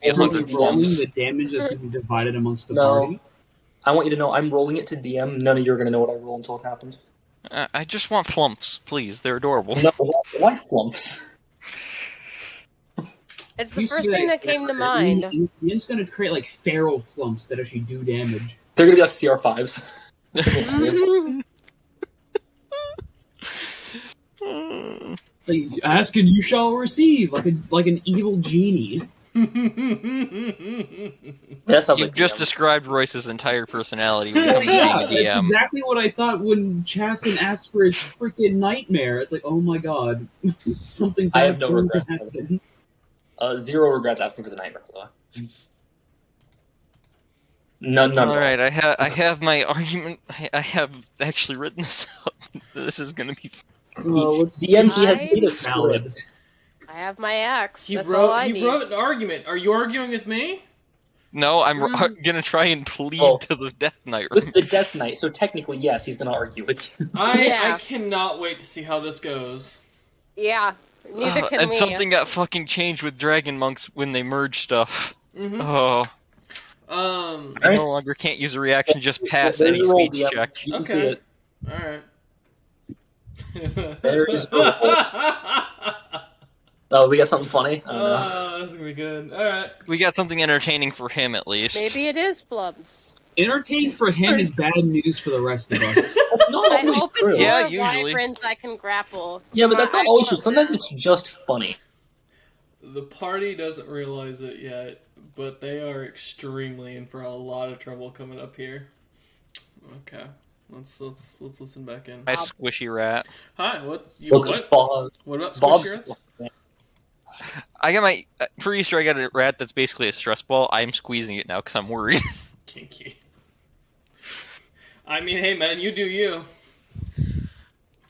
be Are you 100 rolling DMs. the damage that's going to be divided amongst the No. party? I want you to know I'm rolling it to DM. None of you are going to know what I roll until it happens. I just want flumps, please. They're adorable. No, why flumps? It's the You see first thing that came to mind. Ian's going to create like feral flumps that actually do damage. They're going to be like CR5s. Like, ask and you shall receive, like an evil genie. That sounds You like just DM. described Royce's entire personality when it comes to being a That's DM. exactly what I thought when Chasten asked for his freaking nightmare. It's like, oh my god, something I have bad's no going to regrets. happen. Zero regrets asking for the nightmare, though. None. All right, I have my argument. I have actually written this up. This is gonna be. DM, he has I- made a Valid. script. I have my axe. He That's all I wrote. need. He wrote an argument. Are you arguing with me? No, I'm Mm. gonna try and plead Well, to the Death Knight. With the Death Knight, so technically, yes, he's going to argue with you. I Yeah. cannot wait to see how this goes. Yeah, neither can and we. something got fucking changed with Dragon Monks when they merged stuff. Mm-hmm. Oh, I no longer can't use a reaction, just pass There's any your roll, speech DM. check. You can Okay. see it. All right. There is your roll. Oh, we got something funny? I don't know. That's gonna be good. All right. We got something entertaining for him at least. Maybe it is flubs. Entertaining for him is bad news for the rest of us. That's not I always hope true. it's Yeah, more usually. wyverns I can grapple. Yeah, but that's not I always true. hope Sometimes that. it's just funny. The party doesn't realize it yet, but they are extremely in for a lot of trouble coming up here. Okay. Let's listen back in. Hi, squishy rat. Hi. What? You Look, what? Bob, What about Bob's. squishy rats? I got my for Easter. I got a rat that's basically a stress ball. I'm squeezing it now because I'm worried. Kinky. I mean, hey man, you do you.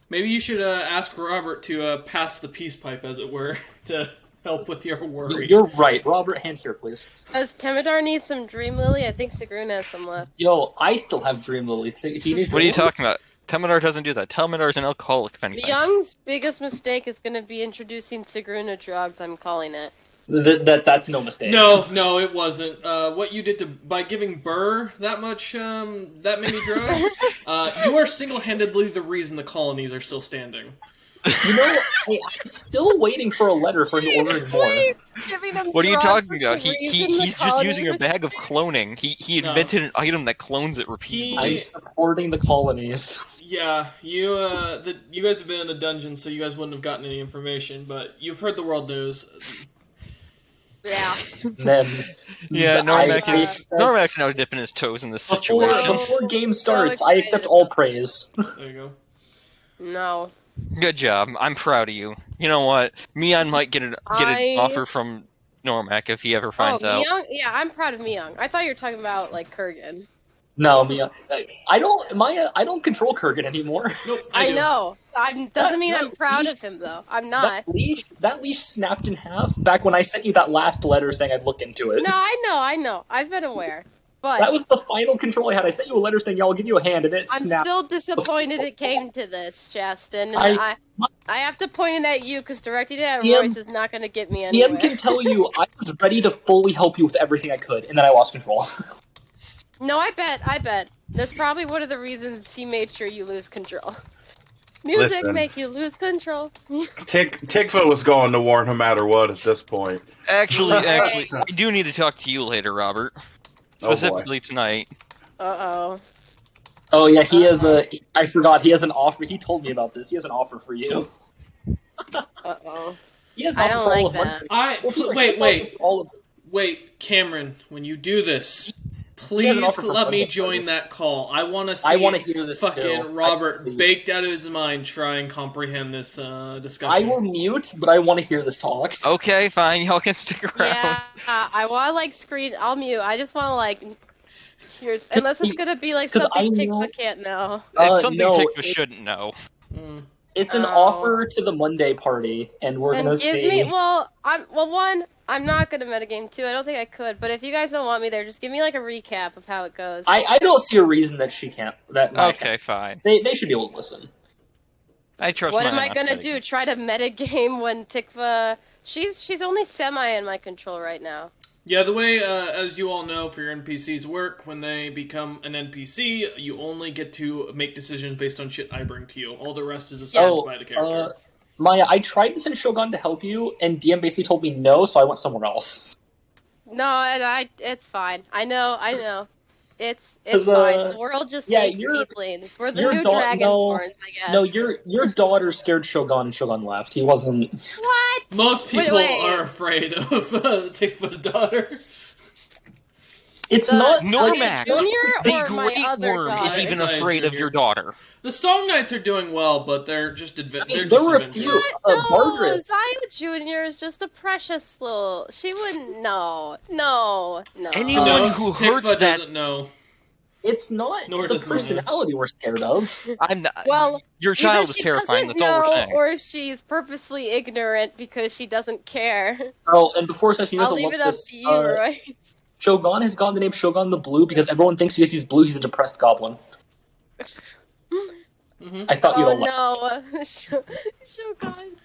Maybe you should ask Robert to pass the peace pipe, as it were, to help with your worry. You're right. Robert, hand here, please. Does Temidar need some Dream Lily? I think Sigrun has some left. Yo, I still have Dream Lily. He needs What are you talking about? Temidar doesn't do that. Temidar is an alcoholic, if anything. Young's biggest mistake is going to be introducing Sigrun to drugs, I'm calling it. That's no mistake. No, it wasn't. What you did by giving Burr that much, that many drugs, you are single-handedly the reason the colonies are still standing. You know, I'm still waiting for a letter for him ordering more. Giving him What are you drugs talking is about? the reason the He's just using a colonies bag of cloning. He No. invented an item that clones it repeatedly. I'm supporting the colonies. Yeah, you guys have been in the dungeon, so you guys wouldn't have gotten any information, but you've heard the world news. Yeah. Then Yeah, Normac I is Normac's now dipping his toes in this situation. before game So starts, I accept excited all about praise. There you go. No. Good job. I'm proud of you. You know what? Mian might get an offer from Normac if he ever finds out. Myung? Yeah, I'm proud of Myung. I thought you were talking about, like, Kurgan. No, Mia, I don't control Kurgan anymore. Nope, I do. know. Doesn't mean that I'm proud leash- of him, though. I'm not. That leash snapped in half back when I sent you that last letter saying I'd look into it. No, I know. I've been aware. But That was the final control I had. I sent you a letter saying, "Yeah, I'll give you a hand," and it I'm snapped. still disappointed it came to this, Justin. And I- I have to point it at you, because directing it at Ian- Royce is not going to get me anywhere. DM can tell you I was ready to fully help you with everything I could, and then I lost control. No, I bet. That's probably one of the reasons he made sure you lose control. Music Listen. make you lose control. Tikva was going to war no matter what at this point. Actually, I do need to talk to you later, Robert. Oh, boy. Specifically tonight. Uh-oh. Oh yeah, he has a. I forgot. He has an offer. He told me about this. He has an offer for you. Uh-oh. He has an I offer don't for all like of that. Wait, Cameron, when you do this, He has please an offer for let me Monday, join buddy. that call. I want to see I want to hear this. fucking too. Robert I, baked out of his mind try and comprehend this discussion. I will mute, but I want to hear this talk. Okay, fine. Y'all can stick around. Yeah, I want to, like, screen... I'll mute. I just want to, like... Here's... Unless it's going to be, like, 'cause something I know- Tikva can't know. It's something no, Tikva shouldn't know. Mm. It's an Oh. offer to the Monday party, and we're And gonna give see. me... One, I'm not going to metagame. Two, I don't think I could. But if you guys don't want me there, just give me, like, a recap of how it goes. I don't see a reason that she can't. That Maya Okay, fine. They should be able to listen. I trust What my am I aunt gonna Betty. do? Try to metagame when Tikva... She's only semi in my control right now. Yeah, the way, as you all know, for your NPCs work, when they become an NPC, you only get to make decisions based on shit I bring to you. All the rest is assigned by the character. Maya, I tried to send Shogun to help you, and DM basically told me no, so I went somewhere else. No, it's fine. I know. It's 'Cause, fine. The world just yeah, hates your- tieflings. We're the your new da- dragonborns, I guess. No, your daughter scared Shogun, and Shogun left. He wasn't. What? Most people Wait. are afraid of Tikva's daughter. It's The- not Normac, Junior the or my Great other Worm, daughter? is even Sorry, afraid of Junior. your daughter. The Song Knights are doing well, but they're just there were a few. No, Bardris. Zaya Junior is just a precious little. She wouldn't. No. Anyone who hurts Tikva that- doesn't know. It's not Nor the does Maya. personality we're scared of. I'm not. Well, Your either child is she terrifying. doesn't That's all we're know, saying. or she's purposely ignorant because she doesn't care. Oh, and before session, you I'll guys leave look it up this. to you, right? Shogun has gotten the name Shogun the Blue because everyone thinks because he's blue, he's a depressed goblin. Hmm. I thought you'd all Oh like. no, Shogun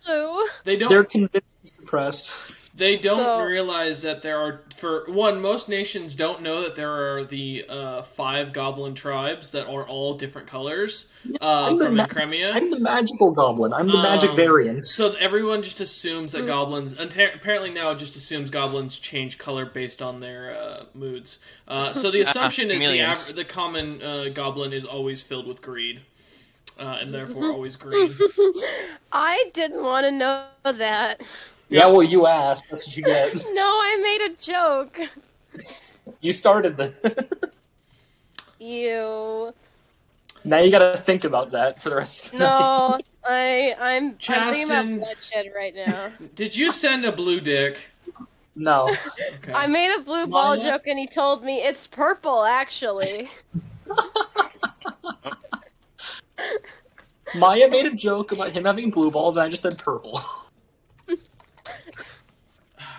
Blue. They don't. They're convinced he's depressed. They don't So- realize that there are, for one, most nations don't know that there are the 5 goblin tribes that are all different colors I'm the from ma- Encremia. I'm the magical goblin. I'm the magic variant. So everyone just assumes that goblins, apparently now it just assumes goblins change color based on their moods. So the assumption is chameleons. the common goblin is always filled with greed. And therefore always green. I didn't want to know that. Yeah, well, you asked. That's what you get. No, I made a joke. You started the. You. Now you gotta think about that for the rest of the night. No, I'm thinking about Chaston. bloodshed right now. Did you send a blue dick? No. Okay. I made a blue ball Maya? joke and he told me it's purple actually. Maya made a joke about him having blue balls, and I just said purple.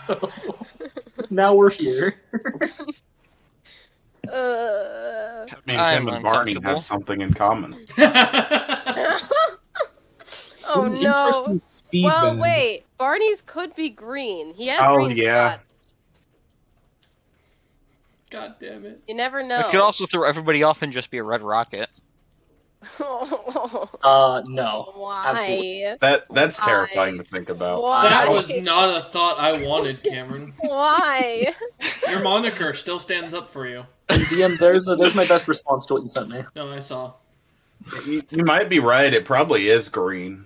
So, now we're here. That means I'm him and Barney uncomfortable. have something in common. Oh An no. interesting speed Well, bend. wait. Barney's could be green. He has Oh, green yeah. spots. God damn it. You never know. It could also throw everybody off and just be a red rocket. No. Why? absolutely. That's terrifying to think about. Why? That was not a thought I wanted, Cameron. Why? Your moniker still stands up for you. And DM, there's my best response to what you sent me. No, I saw. You might be right. It probably is green.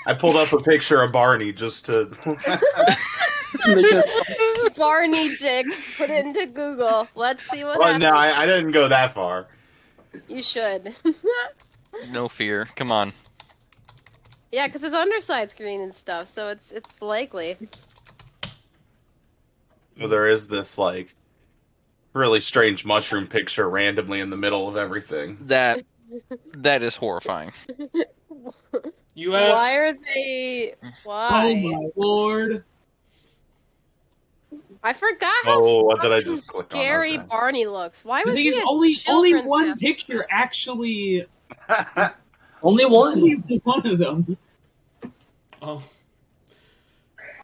I pulled up a picture of Barney just to. To make it Barney dick. Put it into Google. Let's see what Well, happens. no, I didn't go that far. You should. No fear. Come on. Yeah, because his underside's green and stuff, so it's likely. So there is this like really strange mushroom picture randomly in the middle of everything. That is horrifying. You asked. Why are they? Oh Why? my lord! I forgot Oh, how what did I fucking just click on? scary Okay. Barney looks. Why The was thing he is, at only children's one nest? picture actually. Only one. Only one of them. Oh.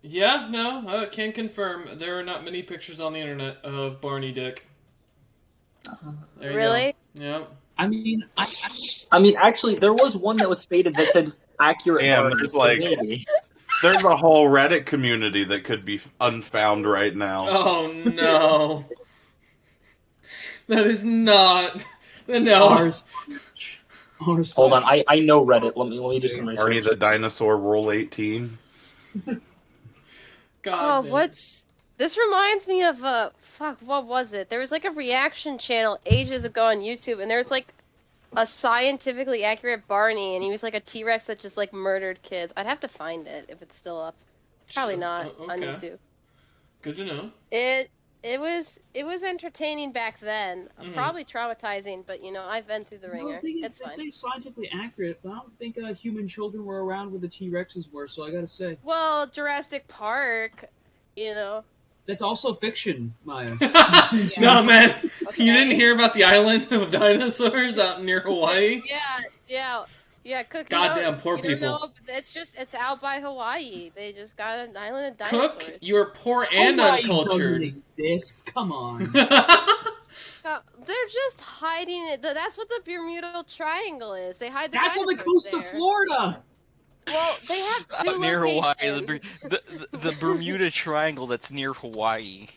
Yeah, no, I can confirm. There are not many pictures on the internet of Barney Dick. There you Really? go. Yep. I mean, I mean, actually, there was one that was faded that said accurate. Yeah, Barney, there's so like- maybe. There's a whole Reddit community that could be unfound right now. Oh no. That is not. No. ours. Hold on, I know Reddit. Let me do some Barney research. the Dinosaur Rule 18. God Oh, damn. what's this? Reminds me of fuck. What was it? There was like a reaction channel ages ago on YouTube, and there was like a scientifically accurate Barney, and he was like a T-Rex that just like murdered kids. I'd have to find it if it's still up. Probably not Oh, on okay. YouTube. Good to know. It was entertaining back then. Mhm. Probably traumatizing, but you know I've been through the Well, ringer. the thing is, It's they fine. say scientifically accurate, but I don't think human children were around where the T-Rexes were, so I gotta say. Well, Jurassic Park, you know. That's also fiction, Maya. No, man. Okay. You didn't hear about the island of dinosaurs out near Hawaii? Yeah. Yeah, Cook. Goddamn you poor don't people. know, it's out by Hawaii. They just got an island of Cook, dinosaurs. you're poor and Hawaii doesn't uncultured. exist. Come on. They're just hiding it. That's what the Bermuda Triangle is. They hide the That's on dinosaurs the coast there. of Florida. Well, they have two near Hawaii, locations. the Bermuda Triangle that's near Hawaii.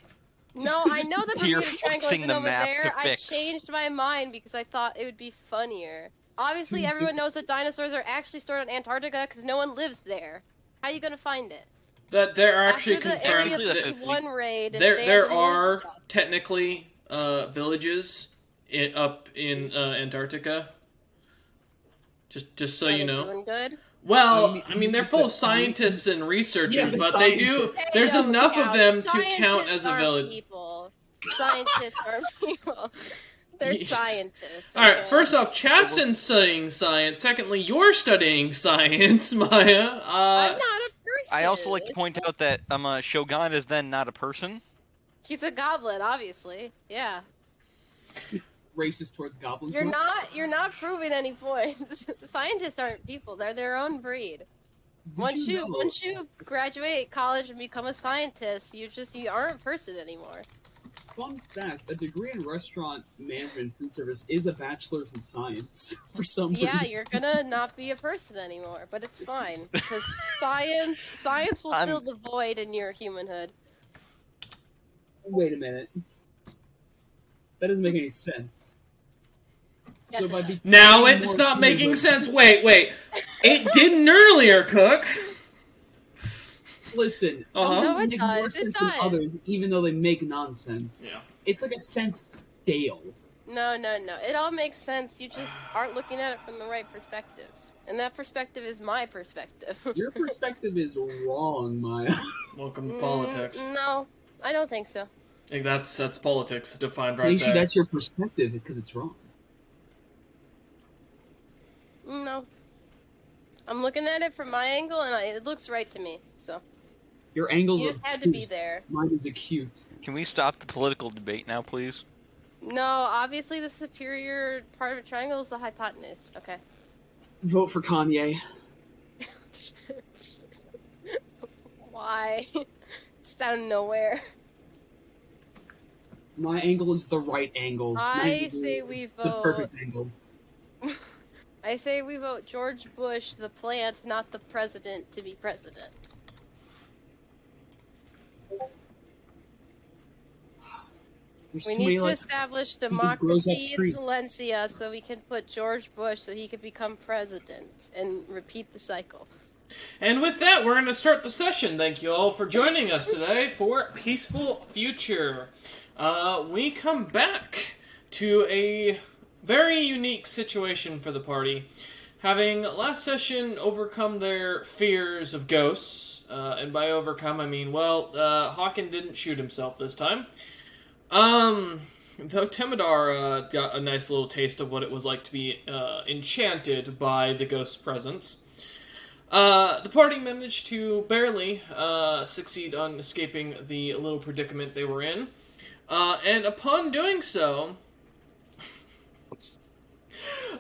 No, I know the You're Bermuda Triangle forcing isn't the over map there. to I fix. changed my mind because I thought it would be funnier. Obviously, everyone knows that dinosaurs are actually stored in Antarctica because no one lives there. How are you gonna find it? That there are actually After the Area confirmed that 51 raid, they there had to move are stuff. technically villages up in Antarctica. Just so Are you they know. doing good? Well, I I mean, mean, they're full of the scientists and researchers, Yeah, the but they do. scientists. They There's don't enough of count. them to count Scientists as a aren't village. People. Scientists aren't people. They're Ye- scientists. All right. okay? First off, Chasten's studying science. Secondly, you're studying science, Maya. I'm not a person. I also like to point out that Shogun is then not a person. He's a goblin, obviously. Yeah. Racist towards goblins. You're huh? not proving any points. Scientists aren't people. They're their own breed. Did you know- Once you graduate college and become a scientist, you aren't a person anymore. Fun fact: a degree in restaurant management and food service is a bachelor's in science. For some Yeah, reason. you're gonna not be a person anymore, but it's fine because science will fill the void in your humanhood. Wait a minute. That doesn't make any sense. Yes, it by does. becoming Now it's more not making human- sense. Wait. It didn't earlier, Cook. Listen, Uh-huh. some No, things it make more does, it sense than does. others, even though they make nonsense. Yeah. It's like a sense scale. No. It all makes sense. You just aren't looking at it from the right perspective. And that perspective is my perspective. Your perspective is wrong, Maya. Welcome to politics. No, I don't think so. I think that's politics defined right Macy, there. that's your perspective because it's wrong. No. I'm looking at it from my angle and it looks right to me. So, Your angles you are just had to be obtuse. there. Mine is acute. Can we stop the political debate now, please? No, obviously the superior part of a triangle is the hypotenuse. Okay. Vote for Kanye. Why? Just out of nowhere. My angle is the right angle. My I angle say is we the vote. perfect angle. I say we vote George Bush, the plant, not the president, to be president. There's We too need many, to like, establish grows democracy that in tree. Silencia so we can put George Bush so he could become president and repeat the cycle. And with that, we're going to start the session. Thank you all for joining us today for Peaceful Future. We come back to a very unique situation for the party. Having last session overcome their fears of ghosts, and by overcome I mean, well, Hawken didn't shoot himself this time. Though Temidar got a nice little taste of what it was like to be enchanted by the ghost's presence. The party managed to barely succeed on escaping the little predicament they were in. And upon doing so,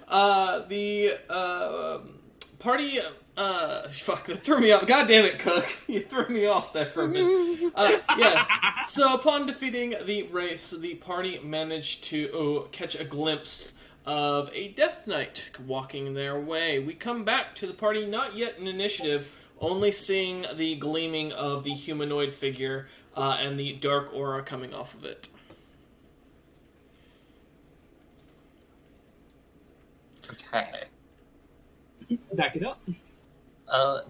the party... fuck, that threw me off. God damn it, Cook. You threw me off there for a minute. Yes. So upon defeating the race, the party managed to catch a glimpse of a Death Knight walking their way. We come back to the party not yet in initiative, only seeing the gleaming of the humanoid figure and the dark aura coming off of it. Okay. Back it up.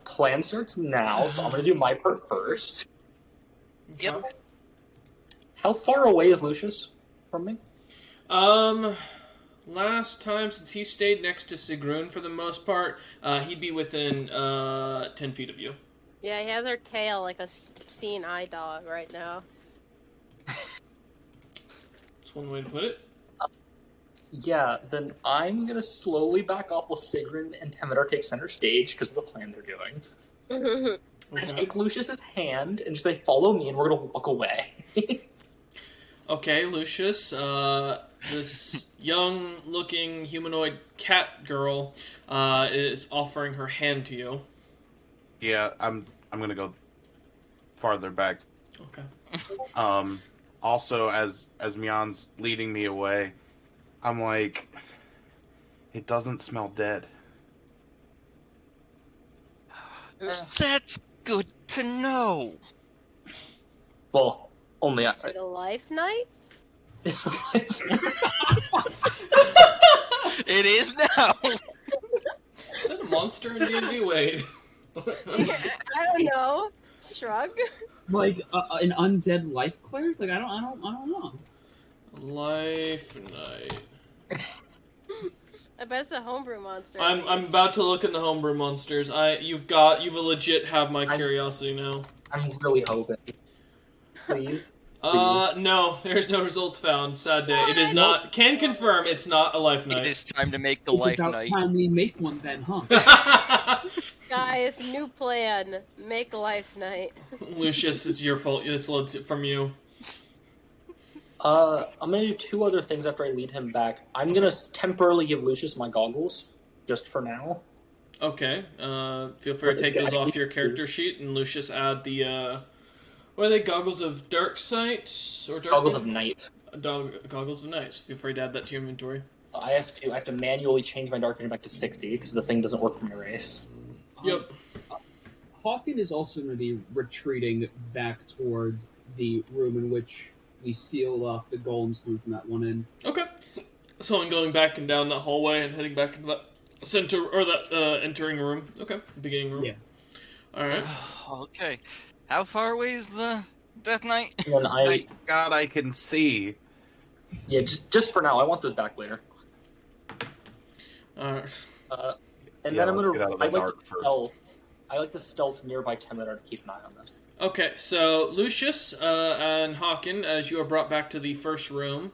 Plan starts now, so I'm gonna do my part first. Yep. How far away is Lucius from me? Last time, since he stayed next to Sigrun for the most part, he'd be within 10 feet of you. Yeah, he has her tail like a seeing eye dog right now. That's one way to put it. Yeah, then I'm gonna slowly back off while Sigrun and Temidar take center stage because of the plan they're doing. I Okay. take Lucius's hand and just they follow me and we're gonna walk away. Okay, Lucius, this young-looking humanoid cat girl is offering her hand to you. Yeah, I'm gonna go farther back. Okay. Also, as Mion's leading me away, I'm like, it doesn't smell dead. That's good to know. Well, only I. Is it a life night? It is now. Is that a monster in D&D? Wait. I don't know. Shrug. Like an undead life cleric? Like I don't know. Life night. I bet it's a homebrew monster. I'm about to look in the homebrew monsters. You've legit have my curiosity now. I'm really hoping. Please. No, there's no results found. Sad day. It is not. Can confirm it's not a life night. It is time to make the It's life about night. time we make one then, huh? Guys, new plan. Make life night. Lucius, it's your fault. This led from you. I'm gonna do two other things after I lead him back. I'm gonna temporarily give Lucius my goggles, just for now. Okay. Feel free to take those off your character sheet, and Lucius add the what are they? Goggles of dark sight or dark Goggles of night. Goggles of night. Feel free to add that to your inventory. I have to manually change my dark vision back to 60 because the thing doesn't work for my race. Yep. Hawken is also going to be retreating back towards the room in which we sealed off the golems coming from that one end. Okay. So I'm going back and down that hallway and heading back into that center or that entering room. Okay, beginning room. Yeah. All right. Okay. How far away is the Death Knight? And then Thank God I can see. just for now. I want those back later. All right. And Yeah, then I'm let's gonna. get out of the I like dark to first. stealth. I like to stealth nearby Temidar to keep an eye on them. Okay, so Lucius and Hawken, as you are brought back to the first room,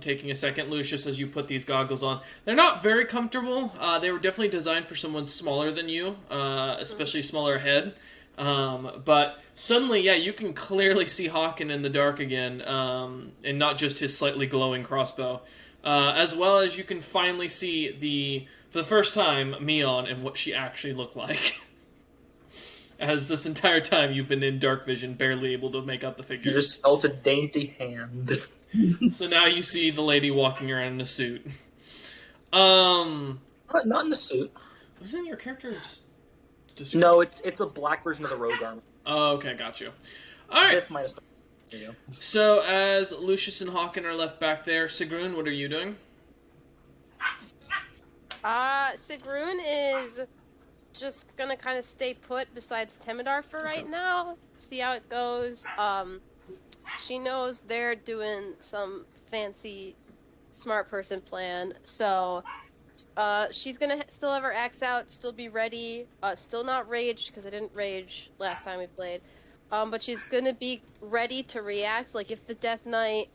taking a second, Lucius, as you put these goggles on, they're not very comfortable. They were definitely designed for someone smaller than you, especially smaller head. But suddenly, yeah, you can clearly see Hawken in the dark again, and not just his slightly glowing crossbow. As well as you can finally see for the first time, Mion and what she actually looked like. As this entire time you've been in dark vision, barely able to make out the You figure. just felt a dainty hand. So now you see the lady walking around in a suit. Not in the suit. Isn't your character's description? No, it's a black version of the rogue armor. Oh, okay, got you. Alright, This minus the. There you go. so as Lucius and Hawken are left back there, Sigrun, what are you doing? Sigrun is just gonna kind of stay put besides Temidar for right now. See how it goes. She knows they're doing some fancy smart person plan, so she's gonna still have her axe out, still be ready, still not rage because I didn't rage last time we played. But she's gonna be ready to react. Like if the Death Knight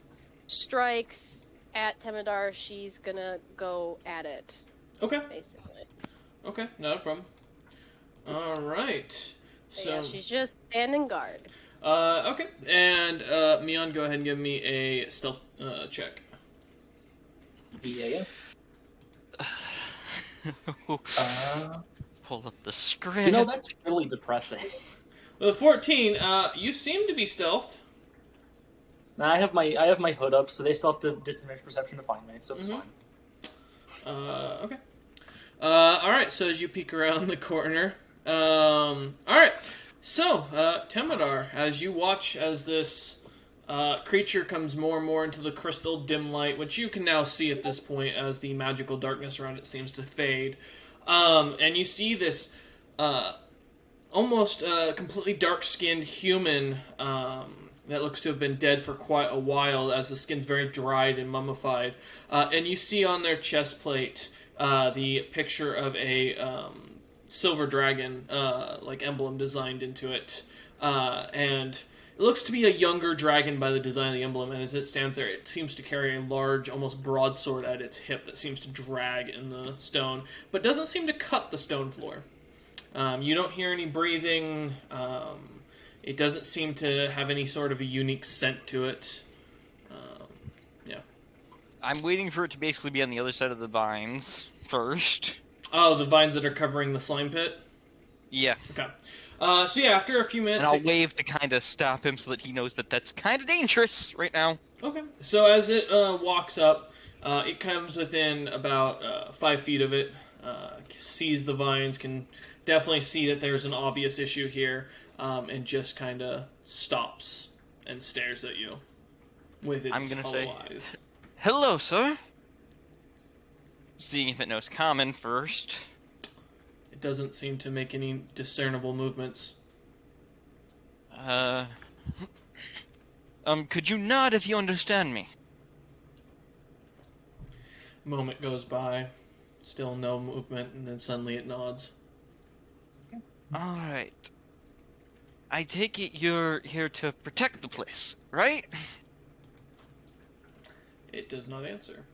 strikes at Temidar, she's gonna go at it. Okay, Basically. okay, not a problem. Alright. But So yeah, she's just standing guard. okay. And Mion, go ahead and give me a stealth check. Yeah. Pull up the script. You know, that's really depressing. With 14, you seem to be stealthed. Now, I have my hood up, so they still have to disadvantage perception to find me, so it's Mhm. fine. Okay. Alright, so as you peek around the corner. Alright. So, Temidar, as you watch as this creature comes more and more into the crystal dim light, which you can now see at this point as the magical darkness around it seems to fade. And you see this almost completely dark-skinned human that looks to have been dead for quite a while, as the skin's very dried and mummified. And you see on their chest plate the picture of a silver dragon, like emblem designed into it. And it looks to be a younger dragon by the design of the emblem, and as it stands there, it seems to carry a large, almost broadsword at its hip that seems to drag in the stone, but doesn't seem to cut the stone floor. You don't hear any breathing. It doesn't seem to have any sort of a unique scent to it. I'm waiting for it to basically be on the other side of the vines first. Oh, the vines that are covering the slime pit? Yeah. Okay. So yeah, after a few minutes... And I'll wave to kind of stop him so that he knows that that's kind of dangerous right now. Okay. So as it walks up, it comes within about 5 feet of it, sees the vines, can definitely see that there's an obvious issue here, and just kind of stops and stares at you with its I'm gonna say, eyes. "Hello, sir." Seeing if it knows common first. It doesn't seem to make any discernible movements. Could you nod if you understand me? Moment goes by, still no movement, and then suddenly it nods. Alright. I take it you're here to protect the place, right? It does not answer.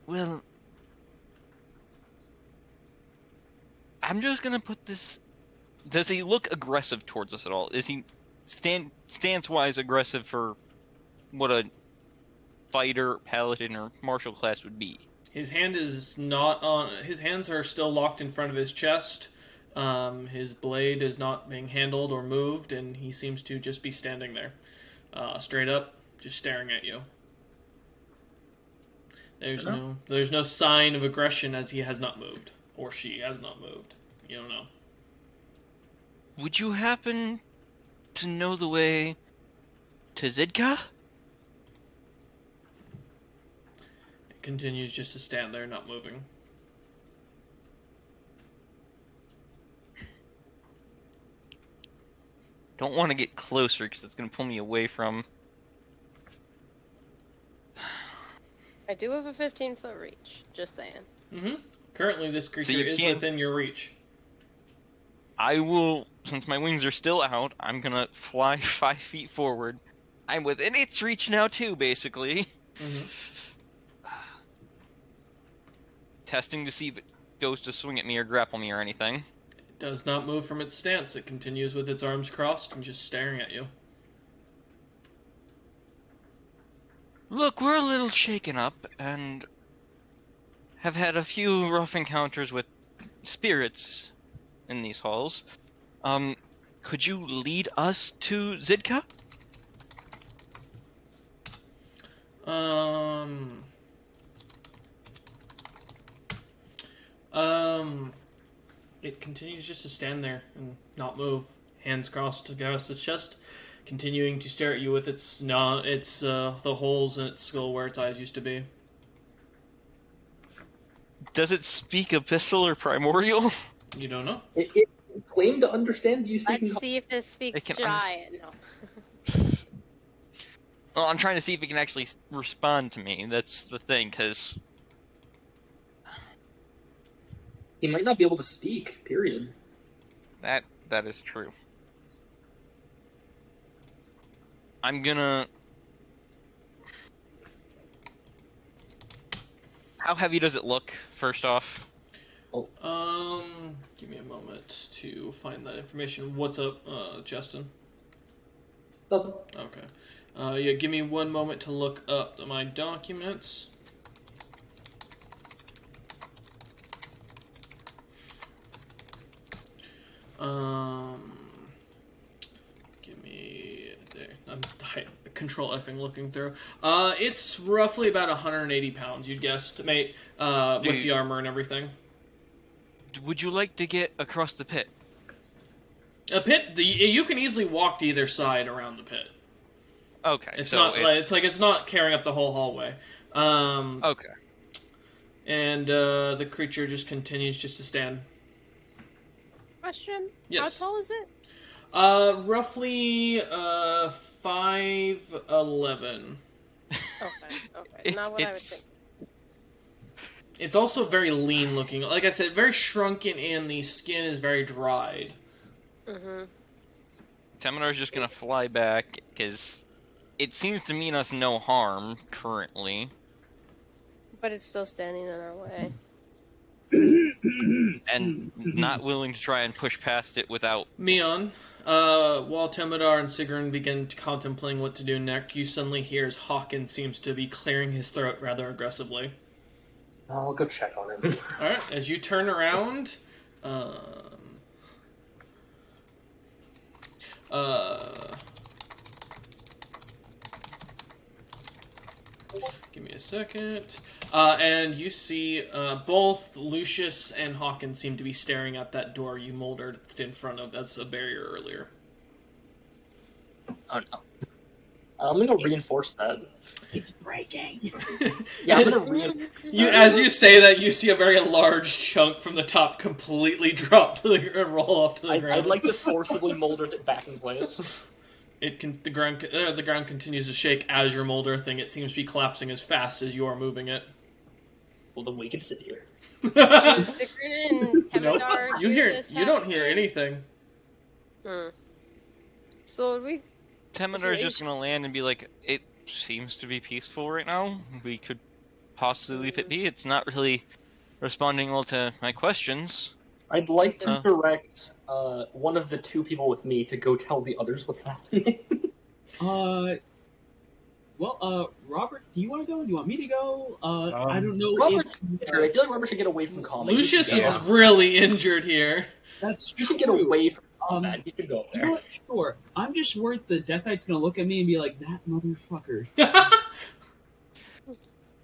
Well, I'm just gonna put this... Does he look aggressive towards us at all? Is he stance-wise aggressive for what a fighter, paladin, or martial class would be? His hand is not on... His hands are still locked in front of his chest. His blade is not being handled or moved, and he seems to just be standing there. Straight up, just staring at you. There's no sign of aggression as he has not moved. Or she has not moved. You don't know. Would you happen to know the way to Zidka? It continues just to stand there, not moving. Don't want to get closer because it's going to pull me away from... I do have a 15-foot reach, just saying. Mm-hmm. Currently, this creature is within your reach. I will, since my wings are still out, I'm going to fly 5 feet forward. I'm within its reach now too, basically. Mm-hmm. Testing to see if it goes to swing at me or grapple me or anything. It does not move from its stance. It continues with its arms crossed and just staring at you. Look, we're a little shaken up, and have had a few rough encounters with spirits in these halls. Could you lead us to Zidka? It continues just to stand there and not move, hands crossed across its chest, continuing to stare at you with the holes in its skull where its eyes used to be. Does it speak Abyssal or Primordial? You don't know. It claimed to understand you speaking. Let's see if it speaks can giant. No. Well, I'm trying to see if it can actually respond to me. That's the thing, because... He might not be able to speak, period. That is true. I'm gonna... How heavy does it look, first off? Give me a moment to find that information. What's up, Justin? Nothing. Okay. Yeah, give me one moment to look up my documents. Give me there. I'm control Fing looking through. It's roughly about 180 pounds. You'd guesstimate with the armor and everything. Would you like to get across the pit? A pit. You can easily walk to either side around the pit. Okay. It's so not it's not carrying up the whole hallway. Okay. And the creature just continues just to stand. Question? Yes. How tall is it? Roughly 5'11". Okay. Not what I would think. It's also very lean looking. Like I said, very shrunken, and the skin is very dried. Mm-hmm. Teminar's just gonna fly back, because it seems to mean us no harm, currently. But it's still standing in our way. And not willing to try and push past it without... Mion, while Temidar and Sigrun begin contemplating what to do next, you suddenly hear as Hawkins seems to be clearing his throat rather aggressively. I'll go check on him. Alright, as you turn around, give me a second. And you see both Lucius and Hawkins seem to be staring at that door you moldered in front of. That's a barrier earlier. Oh no. I'm gonna reinforce that. It's breaking. Yeah, I'm gonna reinforce. As you say that, you see a very large chunk from the top completely drop to the roll off to the ground. I'd like to forcibly molder it back in place. The ground continues to shake as your molder thing. It seems to be collapsing as fast as you are moving it. Well, then we can sit here. Do Sigrun and Nope. Temidar You don't hear anything. So we. Temidar is just gonna land and be like, it seems to be peaceful right now. We could possibly leave it be. It's not really responding well to my questions. I'd like to direct one of the two people with me to go tell the others what's happening. Robert, do you want to go? Do you want me to go? I don't know. Robert's injured. I feel like Robert should get away from combat. Lucius is really injured here. That's You true. should get away from combat. You should go You there. know what? Sure. I'm just worried the Death Knight's gonna look at me and be like, that motherfucker.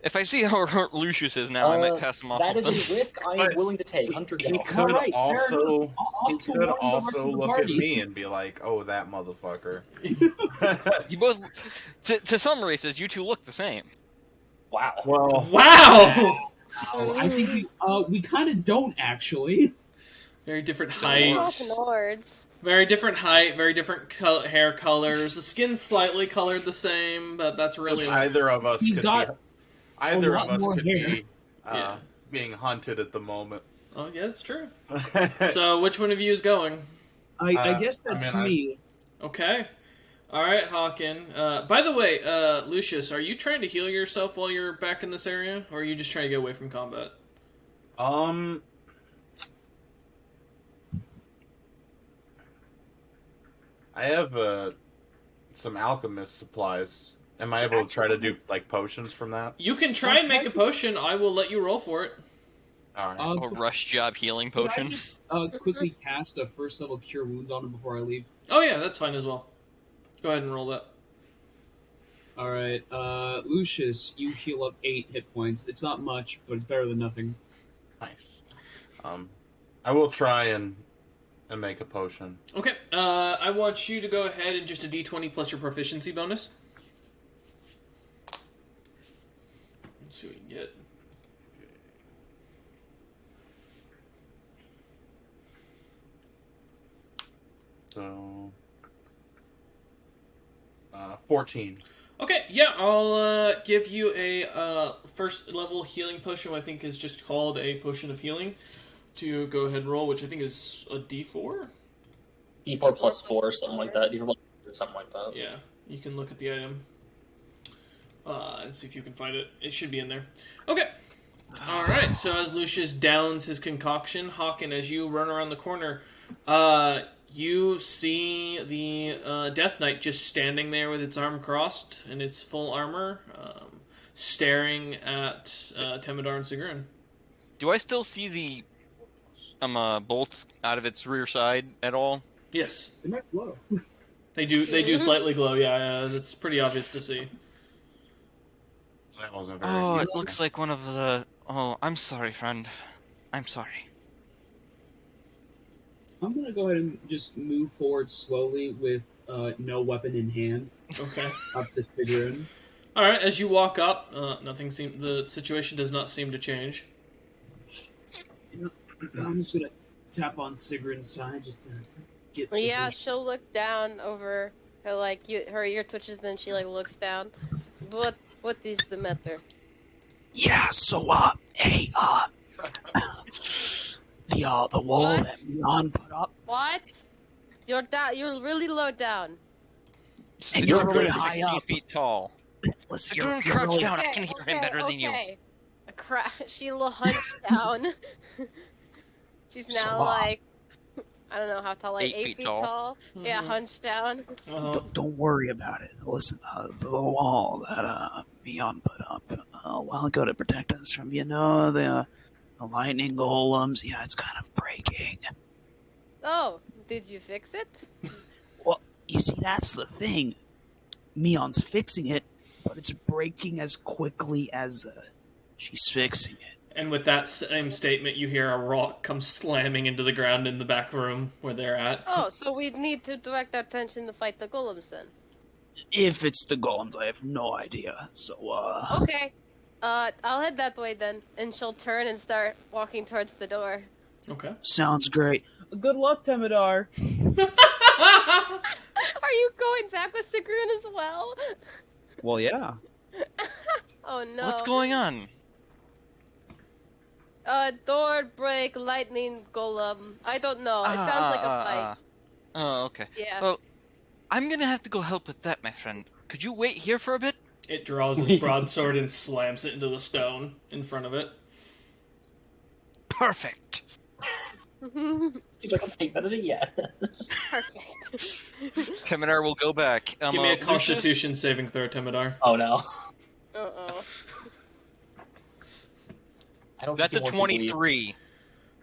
If I see how hurt Lucius is now, I might pass him off. That is with a risk I am willing to take. Hunter, He go. could Alright, also, I'll he to could warn the rest also of the look at party. me and be like, "Oh, that motherfucker." You both, to some races, you two look the same. Wow. Well, Wow! I think we kind of don't actually. Very different Off heights. Nords. Very different height, very different hair colors. The skin's slightly colored the same, but that's really... either of us He's could got be, either lot of us more could hair. be Yeah. being hunted at the moment. Oh, yeah, that's true. So, which one of you is going? I guess that's me. Okay. Alright, Hawken. By the way, Lucius, are you trying to heal yourself while you're back in this area? Or are you just trying to get away from combat? I have some alchemist supplies. Am I able to try to do like potions from that? You can try and make a potion. I will let you roll for it. All right. A rush job healing Could I potion. just quickly cast a first level cure wounds on him before I leave? Oh yeah, that's fine as well. Go ahead and roll that. All right, Lucius, you heal up 8 hit points. It's not much, but it's better than nothing. Nice. I will try and make a potion. Okay, I want you to go ahead and just a d20 plus your proficiency bonus. Let's see what we can get. So, 14. Okay, yeah, I'll give you a first level healing potion, I think is just called a potion of healing, to go ahead and roll, which I think is a d4? D4 plus 4, something like that. D4 plus something like that. Yeah, you can look at the item and see if you can find it. It should be in there. Okay. Alright, so as Lucius downs his concoction, Hawken, as you run around the corner, you see the Death Knight just standing there with its arm crossed in its full armor, staring at Temidar and Sigrun. Do I still see the bolts out of its rear side at all? Yes, They might glow. they do slightly glow. Yeah, that's pretty obvious to see. That wasn't very. Oh, it useful. looks like one of the... Oh, I'm sorry, friend. I'm sorry. I'm gonna go ahead and just move forward slowly with no weapon in hand Okay. up to Sigrun. All right, as you walk up, the situation does not seem to change. I'm just gonna tap on Sigrun's side just to get. Well, yeah, she'll look down over her, her ear twitches, then she looks down. What is the matter? Yeah, so hey, the wall What? that Milan put up, What? You're down. You're really low down. And you're Sigrun really is high 60 up. feet tall. listen, Sigrun, you're crouch really, down. I can hear him better than you. Okay. She'll hunch down. She's So, now I don't know how tall, like 8 8 feet feet tall. tall. Yeah, Mhm. hunched down. Uh-huh. Don't worry about it. Listen, the wall that Mion put up a while ago to protect us from, the lightning golems. Yeah, it's kind of breaking. Oh, did you fix it? Well, you see, that's the thing. Mion's fixing it, but it's breaking as quickly as she's fixing it. And with that same statement, you hear a rock come slamming into the ground in the back room where they're at. Oh, so we need to direct our attention to fight the golems then. If it's the golems, I have no idea. So, Okay. I'll head that way then, and she'll turn and start walking towards the door. Okay. sounds great. Good luck, Temidar. Are you going back with Sigrun as well? Well, yeah. Oh no. What's going on? Door break, lightning golem. I don't know. It sounds like a fight. Oh, okay. Yeah. Well, I'm gonna have to go help with that, my friend. Could you wait here for a bit? It draws its broadsword and slams it into the stone in front of it. Perfect. He's like, I'll take that as a yes. Perfect. Temidar will go back. Give me a Lucius? Constitution saving throw, Temidar. Oh no. Uh-oh. I don't That's a think he wants to leave. 23.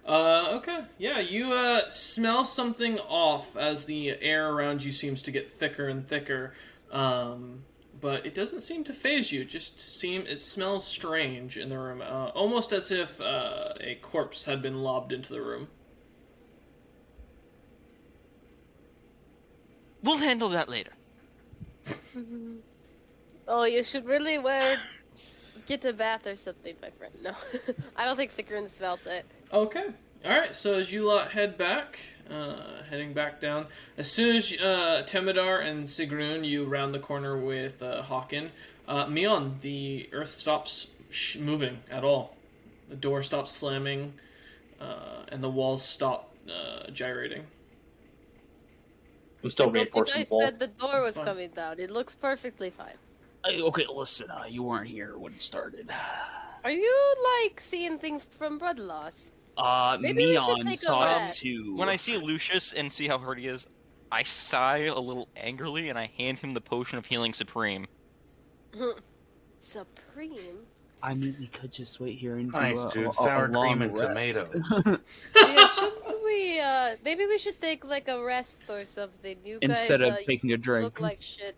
Okay. Yeah, you smell something off as the air around you seems to get thicker and thicker. But it doesn't seem to phase you. It smells strange in the room, almost as if a corpse had been lobbed into the room. We'll handle that later. Oh, you should really get a bath or something, my friend. No, I don't think Sigrun's felt it. Okay. Alright, so as you lot head back, heading back down, as soon as Temidar and Sigrun, you round the corner with Hawken, Mion, the earth stops moving at all. The door stops slamming, and the walls stop gyrating. I'm still I thought you reinforcing guys the wall. said the door was fine. coming down. It looks perfectly fine. Okay, listen, you weren't here when it started. Are you, like, seeing things from blood loss? Maybe we should Mion take a talked rest. to... When I see Lucius and see how hurt he is, I sigh a little angrily and I hand him the potion of healing supreme. Supreme? I mean, we could just wait here and do Nice, a, dude. a Sour long cream and rest. tomato. Yeah, shouldn't we, maybe we should take, like, a rest or something. You Instead guys, of taking a drink. look like shit.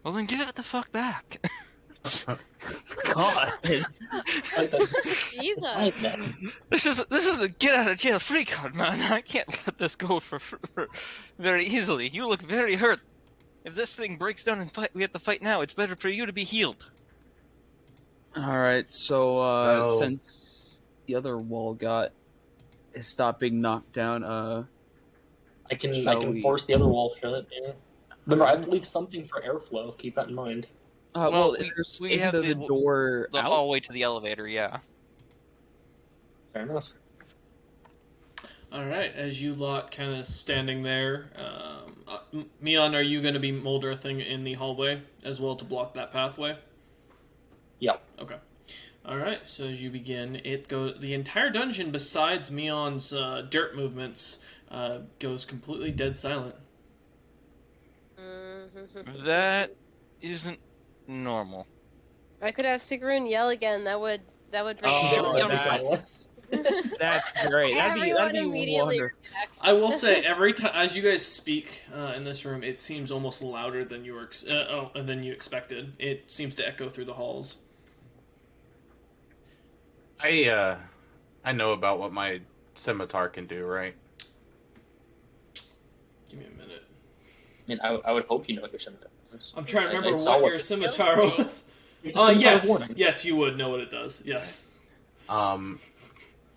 Well, then give it the fuck back. God. Like that. Jesus. Fine, then. This is a get out of jail free card, man. I can't let this go for very easily. You look very hurt. If this thing breaks down and we have to fight now. It's better for you to be healed. Alright, so, No. since the other wall is stopped being knocked down, I can Shall we- force the other wall shut. Yeah. Remember, I have to leave something for airflow. Keep that in mind. Well, well, we isn't have there the the- door The out? hallway to the elevator, yeah. Fair enough. Alright, as you lot kind of standing there, Mion, are you going to be mold earthing in the hallway as well to block that pathway? Yep. Okay. Alright, so as you begin, the entire dungeon, besides Mion's dirt movements, goes completely dead silent. That isn't normal. I could have Sigrun yell again. That would bring Oh, everyone that's- That's great. Everyone That'd be immediately wonderful. reacts. I will say, every time as you guys speak in this room, it seems almost louder than you than you expected. It seems to echo through the halls. I know about what my scimitar can do, right? Give me a minute. I mean, I would hope you know what your scimitar is. I'm trying to I remember saw what what your it scimitar does. was. It's a scimitar Yes, warning. yes, you would know what it does. Yes.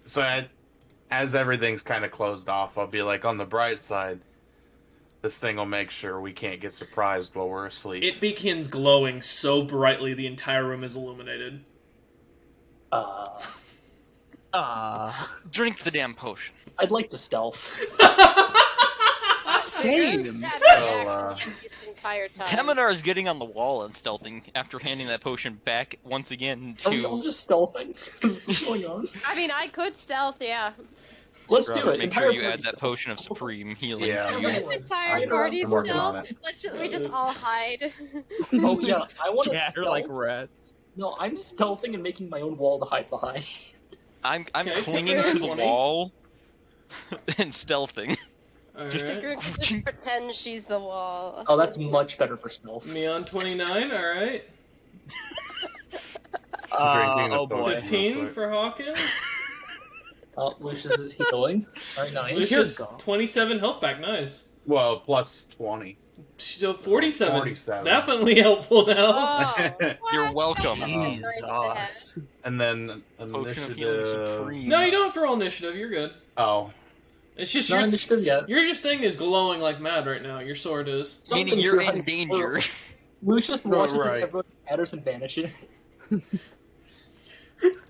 So as everything's kind of closed off, I'll be like, on the bright side, this thing will make sure we can't get surprised while we're asleep. It begins glowing so brightly the entire room is illuminated. Drink the damn potion. I'd like to stealth. Sigrun's Same. had Oh, his action this entire time. Temidar is getting on the wall and stealthing after handing that potion back once again I'm to... just stealthing. What's going on? I mean, I could stealth, yeah. Let's Right. do it. Make Entire sure you party add that stealth. potion of supreme healing. Yeah. to Yeah. you. The entire I'm party working still. on it. We just all hide. Oh yeah, I want to Scatter stealth. like rats. No, I'm stealthing and making my own wall to hide behind. I'm Okay, clinging take to another the 20. wall and stealthing. Alright. Sigrid can just pretend she's the wall. Oh, that's much better for stealth. Me on 29, alright. Drinking the Oh boy. potion. 15 quick. for Hawken. Lucius is healing. Alright, nice. Lucius, 27 health back, nice. Well, plus 20. So 47. 47. Definitely helpful now. Oh, You're what? welcome. That's nice to have. Jesus. And then Potion of healing initiative. supreme. No, you don't have to roll initiative, you're good. Oh. It's just Not initiative yet. your thing is glowing like mad right now. Your sword is. Meaning Something's you're right. in danger. Lucius watches as right. everyone scatters and vanishes.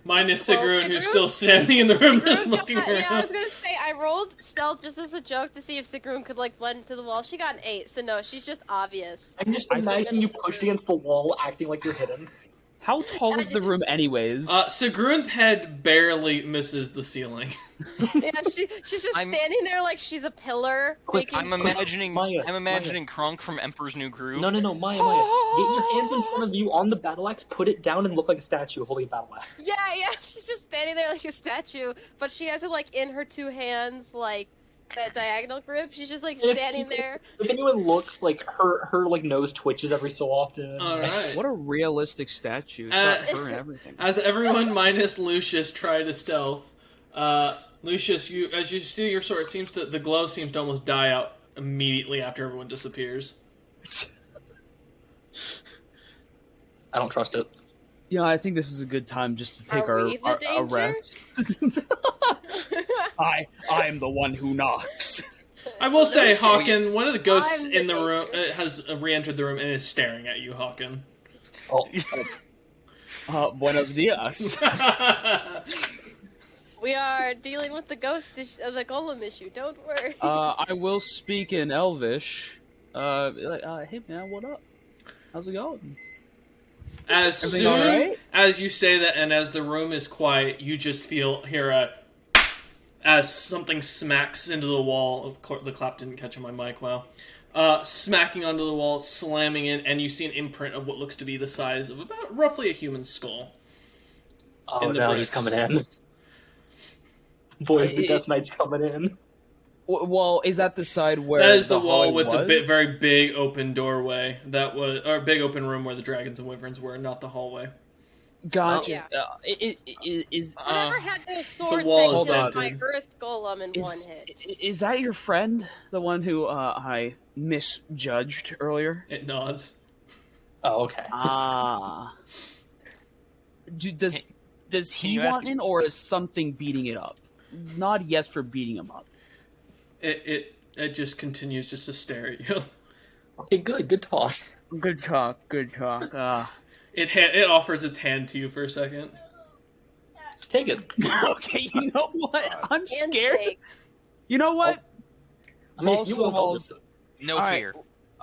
Minus Well, Sigrun, who's Sigrun- still standing in the room Sigrun just looking got- around. Yeah, I was gonna say I rolled stealth just as a joke to see if Sigrun could like blend into the wall. She got an 8, so no, she's just obvious. I'm just imagining you pushed against the wall, acting like you're hidden. How tall is the room, anyways? Sigrun's head barely misses the ceiling. Yeah, she's just I'm- standing there like she's a pillar. Quick, making I'm imagining Maya, I'm imagining Kronk from Emperor's New Groove. No, Maya. Get your hands in front of you on the battle axe, put it down, and look like a statue holding a battle axe. Yeah, she's just standing there like a statue, but she has it like in her 2 hands, like that diagonal grip. She's just like standing there. If anyone looks, like, her like, nose twitches every so often. Alright. What a realistic statue. It's Uh, got fur and everything. As everyone minus Lucius try to stealth, Lucius, as you see your sword, the glow seems to almost die out immediately after everyone disappears. I don't trust it. Yeah, I think this is a good time just to take Are our, we the our danger? rest. I'm the one who knocks. I will say, Lucius, Hawken, one of the ghosts I'm the in the room danger. has re-entered the room and is staring at you, Hawken. Oh, Buenos dias. We are dealing with the the golem issue. Don't worry. I will speak in Elvish. Hey man, what up? How's it going? As Everything soon alright? as you say that, and as the room is quiet, you just hear a as something smacks into the wall. Of course, the clap didn't catch on my mic. Wow. Smacking onto the wall, slamming in, and you see an imprint of what looks to be the size of about roughly a human skull. oh In the no, he's bricks. coming in. Boys, the It- Death Knight's coming in. Well, is that the side where That is the wall hallway with the was? very big open doorway. That was or big open room where the dragons and wyverns were, not the hallway. Gotcha. Oh, Is Whatever had those swords wall that is killed my dented. earth golem in one is, hit. is that your friend, the one who I misjudged earlier? It nods. Oh, okay. Ah. Does Can he you ask want in, or is something beating it up? Nod yes for beating him up. It just continues just to stare at you. Okay, good toss. Good talk. Good talk. It offers its hand to you for a second. Take it. Okay, you know what? I'm scared. Handshake. You know what? I mean, if you Also, won't help also- us- No All right. fear.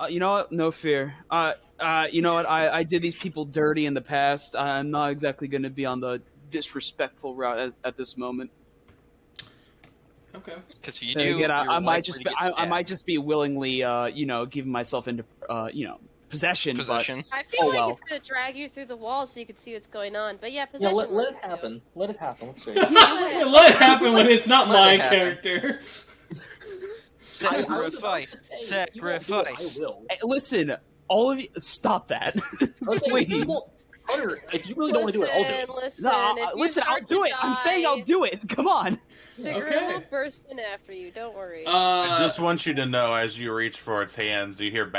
You know what? No fear. You know what? I did these people dirty in the past. I'm not exactly going to be on the disrespectful route at this moment. Okay. Because if you Then do, again, I you're might just likely be, to get I might stabbed. just be willingly, giving myself into, possession. Possession. I feel Oh, like well. it's gonna drag you through the wall so you can see what's going on. But yeah, Yeah, possession. let works, it too. happen. Let it happen. Let's see. Let it happen when it's not Let my it happen. character. I was about to Sacrifice. say, if you won't do it, Sacrifice. I will. Hey, listen, all of you, stop that. I was saying, if you Please. won't- Hunter, if you really don't want to do it, I'll do it. Listen, No, if you listen, I'll start do to it. I'm saying I'll die, do it. Come on. Sigrun Okay. will burst in after you. Don't worry. I just want you to know, as you reach for its hands, you hear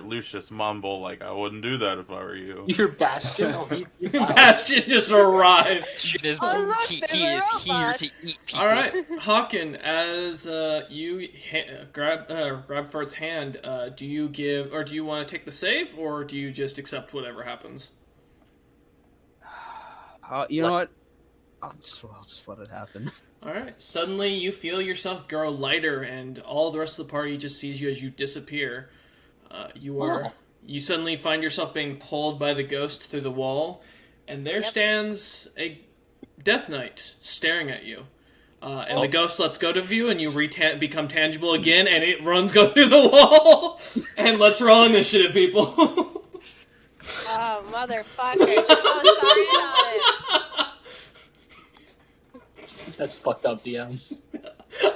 Lucius mumble like, "I wouldn't do that if I were you." You hear Bastion? Oh, he Bastion just arrived. Shit is Oh, look, he there's is a here robot. to eat people. All right, Hawken, as you grab for its hand, do you give, or do you want to take the save, or do you just accept whatever happens? You know what? I'll just let it happen. All right. Suddenly, you feel yourself grow lighter, and all the rest of the party just sees you as you disappear. You suddenly find yourself being pulled by the ghost through the wall, and there Yep. stands a Death Knight staring at you. And the ghost lets go of you, and you become tangible again, and it go through the wall. And let's roll initiative, people. Oh, motherfucker. Just so sorry on it. That's fucked up, DM.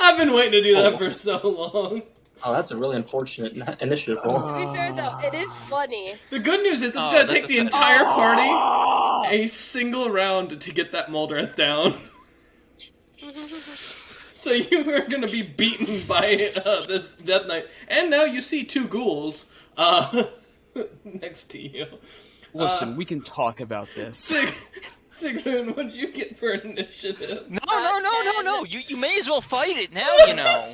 I've been waiting to do that for so long. Oh, that's a really unfortunate initiative roll. To be fair, though, it is funny. The good news is it's Oh, gonna that's take a the sad- entire party a single round to get that Moldreth down. So you are gonna be beaten by this Death Knight, and now you see 2 ghouls next to you. Listen, we can talk about this. Sigrun, what'd you get for initiative? No. You may as well fight it now, you know.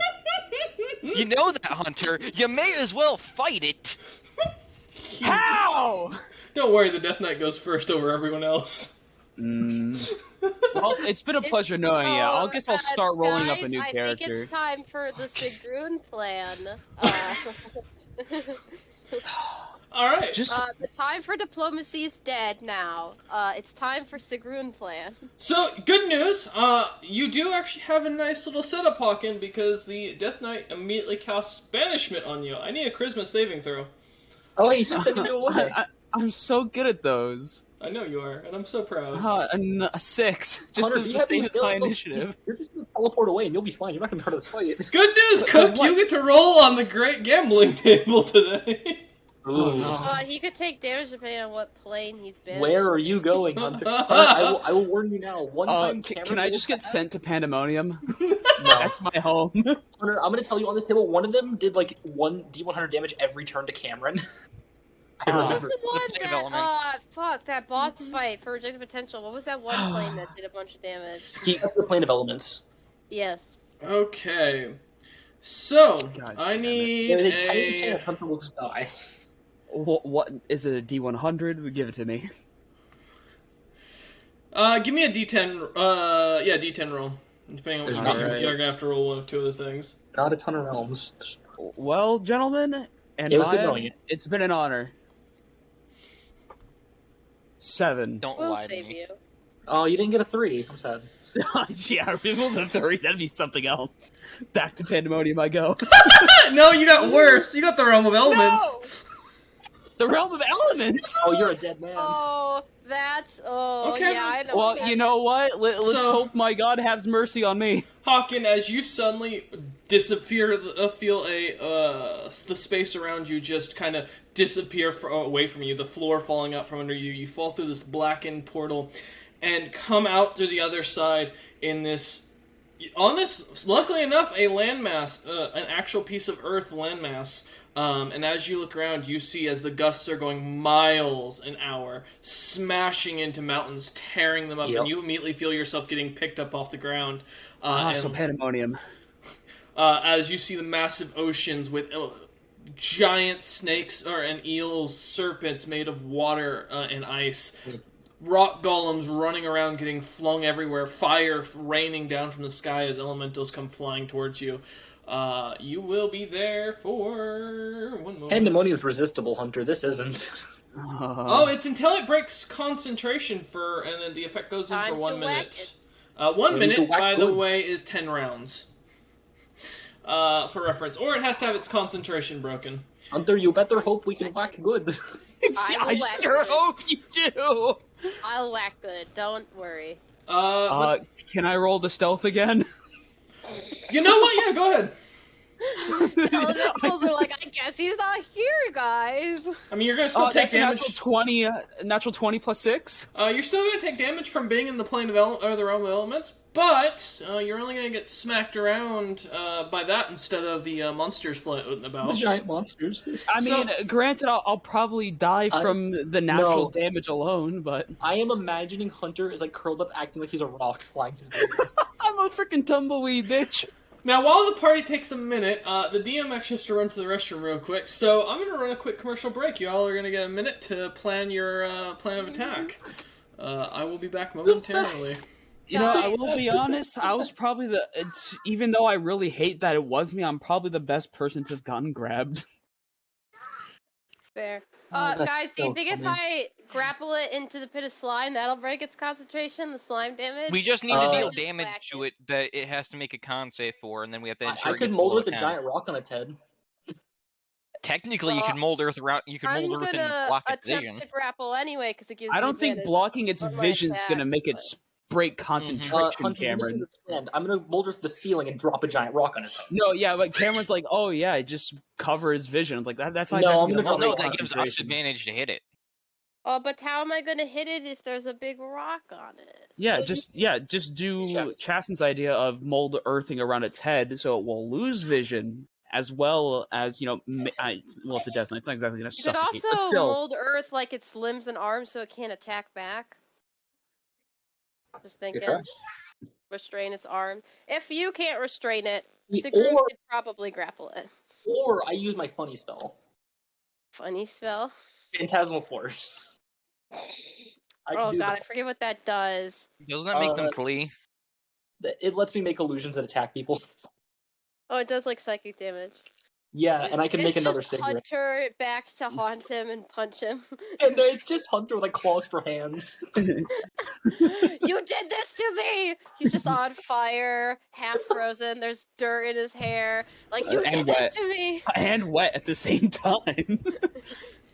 You know that, Hunter. You may as well fight it. How? Don't worry, the Death Knight goes first over everyone else. Well, it's been a pleasure knowing you. I guess I'll start rolling up a new I character. think it's time for the Sigrun plan. Alright. The time for diplomacy is dead now. It's time for Sigrun plan. So, good news, you do actually have a nice little setup, Hawken, because the Death Knight immediately casts Banishment on you. I need a Charisma saving throw. Oh, he's just sending you away. I'm so good at those. I know you are, and I'm so proud. A 6, just Hunter, as you the have same the as my ability- initiative. You're just gonna teleport away and you'll be fine. You're not gonna be part of this fight. Good news, Cook! You get to roll on the great gambling table today. Ooh. He could take damage depending on what plane he's been. Where are you going, Hunter? Hunter, I will warn you now. One time, Can I just get sent to Pandemonium? No. That's my home. Hunter, I'm gonna tell you on this table. One of them did like 1 D100 damage every turn to Cameron. I What remember. was the one plane of elements. that boss fight for Rejected Potential? What was that one plane that did a bunch of damage? Keep the plane of elements. Yes. Okay. So, God I damn it. need There's a tiny a... chance Hunter will just die. What is it? A D100? Give it to me. Give me a D10, D10 roll. Depending on what There's you not- get, you're gonna have to roll one of 2 other things. Not a ton of realms. Well, gentlemen, and It was good Maya, knowing you. it's been an honor. 7. Don't We'll lie to save me. you. Oh, you didn't get a 3. I'm sad. Yeah, if it was a 3, that'd be something else. Back to Pandemonium I go. No, you got worse. You got the Realm of Elements. The Realm of Elements! Oh, you're a dead man. Oh, that's Okay, yeah, I know. Well, that you know what? Let's So- hope my God has mercy on me. Hawken, as you suddenly disappear, feel the space around you just kind of disappear away from you, the floor falling out from under you. You fall through this blackened portal and come out through the other side in this... On this, luckily enough, a landmass, an actual piece of earth landmass. And as you look around, you see as the gusts are going miles an hour, smashing into mountains, tearing them up, Yep. and you immediately feel yourself getting picked up off the ground. So Pandemonium. As you see the massive oceans with giant snakes and eels, serpents made of water and ice, rock golems running around getting flung everywhere, fire raining down from the sky as elementals come flying towards you. You will be there for 1 moment. Pandemonium's resistible, Hunter. This isn't. Oh, it's until it breaks concentration and then the effect goes in Time for 1 to whack minute. We 1 need minute, to whack by the good. way, is 10 rounds. For reference. Or it has to have its concentration broken. Hunter, you better hope we can whack good. I will whack sure good. hope you do. I'll whack good. Don't worry. Can I roll the stealth again? You know what? Yeah, go ahead. Elementals are like, I guess he's not here, guys. I mean, you're gonna still take That's a damage. natural 20 plus 6. You're still gonna take damage from being in the plane of or the realm of elements, but you're only gonna get smacked around by that instead of the monsters floating The about. giant monsters. I mean, granted, I'll probably die from the natural No. damage alone, but I am imagining Hunter is like curled up, acting like he's a rock flying through the air. I'm a freaking tumbleweed, bitch. Now, while the party takes a minute, the DM actually has to run to the restroom real quick, so I'm gonna run a quick commercial break. You all are gonna get a minute to plan your plan of attack. I will be back momentarily. You know, I Guys. will be honest. I was probably even though I really hate that it was me, I'm probably the best person to have gotten grabbed. Fair. Oh, that's Guys, do you so think if funny. I grapple it into the pit of slime, that'll break its concentration, the slime damage? We just need Uh, to deal Just damage whack to it that it has to make a con save for, and then we have to I ensure it could gets mold below with a 10. giant rock on its head. Technically, you Well, could mold Earth around. You could I'm mold Earth and gonna block its attempt vision. to grapple anyway, because it gives I me don't think advantage blocking its on my vision is gonna attacks, make it but- break Mm-hmm. concentration, Hunter, you Cameron. misunderstand. I'm gonna mold her to the ceiling and drop a giant rock on his head. No, yeah, but Cameron's like, oh yeah, just cover his vision. It's like that's not No, exactly I'm gonna gonna help drop No, Break that gives us concentration. advantage to hit it. Oh, but how am I gonna hit it if there's a big rock on it? Yeah, just do Sure. Chasten's idea of mold earthing around its head so it will lose vision as well as well, to death. It's not exactly gonna You could suffocate, but also still. mold Earth like its limbs and arms so it can't attack back. Just thinking. try. Restrain its arms. If you can't restrain it, Yeah, Sigrun or- could probably grapple it. Or I use my funny spell, Funny spell. Phantasmal Force. I can Oh do god, the- I forget what that does. Doesn't that make them Uh, flee? It lets me make illusions that attack people. Oh, it does like psychic damage. Yeah, and I can make It's another just Sigrid. Hunter back to haunt him and punch him. And then it's just Hunter with like claws for hands. You did this to me! He's just on fire, half frozen, there's dirt in his hair. Like, you And did this wet. to me! And wet at the same time.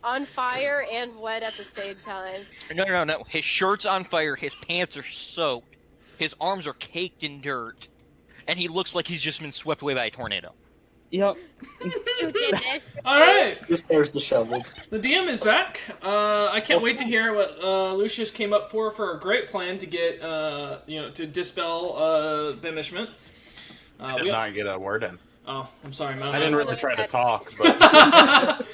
On fire and wet at the same time. No. His shirt's on fire. His pants are soaked. His arms are caked in dirt, and he looks like he's just been swept away by a tornado. Yep. You did this! All right, His hair's disheveled. the DM is back. I can't wait to hear what Lucius came up for a great plan to get to dispel banishment. I did not get a word in. Oh, I'm sorry, man. I didn't really try to talk, but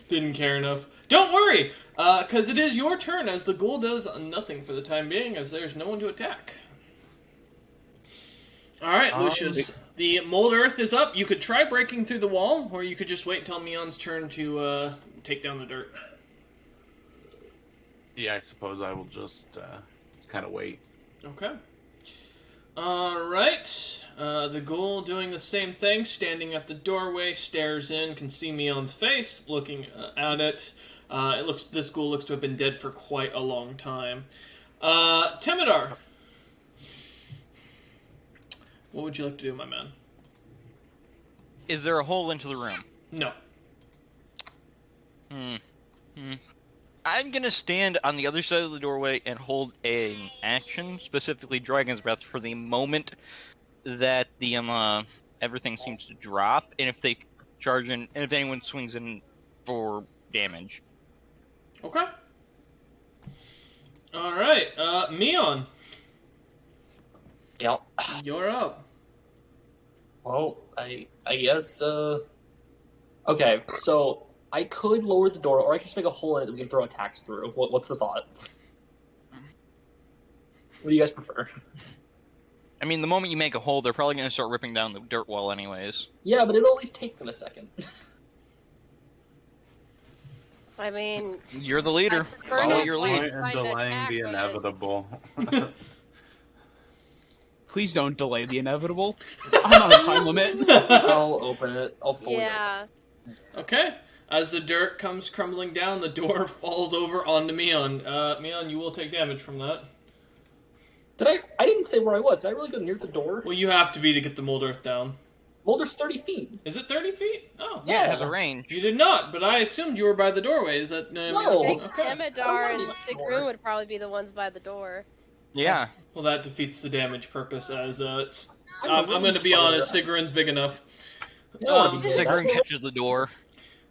Didn't care enough. Don't worry, because it is your turn as the ghoul does nothing for the time being, as there's no one to attack. All right, Lucius. The mold earth is up. You could try breaking through the wall, or you could just wait till Mion's turn to take down the dirt. yeah, I suppose I will just kind of wait. Okay. All right. The ghoul doing the same thing, standing at the doorway, stares in, can see Mion's face, looking at it. This ghoul looks to have been dead for quite a long time. Temidar. What would you like to do, my man? Is there a hole into the room? No. I'm gonna stand on the other side of the doorway and hold an action, specifically Dragon's Breath, for the moment that the everything seems to drop, and if they charge in, and if anyone swings in for damage. Okay. All right. Mion, Yep. you're up. Well, I guess. Okay, so I could lower the door, or I could just make a hole in it that we can throw attacks through. What's the thought? What do you guys prefer? I mean, the moment you make a hole, they're probably gonna start ripping down the dirt wall anyways. Yeah, but it'll at least take them a second. I mean, You're the leader. I prefer Follow not your playing lead. to try and delaying attack the it. inevitable. Please don't delay the inevitable. I'm on a time limit. I'll open it. I'll fold Yeah. Okay. As the dirt comes crumbling down, the door falls over onto Mion. Mion, you will take damage from that. it. I didn't say where I was. Did I really go near the door? Well, you have to be to get the mold earth down. Well, there's 30 feet. Is it 30 feet? Oh. Yeah, it has a range. You did not, but I assumed you were by the doorway. Is that... No. I think Okay. Temidar and Door. Sigrun would probably be the ones by the door. Yeah. Well, that defeats the damage purpose, as I'm I'm going to be honest, Sigrun's big enough. I don't wanna be near that. Sigrun catches the door,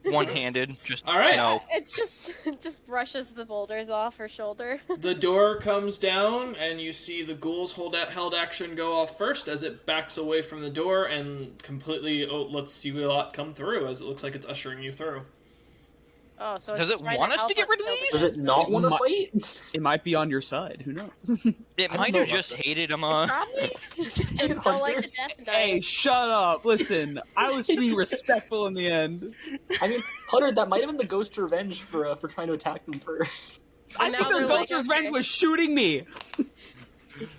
one-handed. Just All right. no. It's just brushes the boulders off her shoulder. The door comes down, and you see the ghoul's held action go off first as it backs away from the door and completely lets you lot come through, as it looks like it's ushering you through. Oh, so Does it's it trying want us help to get rid of kill these? the Does it not want to My- fight? It might be on your side. Who knows? It don't might know have about just that. hated him. Probably just don't like the Death Knight. Hey, shut up! Listen, I was being respectful in the end. I mean, Hunter, that might have been the ghost revenge for trying to attack them first. I now think their they're ghost like, revenge okay. was shooting me.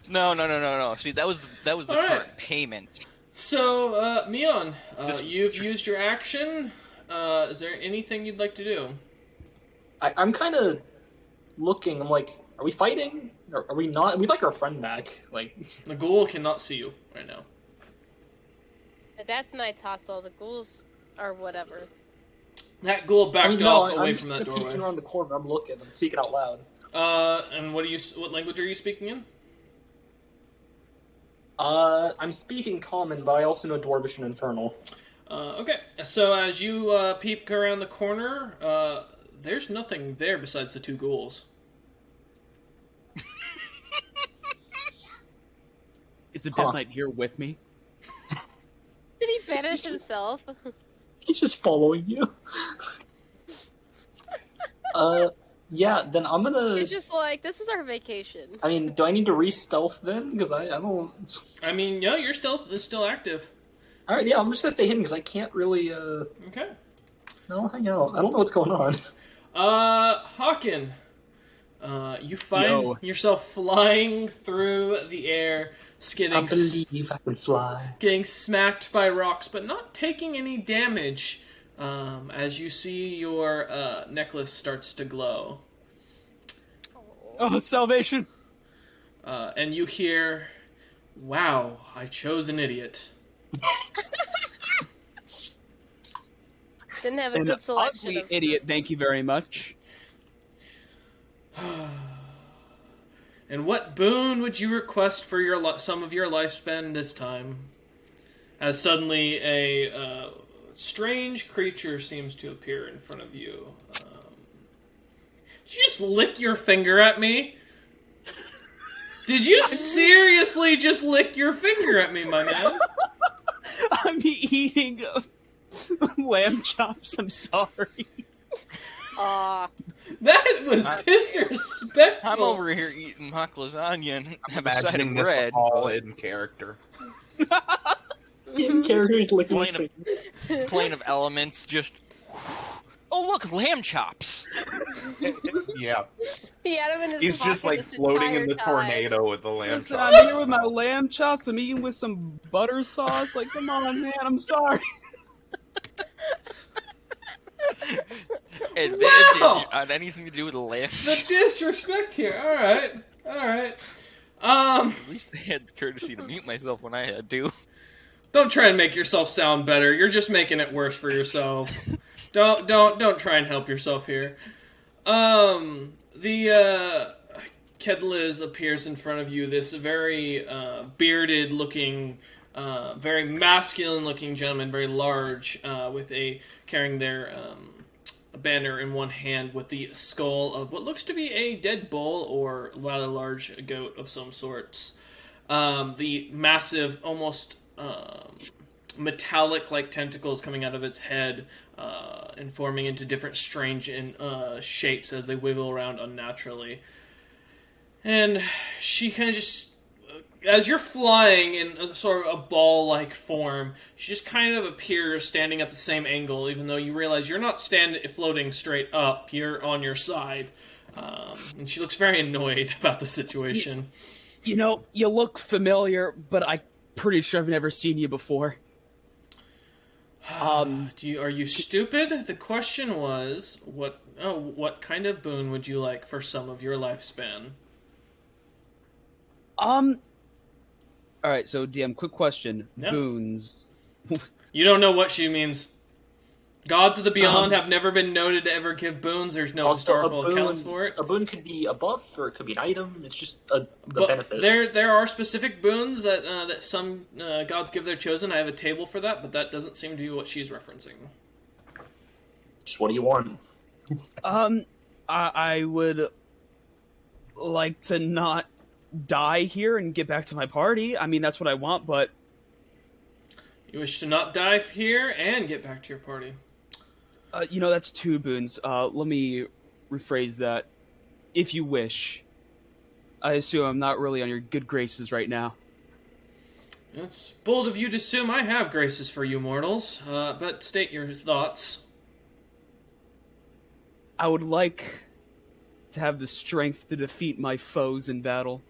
No. See, that was the All right. current payment. So, Mion, This was you've just- used your action. Is there anything you'd like to do? I'm kind of looking. I'm like, are we fighting? Are we not? We'd like our friend back. Like, The ghoul cannot see you right now. That's Night's hostile. The ghouls are whatever. That ghoul backed I mean, off no, away I'm from just that peeking doorway. around the corner. I'm looking. I'm speaking out loud. And what language are you speaking in? I'm speaking Common, but I also know Dwarvish and Infernal. Okay, so as you peek around the corner, there's nothing there besides the two ghouls. Is the Death Knight here with me? Did he banish himself? He's just following you. Yeah, then I'm gonna... He's just like, this is our vacation. I mean, do I need to re-stealth then? Because I don't... I mean, yeah, your stealth is still active. Alright, yeah, I'm just gonna stay hidden because I can't really, Okay. No, hang out. I don't know what's going on. Hawken, you find yourself flying through the air, I believe I can fly. getting smacked by rocks, but not taking any damage. As you see your necklace starts to glow. Oh, salvation! And you hear, "Wow, I chose an idiot." Didn't have a An good selection ugly of... idiot, thank you very much. And what boon would you request for your some of your lifespan this time? As suddenly a strange creature seems to appear in front of you. Did you just lick your finger at me? Did you seriously just lick your finger at me, my man? I'm eating lamb chops, I'm sorry. Aw. That was disrespectful. I'm over here eating mock lasagna and I'm have a side imagining of this bread. all in character. In characters licking his Plane finger. Plane of elements just... Oh, look, lamb chops! Yeah. He had him in his He's just pocket like this floating in entire the time. tornado with the lamb Listen, chop. I'm here with my lamb chops, I'm eating with some butter sauce, like, come on, man, I'm sorry. Advantage Wow! on anything to do with lamb The chops. disrespect here. Alright. At least I had the courtesy to mute myself when I had to. Don't try and make yourself sound better. You're just making it worse for yourself. Don't try and help yourself here. The Kedliz appears in front of you. This very bearded looking, very masculine looking gentleman, very large, with carrying their a banner in one hand with the skull of what looks to be a dead bull or rather large goat of some sorts. The massive, almost metallic-like tentacles coming out of its head and forming into different strange shapes as they wiggle around unnaturally. And she kind of just, as you're flying in a sort of a ball-like form, she just kind of appears standing at the same angle, even though you realize you're not floating straight up, you're on your side. And she looks very annoyed about the situation. You know, you look familiar, but I'm pretty sure I've never seen you before. Are you stupid? The question was, what kind of boon would you like for some of your lifespan? Alright, so DM, quick question. Yeah. Boons. You don't know what she means. Gods of the Beyond have never been noted to ever give boons. There's no historical accounts for it. A boon could be a buff, or it could be an item. It's just a But benefit. there are specific boons that that some gods give their chosen. I have a table for that, but that doesn't seem to be what she's referencing. Just what do you want? I would like to not die here and get back to my party. I mean, that's what I want, but... You wish to not die here and get back to your party. You know, that's two boons. Let me rephrase that. If you wish. I assume I'm not really on your good graces right now. It's bold of you to assume I have graces for you mortals, but state your thoughts. I would like to have the strength to defeat my foes in battle.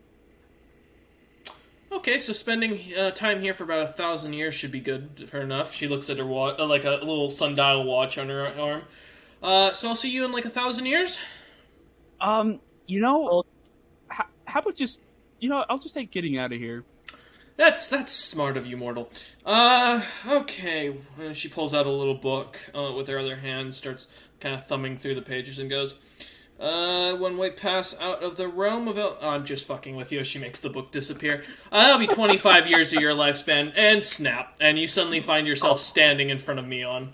Okay, so spending time here for about 1,000 years should be good. Fair enough. She looks at her watch, like a little sundial watch on her arm. So I'll see you in like 1,000 years. You know, how about just, I'll just take getting out of here. That's smart of you, mortal. Okay. She pulls out a little book with her other hand, starts kind of thumbing through the pages, and goes, when we pass out of the realm of I'm just fucking with you. She makes the book disappear. That'll be 25 years of your lifespan, and snap. And you suddenly find yourself standing in front of Mion.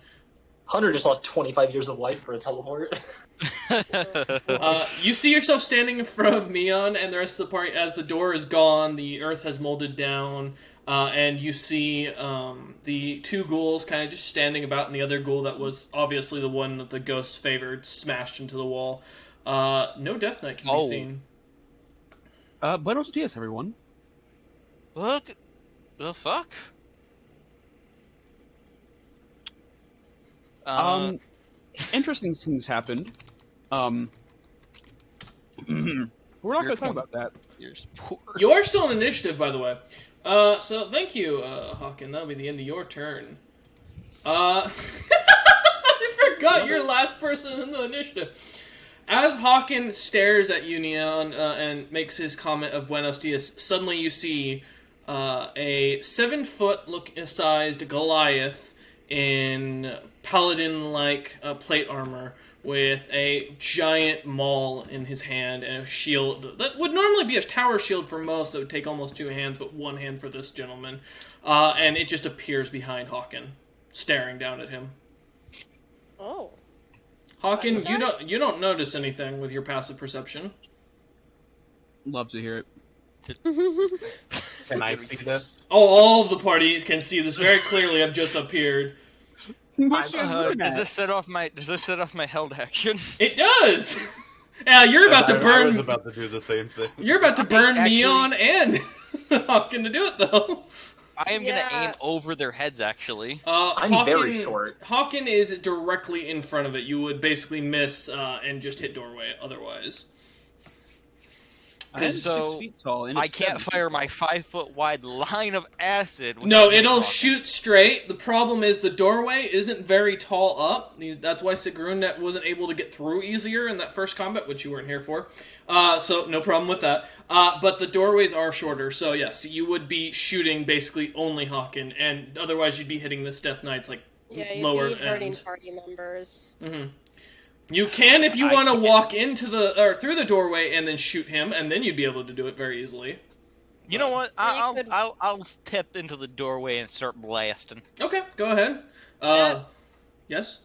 Hunter just lost 25 years of life for a teleport. You see yourself standing in front of Mion, and the rest of the party, as the door is gone, the earth has molded down, and you see the two ghouls kind of just standing about, and the other ghoul that was obviously the one that the ghosts favored smashed into the wall. No Death Knight can be seen. Buenos dias, everyone. Look, the fuck? Interesting things happened. We're not going to talk about that. You are still in initiative, by the way. So thank you, Hawken. That'll be the end of your turn. I forgot you're last person in the initiative. As Hawken stares at you, Neon, and makes his comment of Buenos Dias, suddenly you see a 7-foot-sized Goliath in paladin-like plate armor with a giant maul in his hand and a shield that would normally be a tower shield for most. That would take almost 2 hands, but 1 hand for this gentleman. And it just appears behind Hawken, staring down at him. Oh. Hawken, you don't notice anything with your passive perception. Love to hear it. Can I see this? Oh, all of the party can see this very clearly. I've just appeared. Does this set off my held action? It does. Yeah, you're about to burn. I was about to do the same thing. You're about to burn actually, Mion and Hawken to do it though. I am gonna aim over their heads, actually. I'm very short. Hawken is directly in front of it. You would basically miss and just hit doorway otherwise. I'm So 6 feet tall, and I it's can't 7 feet fire tall. my 5-foot wide line of acid. No, without it'll Hawken. shoot straight. The problem is the doorway isn't very tall up. That's why Sigrun wasn't able to get through easier in that first combat, which you weren't here for. So no problem with that. But the doorways are shorter, so yes, you would be shooting basically only Hawken, and otherwise you'd be hitting the Death Knights like lower you'd be hurting ends. party members. Mm-hmm. You can, if you want to walk into through the doorway and then shoot him, and then you'd be able to do it very easily. You know what? Yeah, you I'll step into the doorway and start blasting. Okay, go ahead. Yes?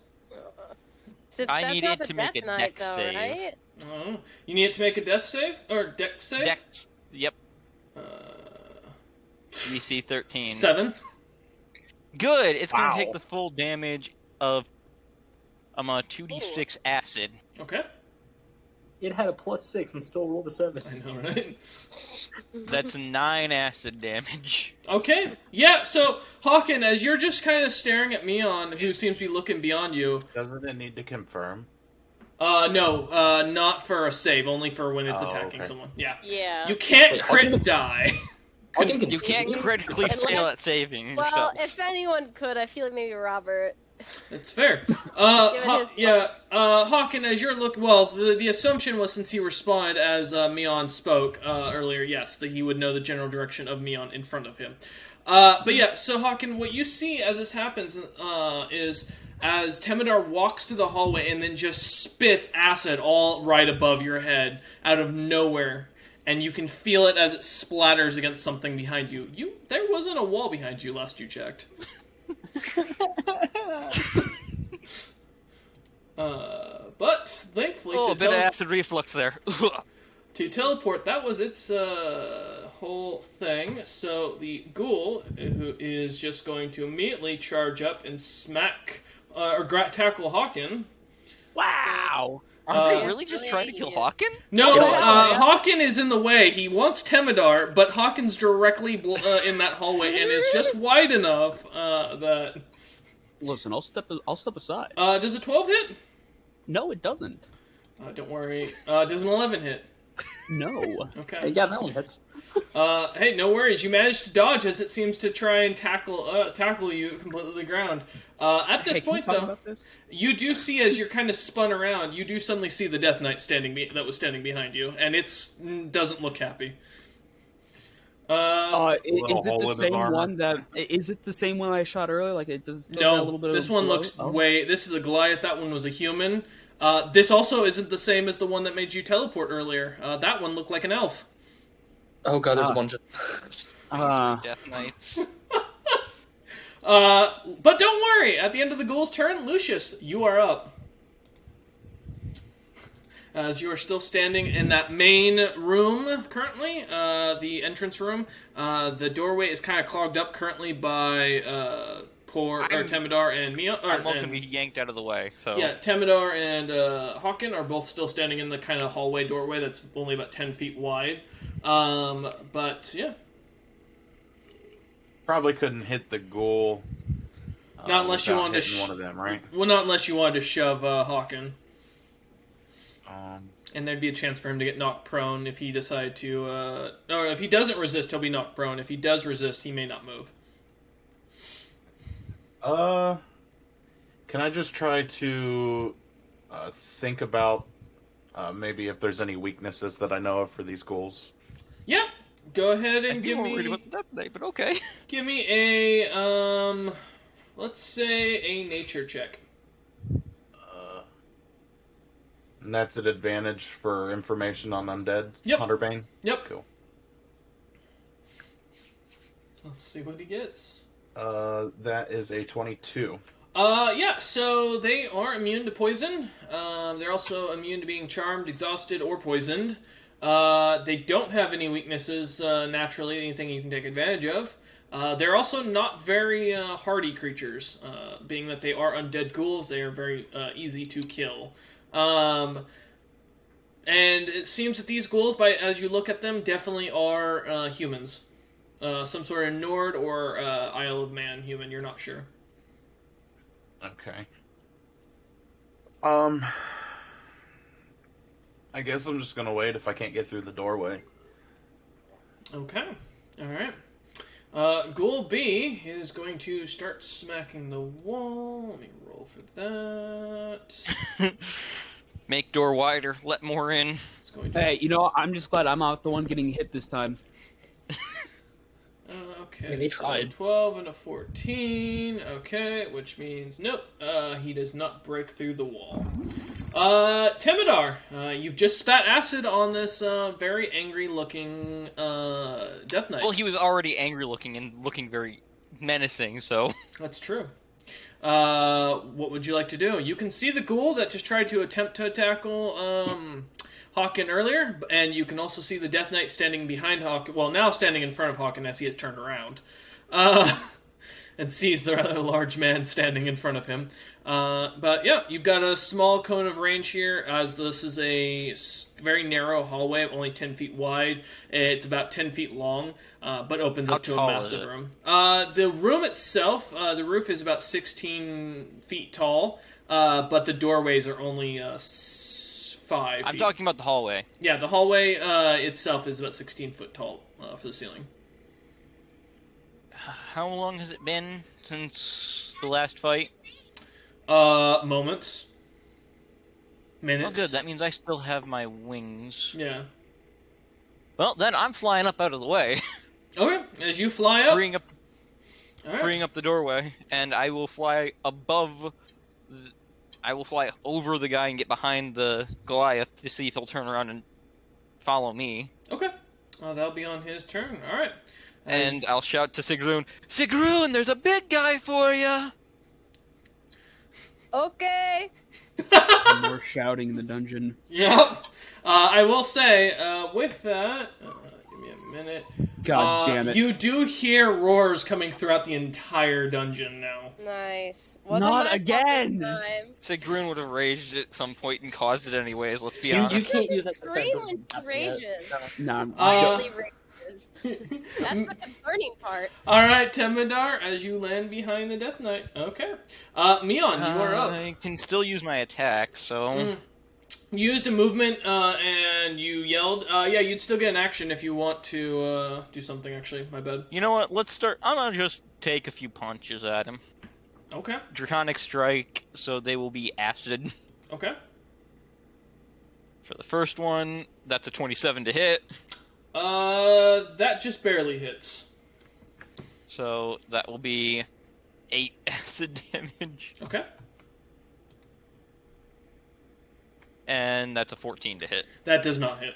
So I that's need not it the to make Death a Knight, dex though, save. right? You need it to make a death save? Or dex save? Dex. Yep. DC 13. 7. Good. It's Wow. gonna take the full damage of 2d6 acid. Okay. It had a +6 and still rolled a 7. I know, right? That's 9 acid damage. Okay. Yeah, so, Hawken, as you're just kind of staring at Mion, who seems to be looking beyond you... Doesn't it need to confirm? No, not for a save, only for when it's Oh, attacking okay. someone. Yeah. Yeah. You can't Wait, crit Hawken- die. Hawken can You see can't me? critically Unless- fail at saving Well, yourself. if anyone could, I feel like maybe Robert. That's fair. Given his Hawken, as you're the assumption was since he responded as Mion spoke earlier, yes, that he would know the general direction of Mion in front of him. But yeah, so Hawken, what you see as this happens is as Temidar walks to the hallway and then just spits acid all right above your head out of nowhere. And you can feel it as it splatters against something behind you. There wasn't a wall behind you last you checked. But thankfully, Oh, a bit of acid reflux there. to teleport, that was its whole thing. So the ghoul, who is just going to immediately charge up and smack or tackle Hawken. Wow! Are they Uh, really just trying to kill Hawken? No, Yeah. Hawken is in the way. He wants Temidar, but Hawken's directly in that hallway and is just wide enough that. Listen, I'll step aside. Does a 12 hit? No, it doesn't. Don't worry. Does an 11 hit? No. Okay. Yeah, that one hits. Hey, no worries. You managed to dodge as it seems to try and tackle you completely to the ground. At this Hey, can we point, talk though, about this? you do see as you're kind of spun around, you do suddenly see the Death Knight that was standing behind you, and doesn't look happy. Is it hole the with his same armor. one that? Is it the same one I shot earlier? Like it does still got a little bit this of one glow? looks Oh. This is a Goliath. That one was a human. This also isn't the same as the one that made you teleport earlier. That one looked like an elf. Oh god, there's Ah. one just... Death Knights. But don't worry. At the end of the ghoul's turn, Lucius, you are up. As you are still standing in that main room currently, the entrance room, the doorway is kind of clogged up currently by Temidar and Mia. I'm not going to be yanked out of the way, so... Yeah, Temidar and Hawken are both still standing in the kind of hallway doorway that's only about 10 feet wide. But, yeah. Probably couldn't hit the ghoul. Not unless you without wanted to hitting one of them, right? Well, not unless you wanted to shove Hawken. Um, And there'd be a chance for him to get knocked prone if he decided to... or if he doesn't resist, he'll be knocked prone. If he does resist, he may not move. can I just try to think about maybe if there's any weaknesses that I know of for these ghouls? Yeah, go ahead I'd and be give more worried me... about the Death Knight, but okay. Give me a, let's say a nature check. And that's an advantage for information on undead. Yep. Hunterbane. Yep. Cool. Let's see what he gets. That is a 22. Yeah, so they are immune to poison. They're also immune to being charmed, exhausted, or poisoned. They don't have any weaknesses naturally, anything you can take advantage of. They're also not very hardy creatures. Being that they are undead ghouls, they are very easy to kill. And it seems that these ghouls, as you look at them, definitely are humans. Some sort of Nord or Isle of Man human, you're not sure. Okay. I guess I'm just gonna wait if I can't get through the doorway. Okay, alright. Ghoul B is going to start smacking the wall. Let me roll for that. Make door wider, let more in. It's going to... Hey, you know, I'm just glad I'm not the one getting hit this time. Okay, I mean, they so tried. 12 and a 14. Okay, which means nope. He does not break through the wall. Temidar, you've just spat acid on this very angry-looking Death Knight. Well, he was already angry looking and looking very menacing, so... That's true. What would you like to do? You can see the ghoul that just tried to attempt to tackle Hawken earlier, and you can also see the Death Knight standing behind Hawken. Well, now standing in front of Hawken as he has turned around. And sees the rather large man standing in front of him. But yeah, you've got a small cone of range here, as this is a very narrow hallway, only 10 feet wide. It's about 10 feet long, but opens How up to a tall massive is it? room. The room itself, the roof is about 16 feet tall, but the doorways are only 5 I'm feet. talking about the hallway. Yeah, the hallway itself is about 16 foot tall for the ceiling. How long has it been since the last fight? Moments. Minutes. Oh, good. That means I still have my wings. Yeah. Well, then I'm flying up out of the way, Okay, as you fly up. freeing up, All right. freeing up the doorway, and I will fly above. I will fly over the guy and get behind the Goliath to see if he'll turn around and follow me. Okay. That'll be on his turn. All right. And I'll shout to Sigrun, "Sigrun, there's a big guy for ya!" Okay. And more shouting in the dungeon. Yep. I will say, with that, give me a minute. God damn it. You do hear roars coming throughout the entire dungeon now. Nice. Not my fault again. this time. Sigrun would have raged at some point and caused it anyways. Let's be You honest. can't use that Scream defense. when he rages. Nah, Really rages. That's the concerning part. All right, Temidar, as you land behind the Death Knight. Okay. Mion, you are up. I can still use my attack, so You used a movement, and you yelled. Yeah, you'd still get an action if you want to do something, actually. My bad. You know what? Let's start. I'm gonna just take a few punches at him. Okay. Draconic Strike, so they will be acid. Okay. For the first one, that's a 27 to hit. That just barely hits. So that will be 8 acid damage. Okay. And that's a 14 to hit. That does not hit.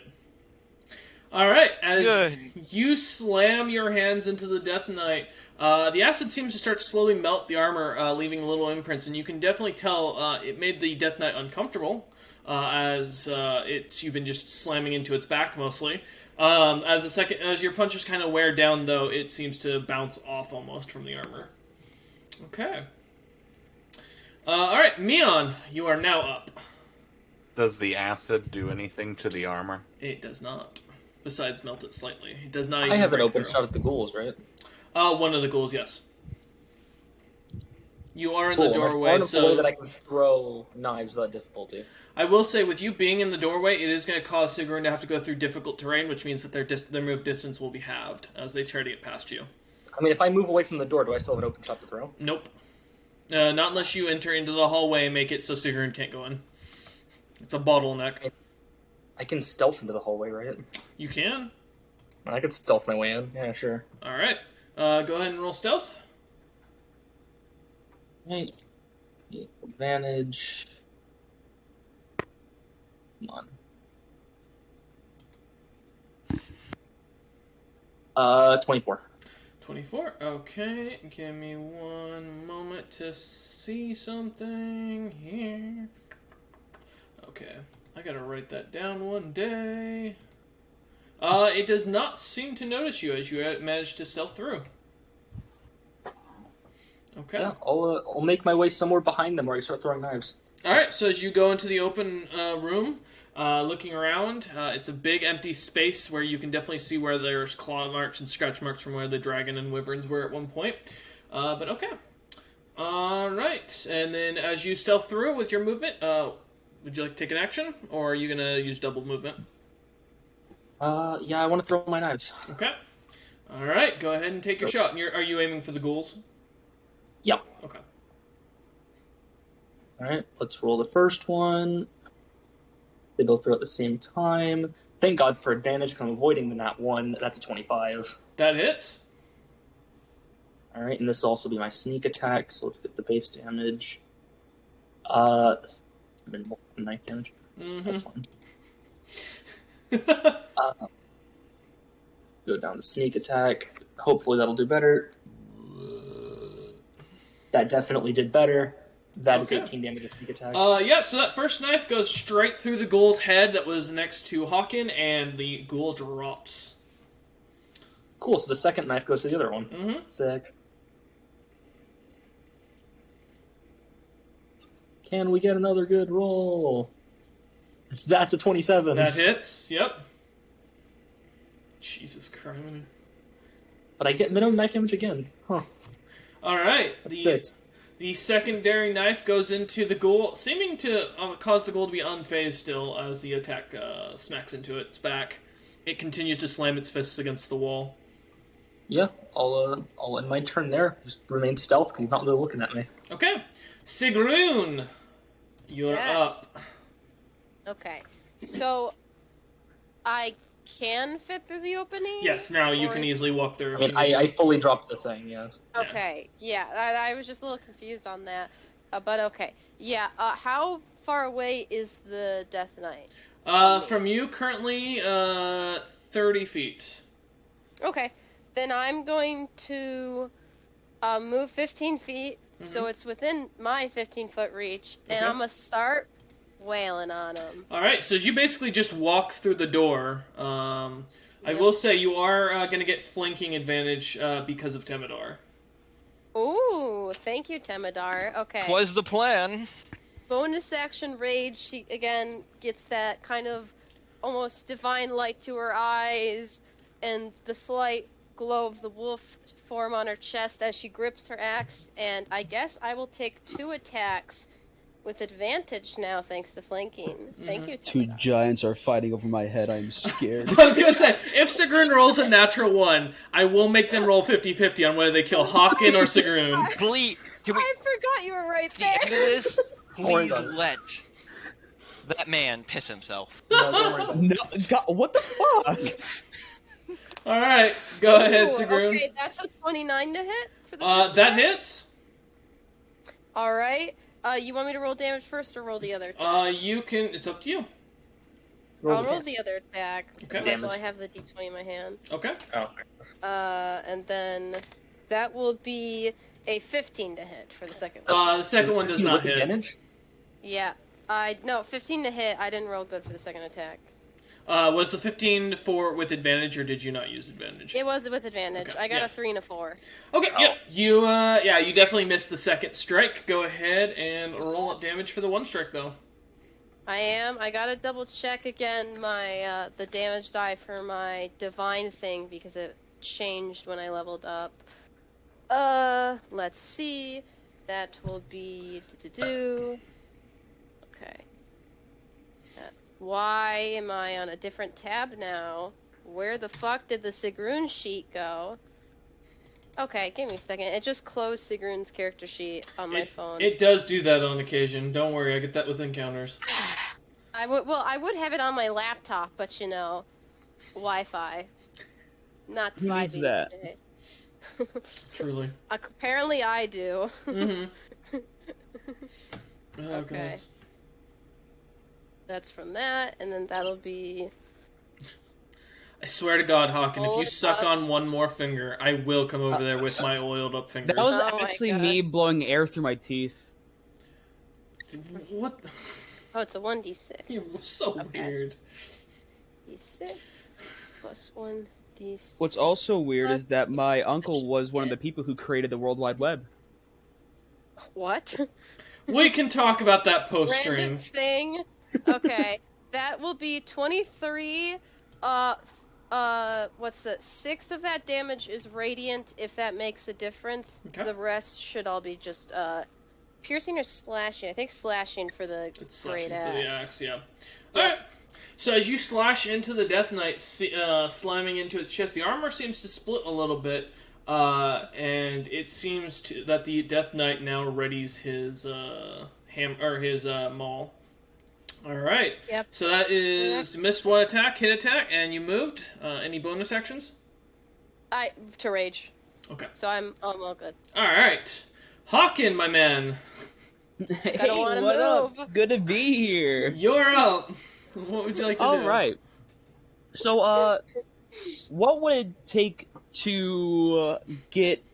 Alright, as Good. you slam your hands into the Death Knight, the acid seems to start to slowly melt the armor, leaving little imprints, and you can definitely tell it made the Death Knight uncomfortable, as you've been just slamming into its back mostly. As your punches kind of wear down, though, it seems to bounce off almost from the armor. Okay. Alright, Mion, you are now up. Does the acid do anything to the armor? It does not. Besides melt it slightly. It does not even I have an break open through. shot at the ghouls, right? One of the ghouls, yes. You are in Cool. the Am I doorway, far enough away so that I can throw knives without difficulty. I will say, with you being in the doorway, it is going to cause Sigrun to have to go through difficult terrain, which means that their move distance will be halved as they try to get past you. I mean, if I move away from the door, do I still have an open shot to throw? Nope. Not unless you enter into the hallway and make it so Sigrun can't go in. It's a bottleneck. I can stealth into the hallway, right? You can. I could stealth my way in. Yeah, sure. Alright. Go ahead and roll stealth. Right. Advantage. Come on. 24. 24. Okay, give me one moment to see something here. Okay, I gotta write that down one day. It does not seem to notice you as you managed to stealth through. Okay. Yeah, I'll make my way somewhere behind them where I start throwing knives. Alright, so as you go into the open room, looking around, it's a big empty space where you can definitely see where there's claw marks and scratch marks from where the dragon and wyverns were at one point. But okay. Alright, and then as you stealth through with your movement, would you like to take an action, or are you going to use double movement? Yeah, I want to throw my knives. Okay. Alright, go ahead and take your shot. And are you aiming for the ghouls? Yep. Okay. Alright, let's roll the first one. They both throw at the same time. Thank God for advantage, because I'm avoiding the nat 1. That's a 25. That hits. Alright, and this will also be my sneak attack, so let's get the base damage. Minimal knife damage. Mm-hmm. That's fine. Go down to sneak attack. Hopefully that'll do better. That definitely did better. That is Okay. 18 damage of sneak attack. Yeah, so that first knife goes straight through the ghoul's head that was next to Hawken, and the ghoul drops. Cool, so the second knife goes to the other one. Mm-hmm. Sick. Can we get another good roll? That's a 27. That hits, yep. Jesus Christ. But I get minimum knife damage again. Huh. Alright, Six. the secondary knife goes into the ghoul, seeming to cause the ghoul to be unfazed still as the attack smacks into its back. It continues to slam its fists against the wall. Yeah, I'll end my turn there. Just remain stealth because he's not really looking at me. Okay, Sigrun, you're Yes. up. Okay. So, I can fit through the opening? Yes, now you Or can is- easily walk through. I mean, I fully dropped the thing, yeah. Okay, yeah, I was just a little confused on that. But okay. Yeah, how far away is the Death Knight? From you, currently, 30 feet. Okay, then I'm going to move 15 feet, so it's within my 15-foot reach, and Okay. I'm going to start wailing on him. Alright, so as you basically just walk through the door, I Yep. will say you are going to get flanking advantage because of Temidar. Ooh, thank you, Temidar. Okay. Was the plan. Bonus action rage, she again gets that kind of almost divine light to her eyes and the slight glow of the wolf form on her chest as she grips her axe, and I guess I will take 2 attacks with advantage now, thanks to flanking. Thank you, Two Temidok. giants are fighting over my head. I'm scared. I was gonna say, if Sigrun rolls a natural 1, I will make them roll 50-50 on whether they kill Hawken or Sigrun. Please, can we? I forgot you were right At the end of there. this, please done. let that man piss himself. No, don't worry about it. No, God, what the fuck? Alright, go ahead, Ooh, Sigrun. okay, that's a 29 to hit for the first That attack? hits. Alright. You want me to roll damage first or roll the other attack? You can. It's up to you. I'll roll the other attack. Okay. That's why Damage. I have the d20 in my hand. Okay. Oh. And then that will be a 15 to hit for the second one. The second one does not with hit. advantage? Yeah. No, 15 to hit. I didn't roll good for the second attack. Was the 15 with advantage, or did you not use advantage? It was with advantage. Okay, I got yeah. a 3 and a 4. Okay, Oh. yeah. You definitely missed the second strike. Go ahead and roll up damage for the one strike, though. I am. I gotta double check again my the damage die for my divine thing because it changed when I leveled up. Let's see. That will be Okay. Why am I on a different tab now? Where the fuck did the Sigrun sheet go? Okay, give me a second. It just closed Sigrun's character sheet on my phone. It does do that on occasion. Don't worry, I get that with encounters. I would have it on my laptop, but you know, Wi-Fi. Not Who 5G needs that? today. Truly. Apparently I do. Mm-hmm. Oh, Okay. goodness. That's from that, and then that'll be... I swear to God, Hawken, if Oh, you suck God. on one more finger, I will come over there with my oiled up fingers. That was Oh my actually God. me blowing air through my teeth. What? Oh, it's a 1d6. You're so Okay. weird. D6 plus 1d6. What's also weird is that my uncle was one of the people who created the World Wide Web. What? We can talk about that post Random stream. thing. Okay, that will be 23. What's that? 6 of that damage is radiant. If that makes a difference, Okay. the rest should all be just piercing or slashing. I think slashing for the It's great slashing for the axe. axe, yeah. Yeah. Alright. So as you slash into the Death Knight, slamming into its chest, the armor seems to split a little bit, and it seems that the Death Knight now readies his his maul. All right. Yep. So that is missed one attack, hit attack, and you moved. Any bonus actions? To rage. Okay. So I'm all good. All right. Hawken, my man, Hey, wanna what move. up? Good to be here. you're up. What would you like to do? All right. So, what would it take to get?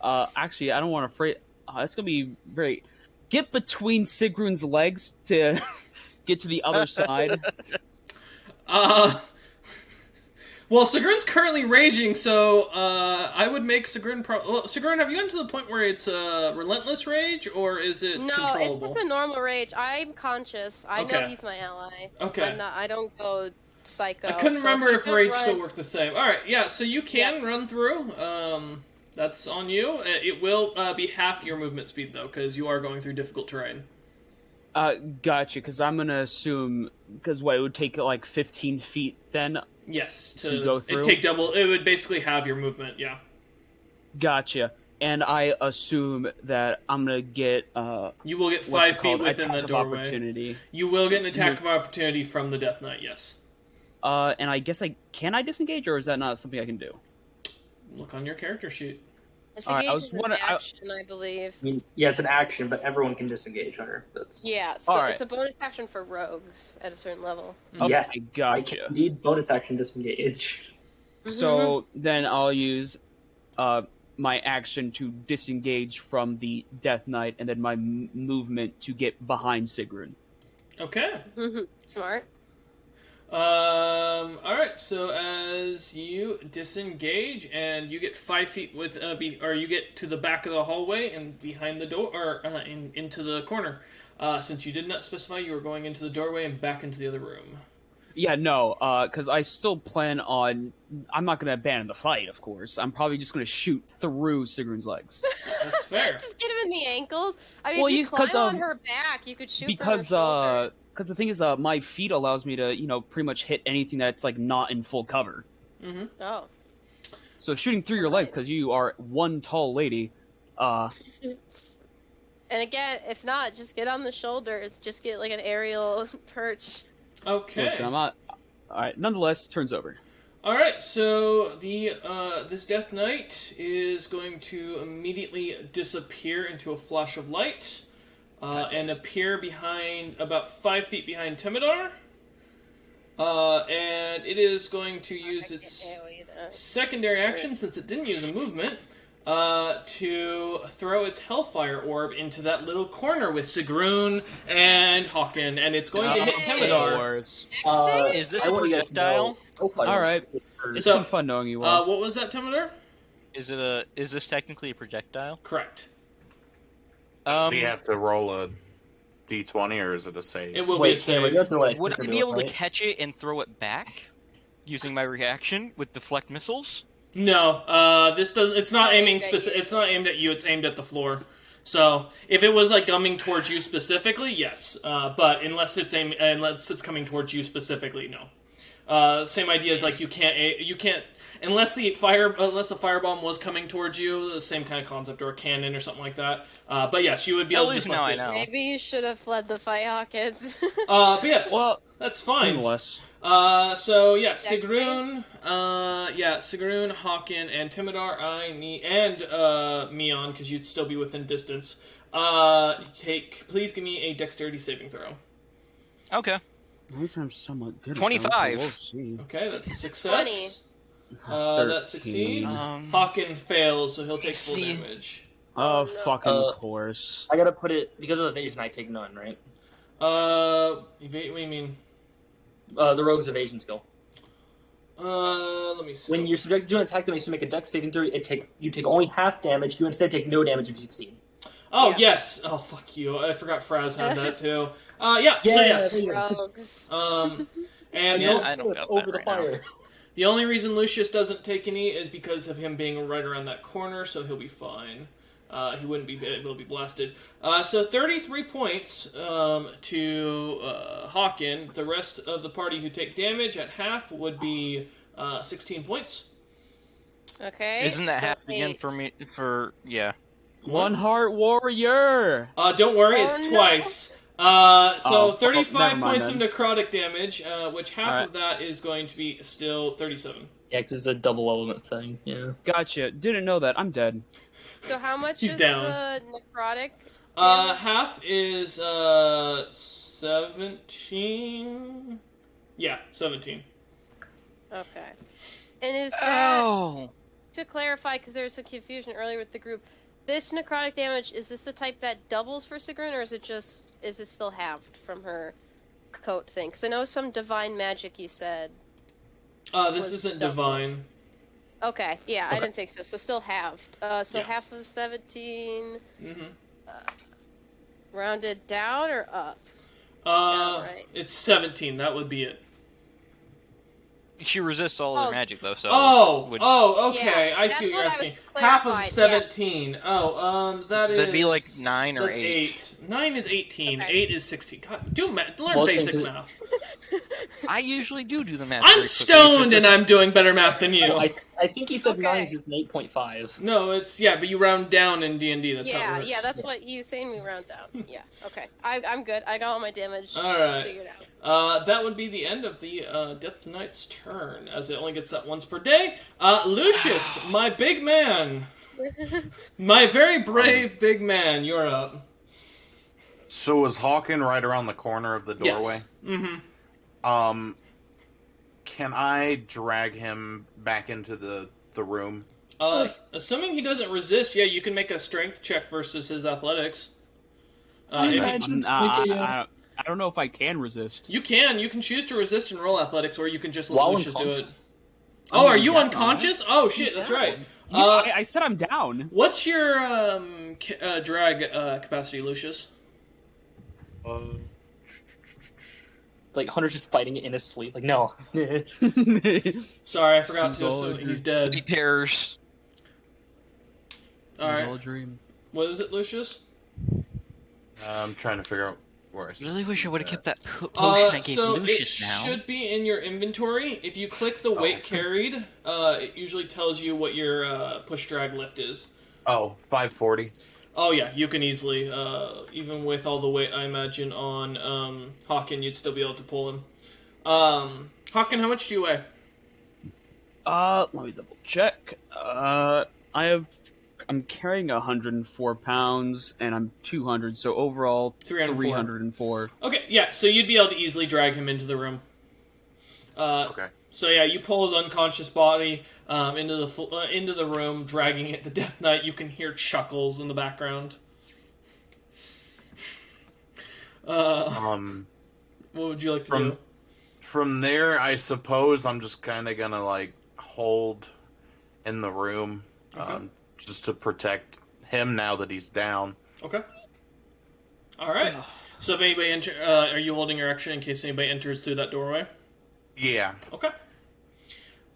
Actually, I don't want to phrase. It's gonna be very. Get between Sigrun's legs to get to the other side. Well, Sigrun's currently raging, so I would make Sigrun. Sigrun, have you gotten to the point where it's relentless rage, or is it No, controllable? it's just a normal rage. I'm conscious. I know Okay. he's my ally. Okay. I don't go psycho. I couldn't so remember he's if gonna rage run- still worked the same. All right, yeah. So you can run through. That's on you. It will be half your movement speed though, because you are going through difficult terrain. Gotcha. Because I'm gonna assume because it would take like 15 feet then. Yes, To go through? It'd take double. It would basically have your movement. Yeah. Gotcha. And I assume that I'm gonna get You will get what's 5 it feet called? within Attack the of doorway. opportunity. You will get an attack Here's- of opportunity from the Death Knight. Yes. And I guess I disengage, or is that not something I can do? Look on your character sheet. Alright, I Disengage was is an wondering- action, I believe. I mean, yeah, it's an action, but everyone can disengage, Hunter. That's Yeah, so Alright. it's a bonus action for rogues at a certain level. Okay, yeah. I can gotcha. indeed bonus action disengage. So then I'll use my action to disengage from the Death Knight, and then my movement to get behind Sigrun. Okay. Smart. All right. So as you disengage and you get 5 feet with, or you get to the back of the hallway and behind the door, or into the corner. Since you did not specify, you were going into the doorway and back into the other room. Yeah, no, because I still plan on. I'm not going to abandon the fight, of course. I'm probably just going to shoot through Sigrun's legs. That's fair. Just get him in the ankles. I mean, Well, if you yes, climb 'cause, on her back, you could shoot because from her shoulders. because the thing is, my feet allows me to, pretty much hit anything that's like not in full cover. Mm-hmm. Oh. So shooting through your legs because you are one tall lady. And again, if not, just get on the shoulders. Just get like an aerial perch. Okay. Listen, I'm not. All right. Nonetheless, turns over. All right. So the this Death Knight is going to immediately disappear into a flash of light, and appear behind about 5 feet behind Temidar. And it is going to use its secondary action, since it didn't use a movement, to throw its Hellfire Orb into that little corner with Sigrun and Hawken, and it's going to hit Temidar. Is this I a want you guys to know, projectile? Hellfire All right. Orb It's So, been fun knowing you all. What was that, Temidar? Is this technically a projectile? Correct. So you have to roll a d20, or is it a save? It will be a Wait, Cameron, save. you have to know what I Would think I you're be doing, able to right? catch it and throw it back using my reaction with deflect missiles? No, this doesn't. It's not aiming aimed at specific. you. It's not aimed at you. It's aimed at the floor. So if it was like coming towards you specifically, yes. But unless it's coming towards you specifically, no. Same idea as like you can't unless a firebomb was coming towards you. The same kind of concept, or a cannon or something like that. But yes, you would be At able to least deflect now I it. know. Maybe you should have fled the fight, Hawkins. But yes, Well, that's fine. nonetheless. So yeah, Dex Sigrun, Sigrun, Hawken, and Timidar, and Mion, because you'd still be within distance. Please give me a dexterity saving throw. Okay. At least I'm somewhat good. at 25. those, but We'll see. Okay, that's a success. 20. That succeeds. Um, Hawken fails, so he'll take full see. damage. Oh, no. fucking course. I gotta put it because of evasion. I take none, right? What do you mean? The rogue's evasion skill. Let me see. When you're subjected to an attack that makes you make a dex saving throw, you take only half damage. You instead take no damage if you succeed. Oh Yeah. yes. Oh fuck you. I forgot Fraz had that too. Yeah. So yes. Rogues. And No I don't flip got over that the right now. fire. the only reason Lucius doesn't take any is because of him being right around that corner, so he'll be fine. He wouldn't be able to be blasted. So 33 points to Hawken. The rest of the party who take damage at half would be 16 points. Okay. Isn't that so half again 8. for me? Yeah. One heart warrior. Don't worry, Oh, it's no. twice. Oh, 35 never mind points of then. necrotic damage, which half Alright. of that is going to be still 37. Yeah, because it's a double element thing. Yeah. Gotcha. Didn't know that. I'm dead. So how much He's is down. the necrotic? damage? Half is 17. Yeah, 17. Okay. And is that, Oh. to clarify, because there was some confusion earlier with the group, this necrotic damage, is this the type that doubles for Sigrun, or is it still halved from her coat thing? Because I know some divine magic you said. This Was isn't double. divine. Okay, yeah, I Okay. didn't think so. So still halved. So Yeah. half of 17, Mm-hmm. rounded down or up? right. It's 17. That would be it. She resists all Oh. other magic though, so. okay. Yeah, I that's see what you're what I was asking. Half of clarified, yeah. 17. That is. That'd be like 9 or that's 8. 9 is 18. Okay. 8 is 16. God, learn Well, basic since it- math. I usually do the math. I'm very quickly, stoned it's and I'm doing better math than you. So I think he said Okay. 9 is an 8.5. No, it's but you round down in D&D. That's how it Yeah, works. yeah, that's what he was saying. We round down. Yeah, okay. I'm good. I got all my damage All right. figured out. That would be the end of the Death Knight's turn, as it only gets that once per day. Lucius, my big man, my very brave big man, you're up. So was Hawken right around the corner of the doorway? Yes. Mm-hmm. Can I drag him back into the room? Assuming he doesn't resist, yeah, you can make a strength check versus his athletics. If you, I don't know if I can resist. you can choose to resist and roll athletics, or you can just let While Lucius do it. unconscious. Oh, are I'm you down, unconscious? Oh shit, that's down. right. Yeah, I said I'm down. What's your drag capacity, Lucius? Like Hunter's just fighting it in his sleep. Like no. Sorry, I forgot It's to all a assume dream. he's dead. He terrors. It was all a Alright. dream. What is it, Lucius? I'm trying to figure out where I Really wish I would have kept that potion I gave So Lucius it now. should be in your inventory. If you click the weight carried, it usually tells you what your push drag lift is. Oh, 540. Oh yeah, you can easily, even with all the weight, I imagine, on Hawken, you'd still be able to pull him. Hawken, how much do you weigh? Let me double check. I'm carrying 104 pounds, and I'm 200, so overall 304. Okay, yeah, so you'd be able to easily drag him into the room. Okay. So yeah, you pull his unconscious body into the room, dragging it to Death Knight. You can hear chuckles in the background. What would you like to do? From there, I suppose I'm just kind of gonna like hold in the room, Okay. just to protect him now that he's down. Okay. All right. So if anybody are you holding your action in case anybody enters through that doorway? Yeah, Okay.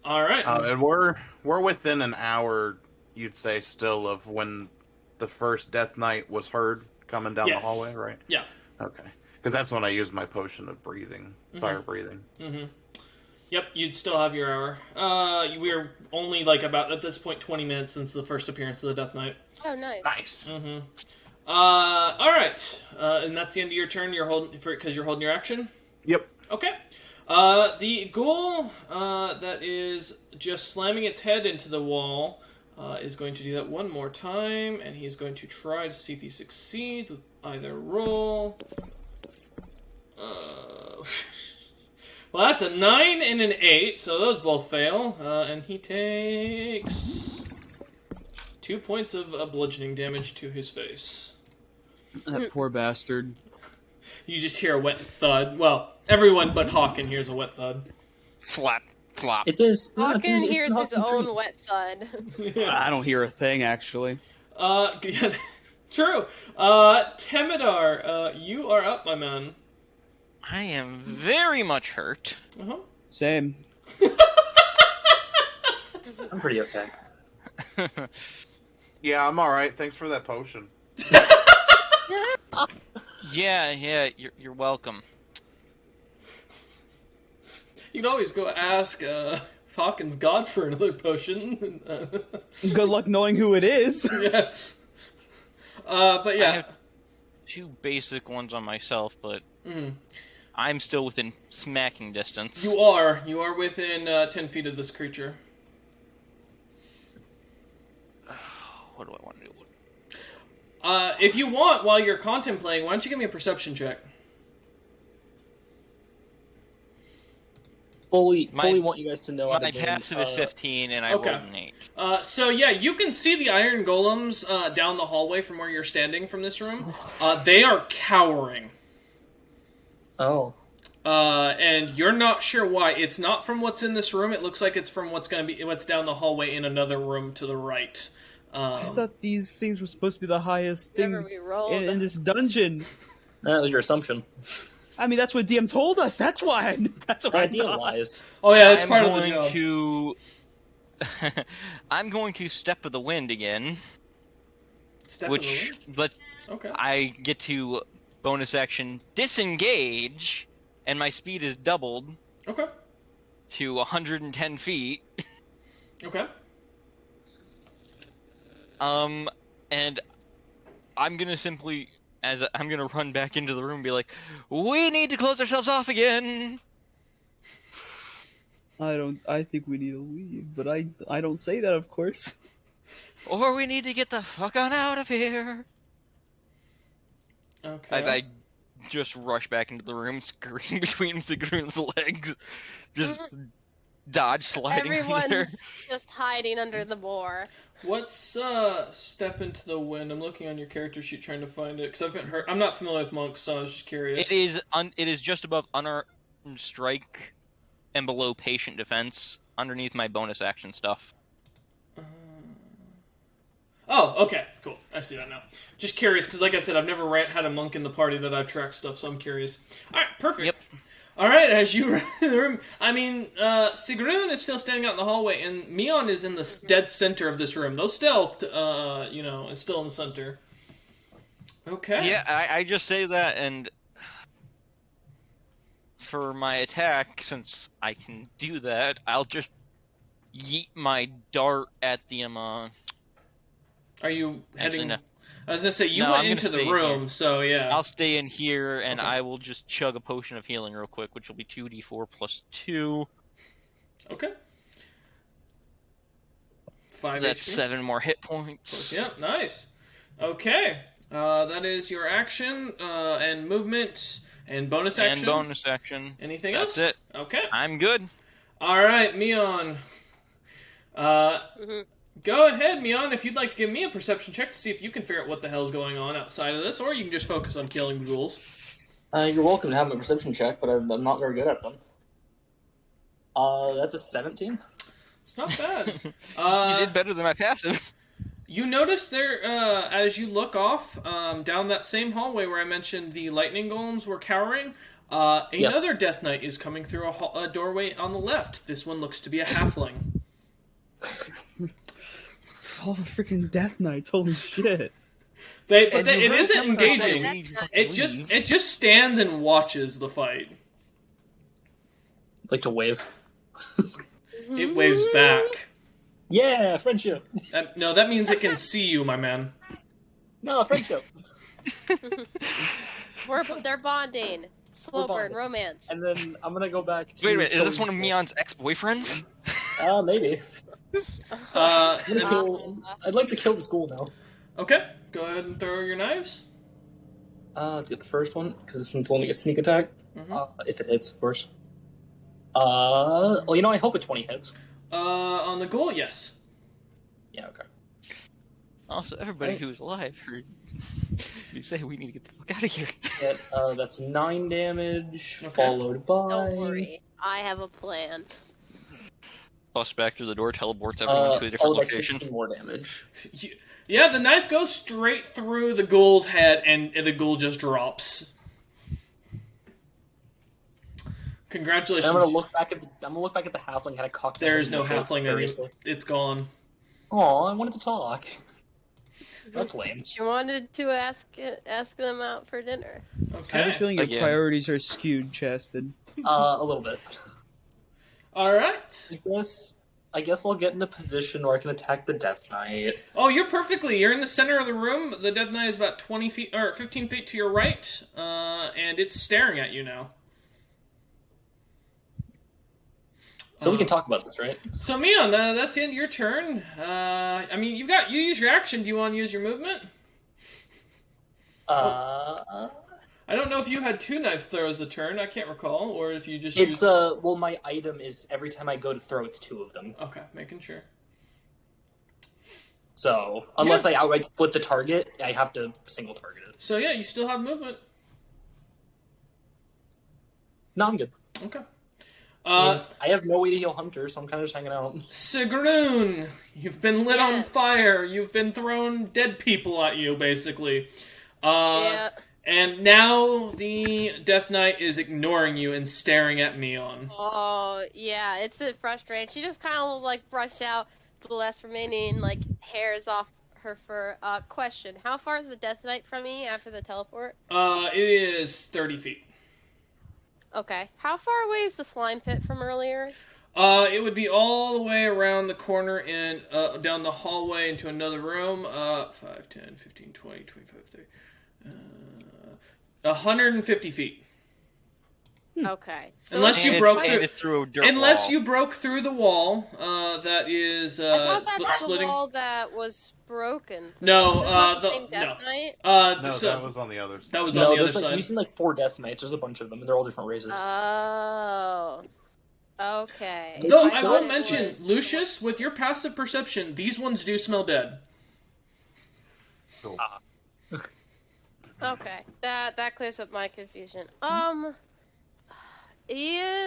All right. and we're within an hour, you'd say, still of when the first Death Knight was heard coming down Yes. the hallway, right? Yeah. Okay, because that's when I used my potion of breathing, fire breathing. Mm-hmm. Yep, you'd still have your hour. We're only like about at this point 20 minutes since the first appearance of the Death Knight. Oh, nice. Nice. Mm-hmm. All right. And that's the end of your turn. You're holding because you're holding your action. Yep. Okay. The ghoul that is just slamming its head into the wall is going to do that one more time, and he's going to try to see if he succeeds with either roll. Well, that's a 9 and an 8, so those both fail, and he takes 2 points of bludgeoning damage to his face. That poor bastard. You just hear a wet thud. Well, everyone but Hawken hears a wet thud. Flap, flop. It is. Hawken hears his own wet thud. I don't hear a thing, actually. Yeah, true. Temidar, you are up, my man. I am very much hurt. Uh-huh. Same. I'm pretty okay. Yeah, I'm all right. Thanks for that potion. Yeah, you're welcome. You can always go ask Hawken's god for another potion. Good luck knowing who it is. Yeah. But yeah. I have 2 basic ones on myself, but Mhm. I'm still within smacking distance. You are within 10 feet of this creature. What do I want to do? If you want, while you're contemplating, why don't you give me a perception check? Fully My- want you guys to know. My passive is 15, and I okay. rolled an 8. So yeah, you can see the iron golems down the hallway from where you're standing from this room. They are cowering. Oh. And you're not sure why. It's not from what's in this room. It looks like it's from what's down the hallway in another room to the right. I thought these things were supposed to be the highest thing Whatever we rolled. in this dungeon. That was your assumption. I mean, that's what DM told us. That's why. That's what I Idea thought. wise. Oh yeah, that's I'm part of the going job. to. I'm going to Step of the Wind again, Step which of the but wind? Okay. I get to bonus action disengage, and my speed is doubled Okay. to 110 feet. Okay. And I'm gonna simply, I'm gonna run back into the room and be like, we need to close ourselves off again! I think we need to leave, but I don't say that, of course. Or we need to get the fuck on out of here! Okay. As I just rush back into the room, screaming between Sigrun's legs, just dodge sliding under. Everyone's just hiding under the boar. What's Step into the Wind? I'm looking on your character sheet trying to find it because I'm not familiar with monks, so I was just curious. It is just above unarmed strike and below patient defense, underneath my bonus action stuff. Oh, okay, cool. I see that now. Just curious because, like I said, I've never had a monk in the party that I've tracked stuff, so I'm curious. All right, perfect. Yep. All right, as you run in the room, I mean, Sigrun is still standing out in the hallway, and Mion is in the dead center of this room. Though stealth, is still in the center. Okay. Yeah, I just say that, and for my attack, since I can do that, I'll just yeet my dart at the Are you Actually, heading? no. I was gonna say you No, went I'm into gonna the stay room, here. so yeah. I'll stay in here, and Okay. I will just chug a potion of healing real quick, which will be 2d4 plus 2. Okay. 5 That's HP. 7 more hit points. Yep, nice. Okay. That is your action, and movement, and bonus action. And bonus action. Anything That's else? it. Okay. I'm good. Alright, Mion. Go ahead, Mion, if you'd like to give me a perception check to see if you can figure out what the hell's going on outside of this, or you can just focus on killing the ghouls. You're welcome to have my perception check, but I'm not very good at them. That's a 17. It's not bad. You did better than my passive. You notice there, as you look off, down that same hallway where I mentioned the lightning golems were cowering, another Death Knight is coming through a doorway on the left. This one looks to be a halfling. All the freaking Death Knights, holy shit. It And you're isn't very engaging. tempted to It just stands and watches the fight. Like to wave. It waves back. Yeah, friendship. No, that means it can see you, my man. No, friendship. They're bonding. Slow burn, bonding. romance. And then I'm gonna go back to... Wait a minute, is this one of killing Mion's ex-boyfriends? maybe. I'd like to kill the school now. Okay, go ahead and throw your knives. Let's get the first one, because this one's only a sneak attack. If it hits, of course. I hope a 20 hits. On the goal, yes. Yeah, okay. Also, everybody Right. who's alive heard you say we need to get the fuck out of here. That's 9 damage, Okay. followed by... Don't worry, I have a plan. Bust back through the door, teleports everyone to a different followed by location. 15 more damage. Yeah, the knife goes straight through the ghoul's head, and the ghoul just drops. Congratulations. And I'm gonna look back at the halfling, kind of cock. There's no halfling anymore. It's gone. Oh, I wanted to talk. That's lame. She wanted to ask them out for dinner. I have a Okay. feeling your Again. priorities are skewed, Chested. A little bit. All right. I guess I'll get in a position where I can attack the Death Knight. Oh, you're perfectly. You're in the center of the room. The Death Knight is about 20 feet or 15 feet to your right, and it's staring at you now. So we can talk about this, right? So Mion, that's the end of your turn. You use your action. Do you want to use your movement? I don't know if you had 2 knife throws a turn. I can't recall, or if you just. It's used... my item is every time I go to throw, it's 2 of them. Okay, making sure. So unless I outright split the target, I have to single target it. So yeah, you still have movement. No, I'm good. Okay. I have no way to heal Hunter, so I'm kind of just hanging out. Sigrun, you've been lit on Yes. fire. You've been thrown dead people at you, basically. Yeah. And now the Death Knight is ignoring you and staring at Mion. Oh, yeah, it's frustrating. She just kind of like brushed out the last remaining like hairs off her fur. Question: how far is the Death Knight from me after the teleport? It is 30 feet. Okay. How far away is the slime pit from earlier? It would be all the way around the corner and down the hallway into another room. 5, 10, 15, 20, 25, 30. 150 feet. Okay. So Unless you it's broke like- through- it through a dirt Unless wall. you broke through the wall, that is I thought that's the splitting. wall that was broken. No, Was this not the the- same Death no. Knight? No, So- that was on the other side. that was No, on the there's other like side. we've seen like 4 Death Knights. There's a bunch of them, and they're all different races. Oh. Okay. Though I I thought will it mention, was- Lucius, with your passive perception, these ones do smell dead. Cool. Okay, that clears up my confusion. Even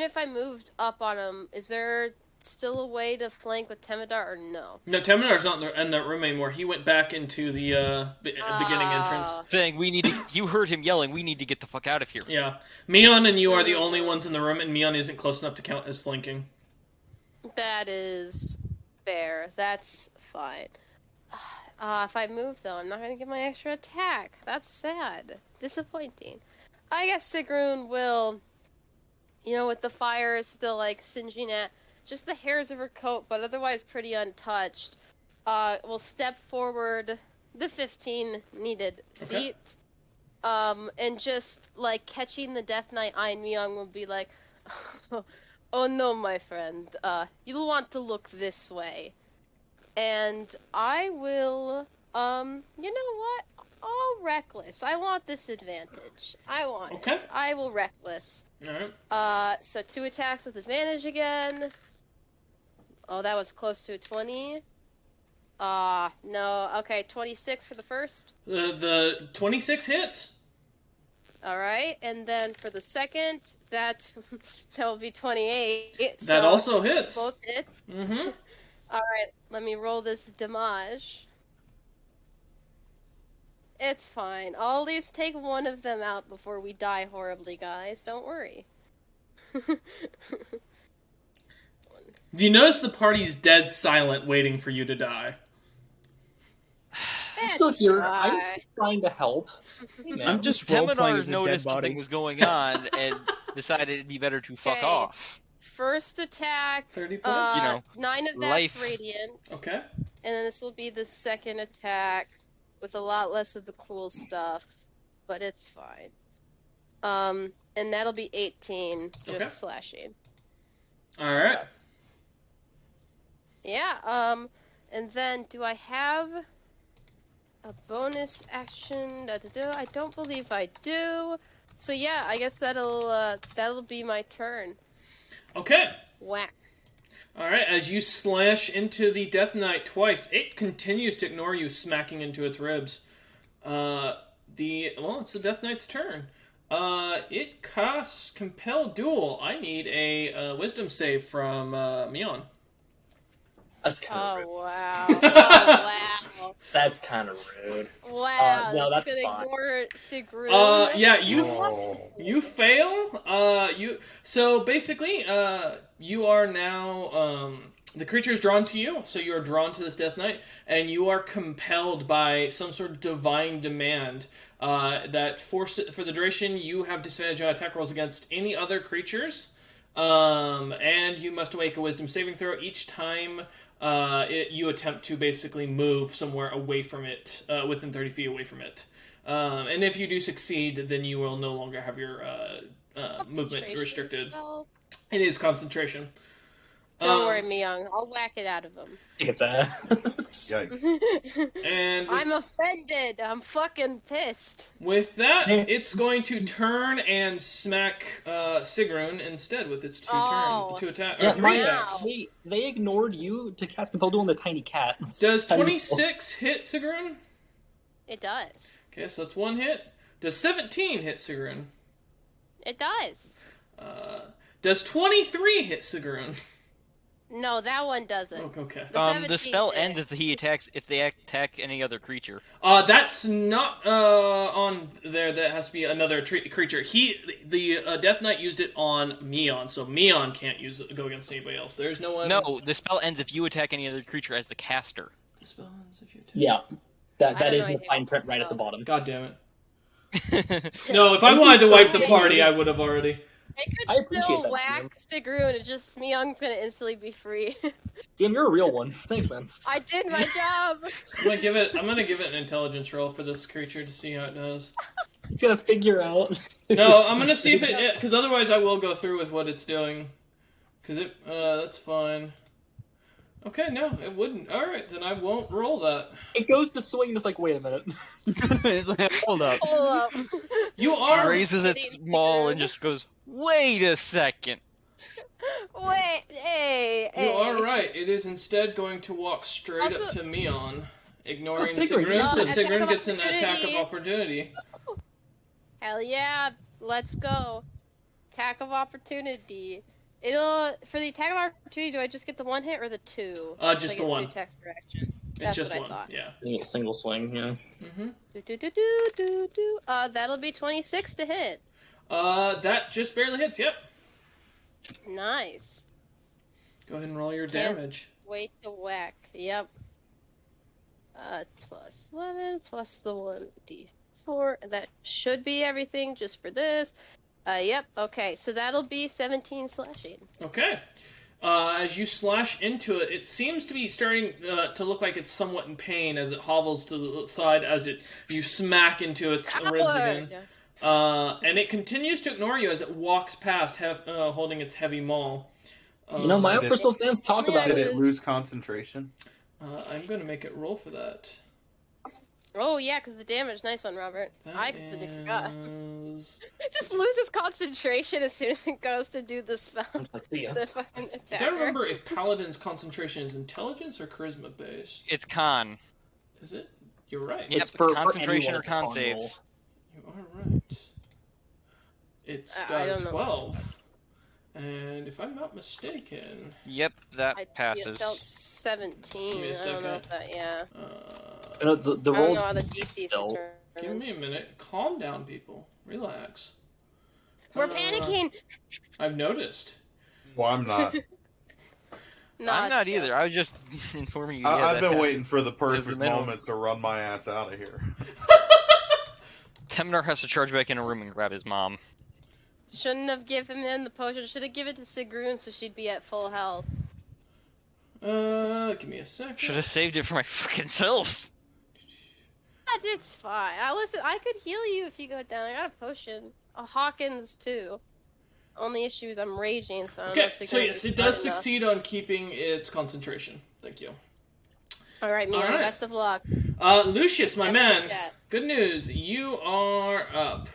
if I moved up on him, is there still a way to flank with Temidar or no? No, Teminar's not in that room anymore. He went back into the beginning entrance. Saying we need to. You heard him yelling. We need to get the fuck out of here. Yeah, Mion and you are the only ones in the room, and Mion isn't close enough to count as flanking. That is fair. That's fine. If I move, though, I'm not going to get my extra attack. That's sad. Disappointing. I guess Sigrun will, with the fire still, singeing at just the hairs of her coat, but otherwise pretty untouched, will step forward the 15 needed feet, and just, catching the Death Knight Ain Myung will be like, oh no, my friend, you'll want to look this way. And I will, you know what? I'll reckless. I want this advantage. I want it. I will reckless. Alright. So 2 attacks with advantage again. Oh, that was close to a 20. No. Okay, 26 for the first. The 26 hits. Alright, and then for the second, that will be 28. That also hits. Both hits. Mm-hmm. Alright, let me roll this damage. It's fine. I'll at least take one of them out before we die horribly, guys. Don't worry. You notice the party's dead silent, waiting for you to die. I'm still here. I'm still trying to help. I'm just role-playing as Teminar's a noticed dead body. something was going on and decided it'd be better to fuck off. First attack, 30 points? 9 of that's life. radiant. Okay. And then this will be the second attack with a lot less of the cool stuff, but it's fine. And that'll be 18, just slashing. Alright. Yeah, and then do I have a bonus action? I don't believe I do. So yeah, I guess that'll be my turn. Okay. Whack. Alright, as you slash into the Death Knight twice, it continues to ignore you, smacking into its ribs. It's the Death Knight's turn. It casts Compel Duel. I need a Wisdom save from Mion. That's kind of rude. Wow. Oh, wow. That's kind of rude. Wow. No, that's gonna fine. ignore Sigrun. Yeah, you fail. So basically, you are now the creature is drawn to you, so you are drawn to this Death Knight, and you are compelled by some sort of divine demand that for the duration you have disadvantage on attack rolls against any other creatures, and you must make a Wisdom saving throw each time you attempt to basically move somewhere away from it, within 30 feet away from it. And if you do succeed, then you will no longer have your movement restricted. Spell. It is concentration. Don't worry, Myung. I'll whack it out of him. I think it's ass. Yikes. And I'm offended. I'm fucking pissed. with that, it's going to turn and smack Sigrun instead with its two attack or Yeah, 3 wow. attacks. they ignored you to cast Compel Duel on the tiny cat. Does 26 hit Sigrun? It does. Okay, so that's 1 hit. Does 17 hit Sigrun? It does. Does 23 hit Sigrun? No, that one doesn't. Okay. The The 17 spell did. ends if they attack any other creature. That's not on there. That has to be another creature. The Death Knight used it on Mion, so Mion can't go against anybody else. There's no one. No, the spell ends if you attack any other creature as the caster. The spell ends if you attack. Yeah, I that don't is know in the anything fine about print right at the spell. bottom. God damn it. No, if I wanted to wipe the party, I would have already. I I could appreciate still that, whack Sigrun, and just Myung's gonna instantly be free. Damn, you're a real one. Thanks, man. I did my job! I'm gonna give it an intelligence roll for this creature to see how it does. It's gonna figure out. No, I'm gonna see if it, because otherwise I will go through with what it's doing. Because that's fine. Okay, no, it wouldn't. Alright, then I won't roll that. It goes to swing, and it's like, wait a minute. It's like, hold up. Hold up. You are. Raises its Kidding, maul Sigrun. and just goes, "Wait a second." Wait, hey. You are right. It is instead going to walk straight Also- up to Mion, ignoring Sigrun. Sigrun, so Attack Sigrun of gets an attack of opportunity. opportunity. Hell yeah, let's go. Attack of opportunity. It'll for the attack of opportunity. Do I just get the one hit or the two? Just I the get one. 2 attacks per action. It's That's just what one. I thought. Yeah. You get single swing, yeah. Do. That'll be 26 to hit. That just barely hits. Yep. Nice. Go ahead and roll your Can't damage. Wait to whack. Yep. Plus 11 plus the 1d4. That should be everything just for this. Yep. Okay, so that'll be 17 slashing. Okay. As you slash into it, it seems to be starting to look like it's somewhat in pain as it hovels to the side as you smack into its ribs again. And it continues to ignore you as it walks past, holding its heavy maul. My own personal fans talk about Did it. it lose concentration? I'm going to make it roll for that. Oh yeah, because the damage. Nice one, Robert. That I completely forgot. is- It just loses concentration as soon as it goes to do the spell. See ya. The fucking You attack. gotta remember if Paladin's concentration is intelligence or charisma based. It's con. Is it? You're right. It's Yep, for concentration anyone, or it's con a con roll. saves. You are right. It's I got a don't know. 12. And if I'm not mistaken, Yep, that I passes. felt 17. Give me a I don't know second. if that. Yeah. The I don't roll. know how the DC is Still. give determined. me a minute. Calm down, people. Relax. We're panicking. I've noticed. Well, I'm not. No, I'm it's not chill. either. I was just informing you. Yeah, I've that been passes. waiting for the Just perfect the minimum. moment to run my ass out of here. Temnar has to charge back in a room and grab his mom. Shouldn't have given him the potion. Should have given it to Sigrun so she'd be at full health. Give me a second. Should have saved it for my freaking self. It's fine. Listen, I could heal you if you go down. I got a potion. A Hawkins too. Only issue is I'm raging, so I don't know Okay, if so Sigrun yes, is it does smart enough. succeed on keeping its concentration. Thank you. Alright, Mia, Alright. best of luck. Lucius, my Best of man. luck, Cat. Good news. You are up.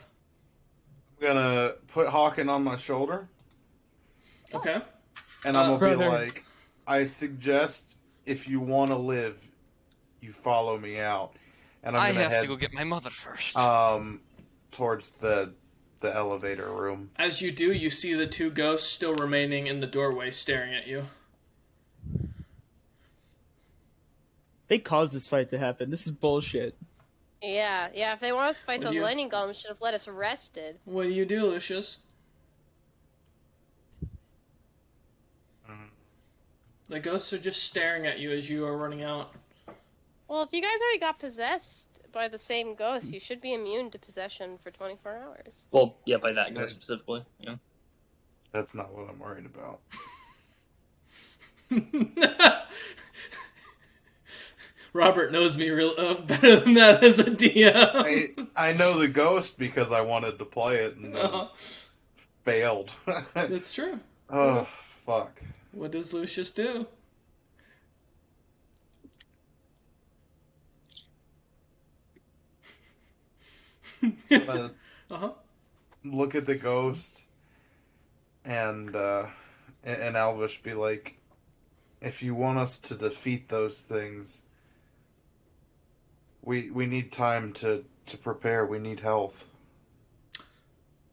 I'm gonna put Hawken on my shoulder, Okay. and I'm gonna be Brother. like, I suggest if you want to live, you follow me out, and I'm I gonna have head to go get my mother first. towards the elevator room. As you do, you see the two ghosts still remaining in the doorway staring at you. They caused this fight to happen. This is bullshit. Yeah, if they want us to fight What the do you- lightning golem, should have let us rested. What do you do, Lucius? The ghosts are just staring at you as you are running out. Well, if you guys already got possessed by the same ghost, you should be immune to possession for 24 hours. Well, yeah, by that ghost specifically. Yeah. That's not what I'm worried about. Robert knows me real better than that as a DM. I know the ghost because I wanted to play it and then failed. That's true. Oh, fuck. What does Lucius do? I'm gonna Uh-huh. look at the ghost and Alvish be like, if you want us to defeat those things, we need time to prepare. We need health.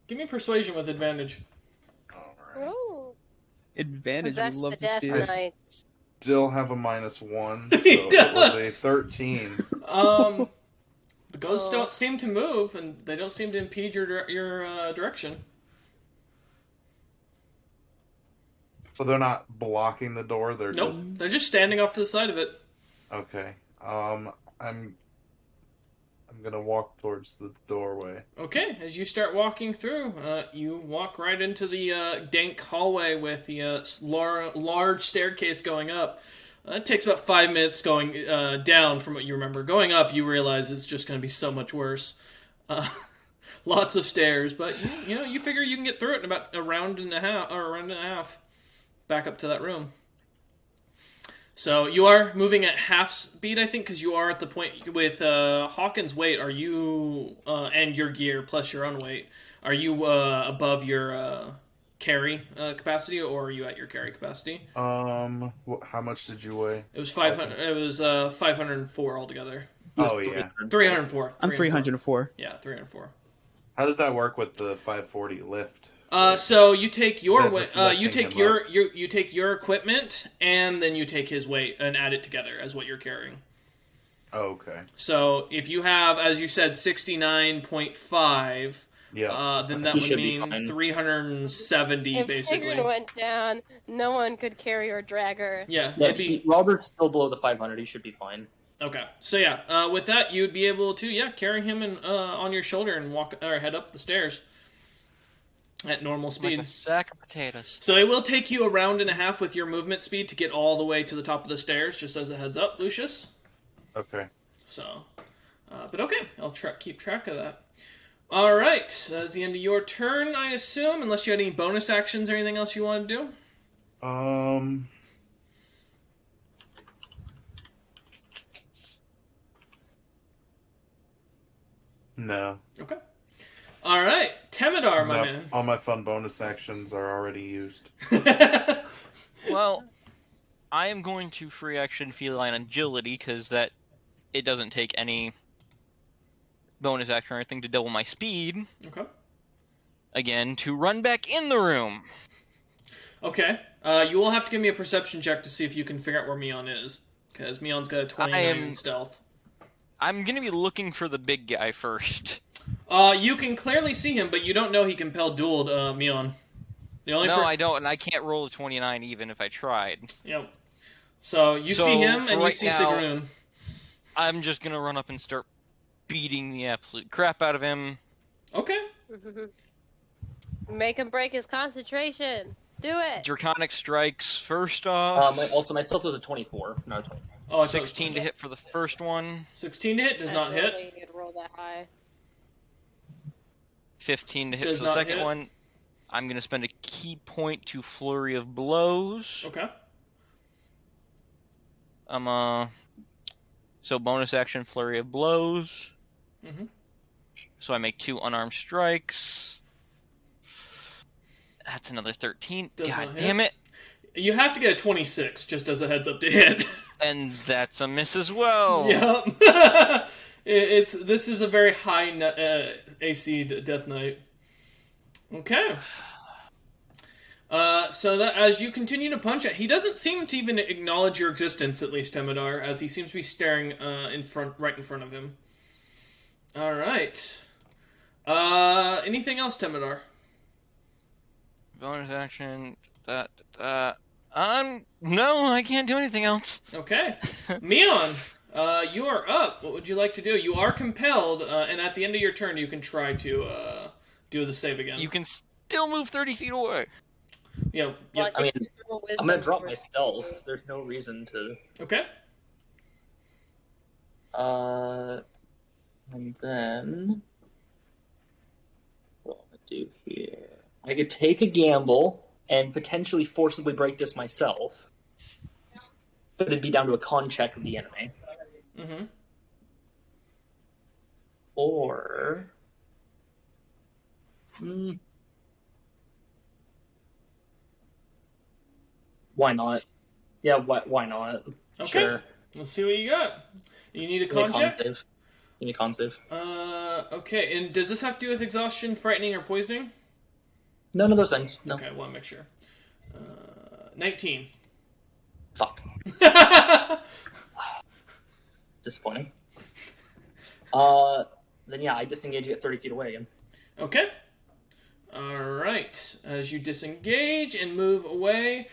Give me persuasion with advantage. Alright. Oh, Advantage. possess We'd the love to death see it. it. knights. Still have a -1, so He it was a 13. The ghosts Oh. don't seem to move, and they don't seem to impede your direction. So they're not blocking the door. They're Nope, just they're just standing off to the side of it. okay. I'm gonna walk towards the doorway. Okay, as you start walking through, you walk right into the dank hallway with the large staircase going up. It takes about 5 minutes going down from what you remember. Going up, you realize it's just going to be so much worse. Lots of stairs, but you figure you can get through it in about a round and a half, back up to that room. So you are moving at half speed, I think, because you are at the point with Hawkins' weight. Are you and your gear plus your own weight? Are you above your carry capacity, or are you at your carry capacity? How much did you weigh? It was 500. It was 504 altogether. Oh yeah. 304. I'm 304. Yeah, 304. How does that work with the 540 lift? So you take your That weight. was lifting You take him you take your equipment, and then you take his weight and add it together as what you're carrying. Okay. So if you have, as you said, 69.5, Yeah. then He that would should be mean fine. If 370 basically. Sigrun went down, no one could carry or drag her. Yeah, Yeah, it'd be Robert's still below the 500. He should be fine. okay. So yeah, with that you'd be able to carry him on your shoulder and walk or head up the stairs at normal Like speed. a sack of potatoes. So it will take you a round and a half with your movement speed to get all the way to the top of the stairs. Just as a heads up, Lucius. Okay. So, but okay, I'll keep track of that. All right, that's the end of your turn, I assume, unless you had any bonus actions or anything else you want to do. No. Okay. All right, Temidar, my No, man. all my fun bonus actions are already used. Well, I am going to free action feline agility because it doesn't take any bonus action or anything to double my speed. Okay. Again, to run back in the room. Okay. You will have to give me a perception check to see if you can figure out where Mion is, because Mion's got a 29 in stealth. I'm gonna be looking for the big guy first. You can clearly see him, but you don't know he compelled-dueled Mion. The only No, I don't, and I can't roll a 29 even if I tried. Yep. So you see him, for and you right see now- Sigrun. I'm just gonna run up and start beating the absolute crap out of him. Okay. Make him break his concentration. Do it. Draconic strikes first off. Also, my stealth was a 24, not a 25. Oh, I thought it was 16 to hit for the first one. 16 to hit does not hit. You could roll that high. 15 to hit Does for the not second hit. one. I'm gonna spend a key point to Flurry of Blows. Okay. So bonus action Flurry of Blows. Mhm. So I make 2 unarmed strikes. That's another 13. Does God not hit. damn it. You have to get a 26, just as a heads up to hit. And that's a miss as well. Yep. This is a very high AC Death Knight. Okay. So that as you continue to punch it, he doesn't seem to even acknowledge your existence, at least Temidar, as he seems to be staring right in front of him. All right. Anything else, Temidar? Bonus action. No, I can't do anything else. Okay. Mion, you are up. What would you like to do? You are compelled, and at the end of your turn, you can try to do the save again. You can still move 30 feet away. Yeah. Well, I mean, think you roll I'm wisdom gonna drop my first. stealth. There's no reason to. Okay. And then what am I do here? I could take a gamble and potentially forcibly break this myself, but it'd be down to a con check of the enemy. Mm-hmm. Or why not? Yeah, why not? Okay. Sure. Let's see what you got. You need a Give me a con con check? save. Give me a con save. Okay. And does this have to do with exhaustion, frightening, or poisoning? None of those things. No. Okay, I want to make sure. 19. Fuck. Disappointing. Then yeah, I disengage at 30 feet away again. Okay. Alright. As you disengage and move away,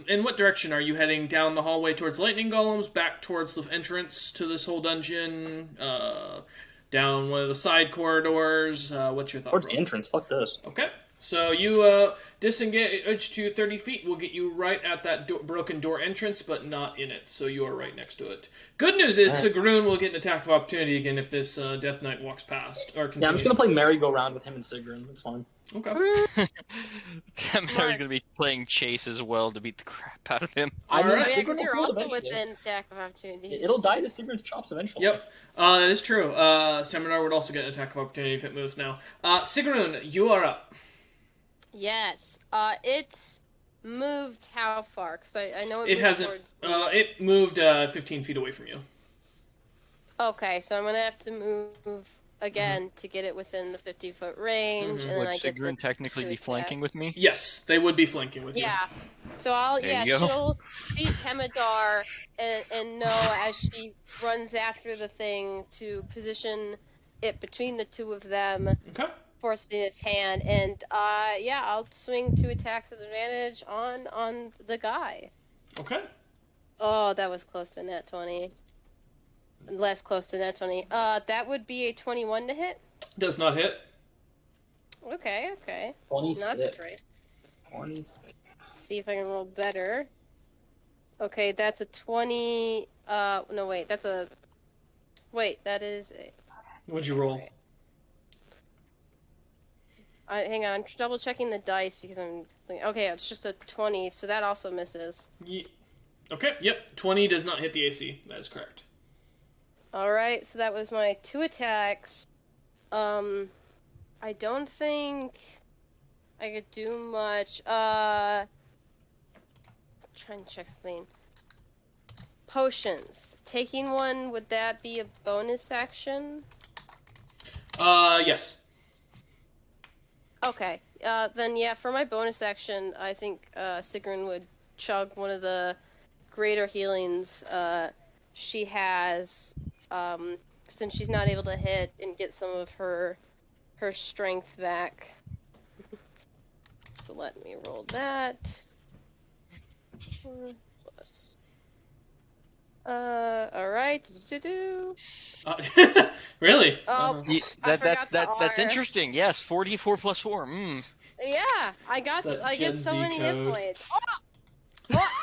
in what direction are you heading? Down the hallway towards lightning golems, back towards the entrance to this whole dungeon, down one of the side corridors? What's your thought? Towards the entrance, fuck this. Okay. So you disengage to 30 feet will get you right at that broken door entrance, but not in it. So you are right next to it. Good news is Sigrun will get an attack of opportunity again if this Death Knight walks past or continues. Yeah, I'm just gonna play merry-go-round with him and Sigrun. It's fine. Okay. Temidor's gonna be playing chase as well to beat the crap out of him. I mean, Alright. Yeah, Sigrun because will you're feel it also eventually. within attack of opportunity. It'll die to Sigrun's chops eventually. Yep, that is true. Seminar would also get an attack of opportunity if it moves now. Sigrun, you are up. Yes. It's moved how far? Because I know it It moved hasn't. towards... It moved 15 feet away from you. Okay, so I'm going to have to move again to get it within the 50-foot range, and then Would I get the Sigrun technically two be attack. flanking with me? Yes, they would be flanking with you. Yeah. So I'll There you go. she'll see Temidar and know as she runs after the thing to position it between the two of them, Okay. forcing its hand, and I'll swing 2 attacks with advantage on the guy. Okay. Oh, that was close to nat 20. Less close to nat 20. That would be a 21 to hit. Does not hit. Okay. Not 26. so great. 20. See if I can roll better. Okay, that's a 20. No, wait, that is a. What'd you roll? Hang on, I'm double checking the dice because okay, it's just a 20, so that also misses. Okay, yep. 20 does not hit the AC. That is correct. Alright, so that was my 2 attacks. I don't think I could do much. Trying to check something. Potions. Taking one, would that be a bonus action? Yes. Okay. Then yeah, for my bonus action, I think Sigrun would chug one of the greater healings she has, since she's not able to hit, and get some of her strength back. So let me roll that. 4 plus. Alright. Really? Oh, Ye- I That, forgot the that's R. interesting. Yes, 4d4 plus 4. Yeah, I It's that get Gen so Z many hit code. points. Oh,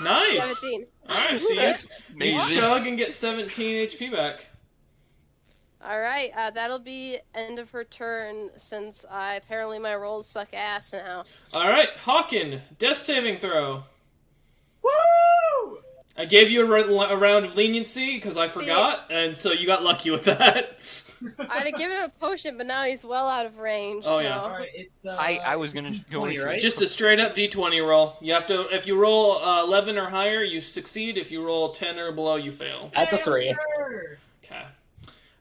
Nice. 17. Alright, so That's you amazing. chug and get 17 HP back. Alright, that'll be end of her turn, since apparently my rolls suck ass now. Alright, Hawken, death saving throw. Woo! I gave you a round of leniency because I See- forgot, and so you got lucky with that. I'd have given him a potion, but now he's well out of range. Oh, so. yeah. Alright, it's I was gonna go 20, into right? Just a straight up d20 roll. You have to, if you roll 11 or higher, you succeed. If you roll 10 or below, you fail. That's a 3. Okay.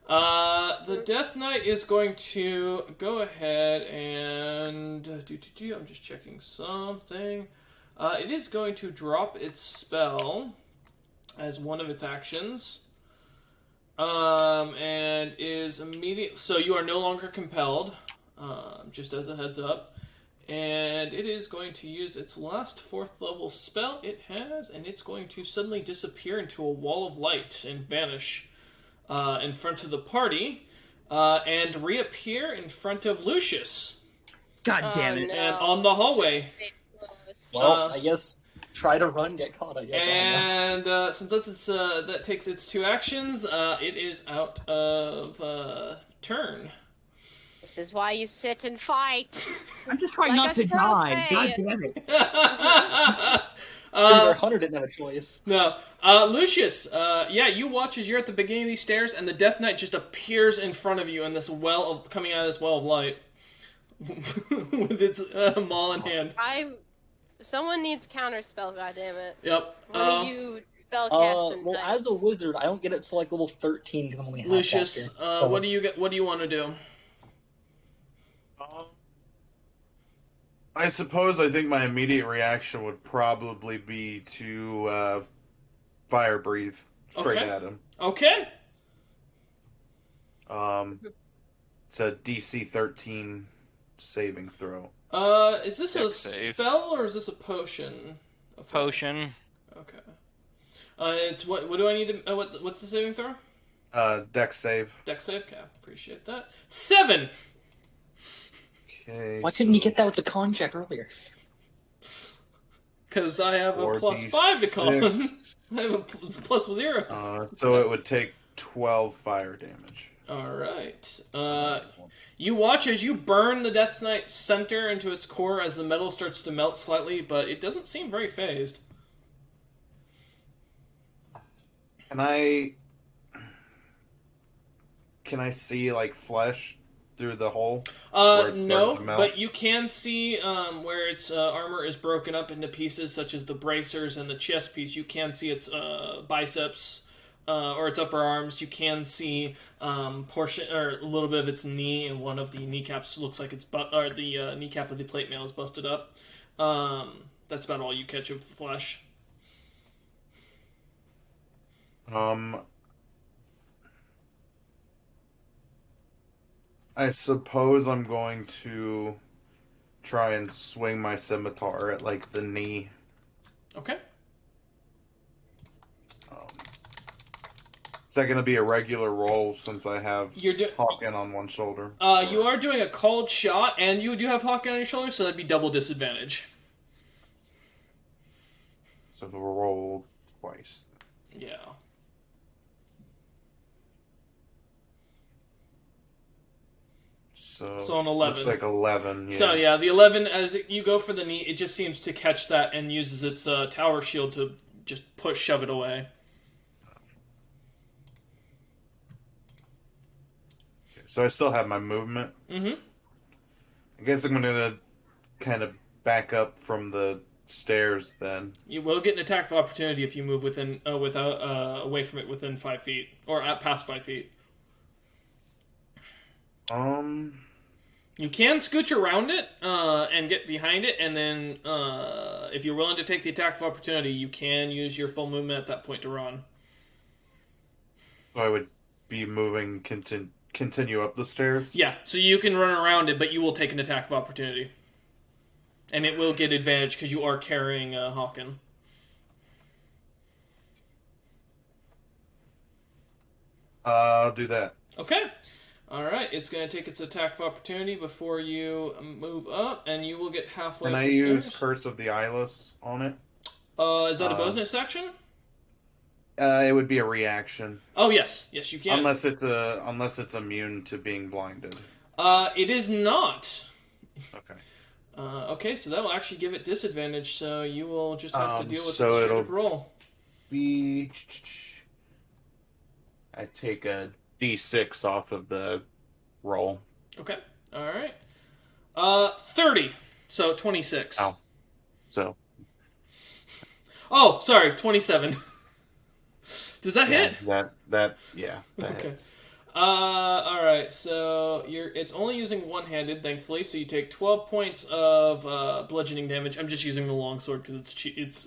The Death Knight is going to go ahead and I'm just checking something. It is going to drop its spell as one of its actions. And is immediate. So you are no longer compelled. Just as a heads up. And it is going to use its last 4th level spell it has, and it's going to suddenly disappear into a wall of light and vanish in front of the party, and reappear in front of Lucius. God damn it. No. And on the hallway. Stay close. Well, I guess try to run, get caught, I guess. And since that takes its 2 actions, it is out of turn. This is why you sit and fight. I'm just trying Like not us to girls die. say. God damn it. Their hunter didn't have a choice. No. Lucius, you watch as you're at the beginning of these stairs, and the Death Knight just appears in front of you in this coming out of this well of light. With its maul in hand. Someone needs counterspell, goddammit. Yep. One of you spellcasting Well, as a wizard, I don't get it till like level 13 because I'm only half Lucius, caster. what do you want to do? I suppose I think my immediate reaction would probably be to fire breathe straight Okay. at him. Okay. It's a DC 13 saving throw. Is this a Dex save. spell or is this a potion? Potion. Okay. It's what do I need to what's the saving throw? Dex save. Dex save, okay, appreciate that. 7. Okay. Why couldn't you get that with the con check earlier? Because I have a 4d6. +5 to con. I have a +0. So it would take 12 fire damage. Alright. You watch as you burn the Death Knight's center into its core as the metal starts to melt slightly, but it doesn't seem very phased. Can I see like flesh through the hole? Where it's starting No, to melt? but you can see where its armor is broken up into pieces, such as the bracers and the chest piece. You can see its biceps or its upper arms. You can see portion or a little bit of its knee, and one of the kneecaps looks like it's or the kneecap of the plate mail is busted up. That's about all you catch of the flesh. I suppose I'm going to try and swing my scimitar at, like, the knee. Okay. Is that going to be a regular roll since I have You're Hawken on one shoulder? You are doing a called shot, and you do have Hawken on your shoulder, so that'd be double disadvantage. So we'll roll twice. Yeah. So an 11. Looks like 11, yeah. So yeah, the 11, as you go for the knee, it just seems to catch that and uses its tower shield to just shove it away. So I still have my movement. Mm-hmm. I guess I'm going to kind of back up from the stairs then. You will get an attack of opportunity if you move within away from it within 5 feet or past 5 feet. You can scooch around it and get behind it, and then if you're willing to take the attack of opportunity, you can use your full movement at that point to run. So I would be moving, continue up the stairs? Yeah, so you can run around it, but you will take an attack of opportunity. And it will get advantage because you are carrying Hawken. I'll do that. Okay. Alright, it's going to take its attack of opportunity before you move up, and you will get halfway Can up I the use stairs. Curse of the Eyeless on it? Is that a bonus action? It would be a reaction. Oh, yes. Yes, you can. Unless it's immune to being blinded. It is not. Okay. Okay, so that will actually give it disadvantage, so you will just have to deal with so the it'll straight roll. I take a D6 off of the roll. Okay, alright. 30, so 26. Ow. So. Oh, sorry, 27. Does that hit? That Okay. hits. Alright, so it's only using one-handed, thankfully, so you take 12 points of bludgeoning damage. I'm just using the longsword because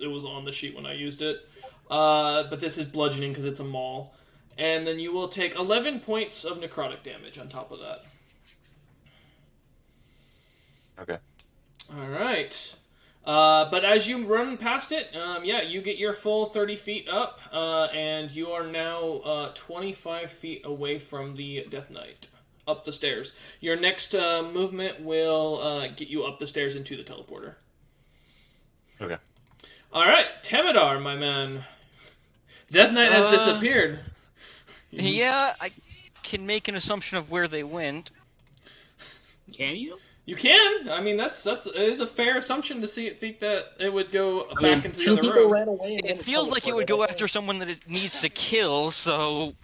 it was on the sheet when I used it. But this is bludgeoning because it's a maul. And then you will take 11 points of necrotic damage on top of that. Okay. Alright. But as you run past it, you get your full 30 feet up, and you are now 25 feet away from the Death Knight, up the stairs. Your next movement will get you up the stairs into the teleporter. Okay. Alright, Temidar, my man. Death Knight has disappeared. Yeah, I can make an assumption of where they went. Can you? You can. I mean, it is a fair assumption to think that it would go back into the two other people room. ran away. And It then feels like it would go teleported. after someone that it needs to kill, so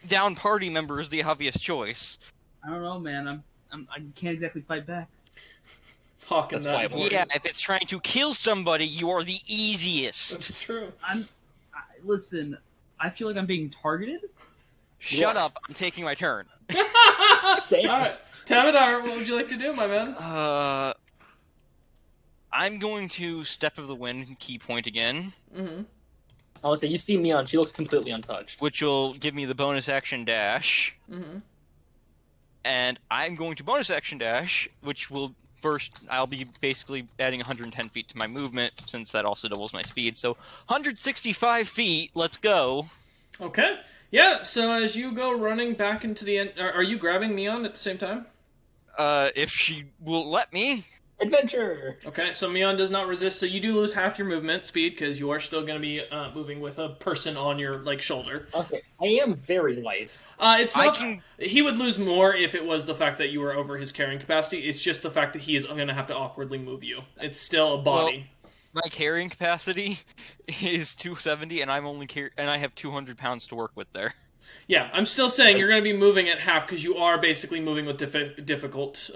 down party member is the obvious choice. I don't know, man. I can't exactly fight back. It's Hawking That's that why I important. Yeah, if it's trying to kill somebody, you are the easiest. That's true. Listen, I feel like I'm being targeted. Shut up, I'm taking my turn. Alright, Temidar, what would you like to do, my man? I'm going to Step of the Wind key point again, Mm-hmm. I would say you see Neon. She looks completely untouched. which will give me the bonus action dash. Mm-hmm. And I'm going to bonus action dash, which will I'll be basically adding 110 feet to my movement, since that also doubles my speed. So 165 feet, let's go. Okay. Yeah, so as you go running back into the end, are you grabbing Neon at the same time? If she will let me. Adventure! Okay, so Neon does not resist, so you do lose half your movement speed, because you are still going to be moving with a person on your, shoulder. I'll say, I am very light. It's not, he would lose more if it was the fact that you were over his carrying capacity. It's just the fact that he is going to have to awkwardly move you. It's still a body. My carrying capacity is 270, and I have 200 pounds to work with there. Yeah, I'm still saying you're going to be moving at half because you are basically moving with difficult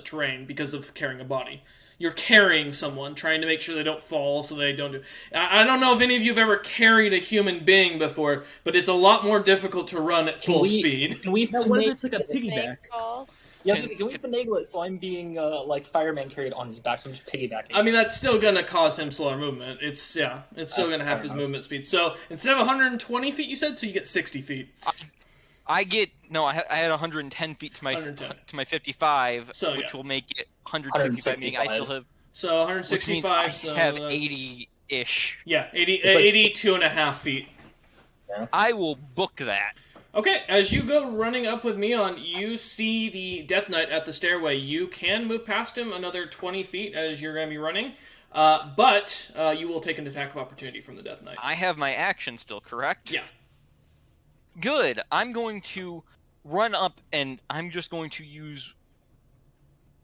terrain because of carrying a body. you're carrying someone, trying to make sure they don't fall, so they don't do. I don't know if any of you have ever carried a human being before, but it's a lot more difficult to run at full speed. Can we Now, what if finagle it's like a it? piggyback? Fall. Yeah, can we finagle it so I'm being like fireman carried on his back, so I'm just piggybacking? I mean, that's still gonna cause him slower movement. It's still gonna half his movement speed. So instead of 120 feet, you said, so you get 60 feet. I had 110 feet to my 110. to my 55, So, which yeah. will make it 165. Meaning I still have, So which means 165. I So have that's- 80-ish. Yeah, 80, It's like- 82 and a half feet. I will book that. Okay, as you go running up with Mion, you see the Death Knight at the stairway. You can move past him another 20 feet as you're going to be running, but you will take an attack of opportunity from the Death Knight. I have my action still, correct? Yeah. Good. I'm going to run up and I'm just going to use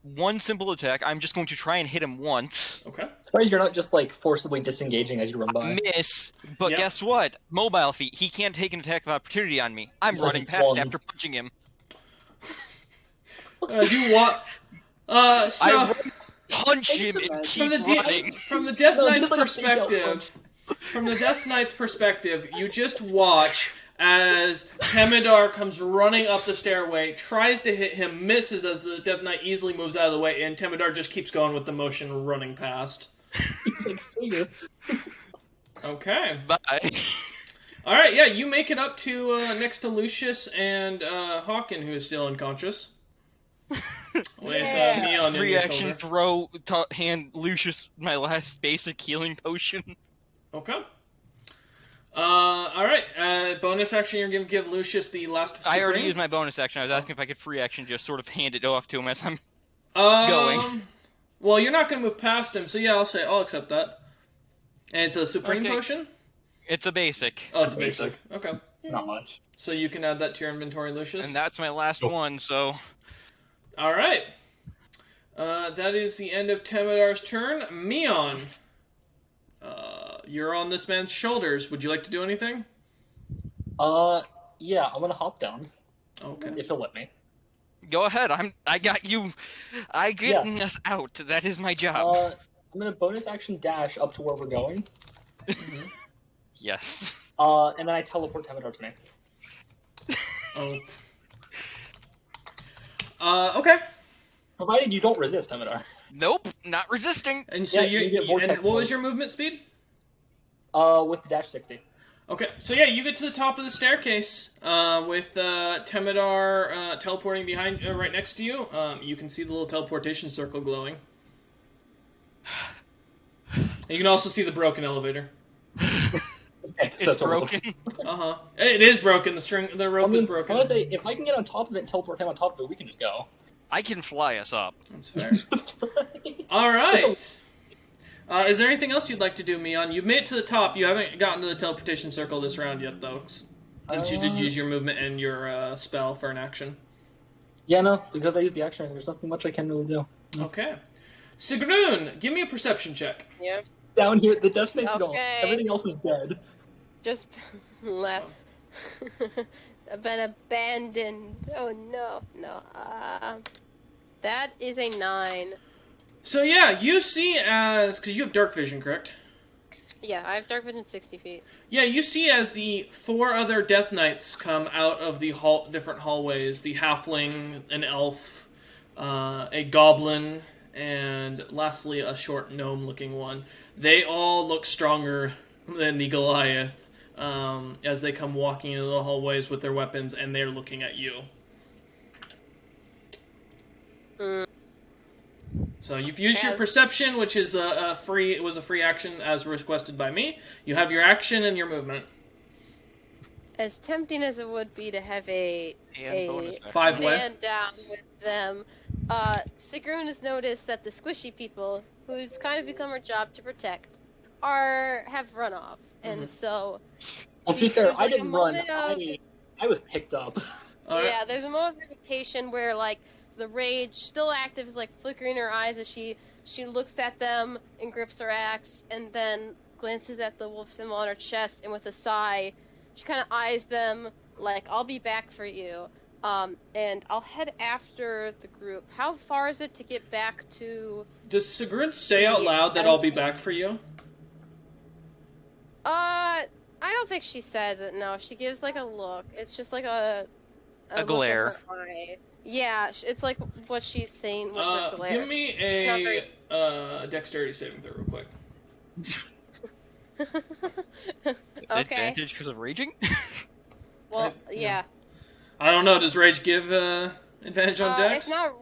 one simple attack. I'm just going to try and hit him once. Okay. Surprised you're not just like forcibly disengaging as you run by. Miss, but Yep. guess what? Mobile feat. He can't take an attack of opportunity on me. I'm Because running he's past swung. after punching him. As you walk... I so, punch him and keep running. from the Death No, he Knight's does like a fake out perspective... From the Death Knight's perspective, you just watch as Temidar comes running up the stairway, tries to hit him, misses as the Death Knight easily moves out of the way, and Temidar just keeps going with the motion running past. He's like, see you. Okay. Bye. Alright, yeah, you make it up to next to Lucius and Hawken, who is still unconscious. With Neon in Free your action shoulder. hand Lucius my last basic healing potion. Okay. Alright, bonus action, you're going to give Lucius the last of I already Supreme. used my bonus action. I was asking if I could free action just sort of hand it off to him as I'm going. going. Well, you're not going to move past him, so yeah, I'll accept that. And it's a Supreme Okay. potion? It's a basic. Oh, it's basic. Okay. Not much. So you can add that to your inventory, Lucius. And that's my last one, so Alright. That is the end of Temidar's turn. Mion. You're on this man's shoulders. Would you like to do anything? Yeah, I'm gonna hop down Okay. if he'll let me. go ahead. I got you. I getting us out. That is my job. I'm gonna bonus action dash up to where we're going, Yes. and then I teleport Temidar to me. Okay. Provided you don't resist, Temidar. Nope. Not resisting. And so Yeah, you get vortex and what was force. your movement speed? With the dash 60. Okay, so yeah, you get to the top of the staircase with Temidar teleporting behind, right next to you. You can see the little teleportation circle glowing. And you can also see the broken elevator. It's broken. It is broken. The rope is I broken. want to say, if I can get on top of it and teleport him on top of it, we can just go. I can fly us up. That's fair. All right. Is there anything else you'd like to do, Mion? You've made it to the top. You haven't gotten to the teleportation circle this round yet, though. Since you did use your movement and your spell for an action. Yeah, no, because I used the action, there's nothing much I can really do. Okay. Sigrun, give me a perception check. Yeah. Down here, the Death Knight's gone. Okay. Everything else is dead. Just left. I've been abandoned. Oh no, no. That is a 9. So yeah, you see as... Because you have dark vision, correct? Yeah, I have dark vision 60 feet. Yeah, you see as the 4 other Death Knights come out of the different hallways. The Halfling, an Elf, a Goblin, and lastly a short gnome-looking one. They all look stronger than the Goliath as they come walking into the hallways with their weapons, and they're looking at you. So you've used your Yes. perception, which is a free action as requested by me. You have your action and your movement. As tempting as it would be to have a And bonus action. 5 way. stand down with them, Sigrun has noticed that the squishy people, who's kind of become her job to protect, have run off, and so Well, to be fair, there's, I like, a didn't run. moment of- I was picked up. Alright. yeah, there's a moment of hesitation where like the rage still active is like flickering in her eyes as she looks at them and grips her axe, and then glances at the wolf symbol on her chest, and with a sigh, she kind of eyes them like, "I'll be back for you," And I'll head after the group. How far is it to get back to? Does Sigrun say out loud that I'll be back for you? I don't think she says it. No, she gives like a look. It's just like a look glare. in her eye. Yeah, it's like what she's saying with her glare. Give me She's not very- a dexterity saving throw real quick. Okay. Advantage because of raging? Well, yeah. I don't know. Does rage give advantage on dex? It's not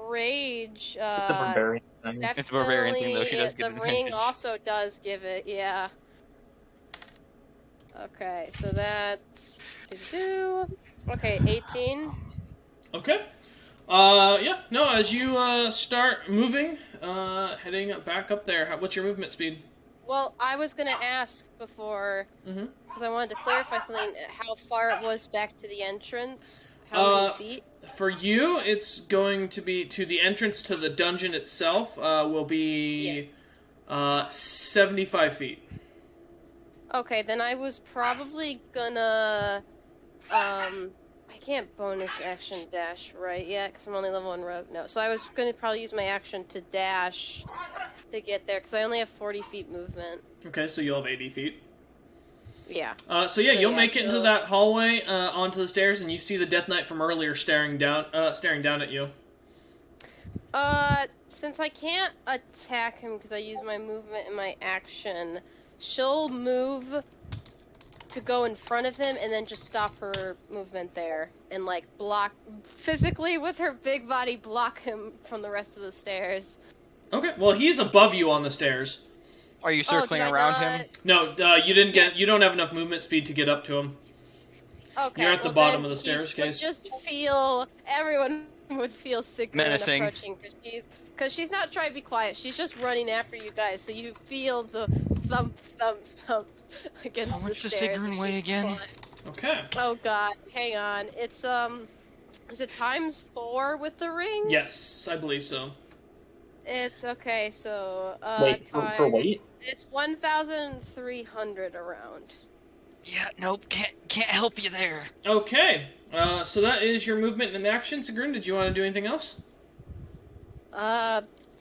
rage. It's a barbarian thing. It's a barbarian thing, though. She does The give ring advantage. also does give it, yeah. Okay, so that's... Okay, 18. Okay. Yeah. No. As you start moving, heading back up there. What's your movement speed? Well, I was gonna ask before, Mm-hmm. because I wanted to clarify something, how far it was back to the entrance. How many feet? For you, it's going to be to the entrance to the dungeon itself. Will be 75 feet. Okay, then I was probably gonna, I can't bonus action dash right yet, because I'm only level 1 rogue. No, so I was gonna probably use my action to dash to get there, because I only have 40 feet movement. Okay, so you'll have 80 feet. Yeah. So you'll make it into that hallway, onto the stairs, and you see the Death Knight from earlier staring down at you. Since I can't attack him because I use my movement and my action, she'll move to go in front of him and then just stop her movement there and like block physically with her big body, block him from the rest of the stairs. Okay, well he's above you on the stairs. Are you circling did I around not- him? No, you didn't get. You don't have enough movement speed to get up to him. Okay, You're at the well, bottom then of the stairs, he would guys. just feel everyone would feel Sigrun Menacing. approaching because she's not trying to be quiet. She's just running after you guys, so you feel the thump thump thump against How the much does stairs. Sigrun as weigh she's again? flying. Okay. Oh god, hang on. It's is it times 4 with the ring? Yes, I believe so. It's okay. So Wait, for times- weight? It's 1,300 around. Yeah, nope, can't help you there. Okay. So that is your movement and action. Sigrun, did you want to do anything else?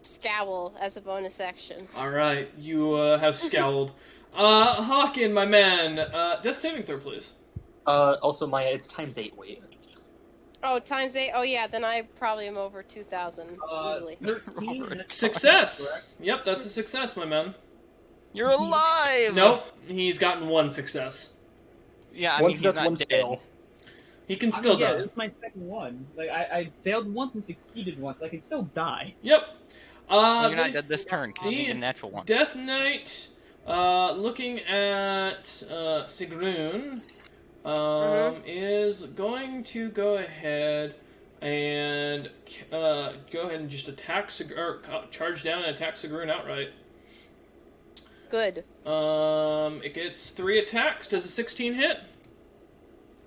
Scowl as a bonus action. All right, you have scowled. Hawken, my man. Death saving throw, please. Also, Maya, it's times 8 weight. Oh, times 8. Oh yeah, then I probably am over 2,000 easily. 13. that's Success. correct. Yep, that's a success, my man. You're alive! Nope, he's gotten 1 success. Yeah, I mean, Once he's does not one dead. fail. He can I still mean, yeah, die. this is my second one. Like I failed once and succeeded once. I can still die. Yep. Well, you're the not dead this turn, because you the need a natural one. Death Knight, looking at Sigrun, is going to go ahead and just attack charge down and attack Sigrun outright. Good. It gets 3 attacks. Does a 16 hit?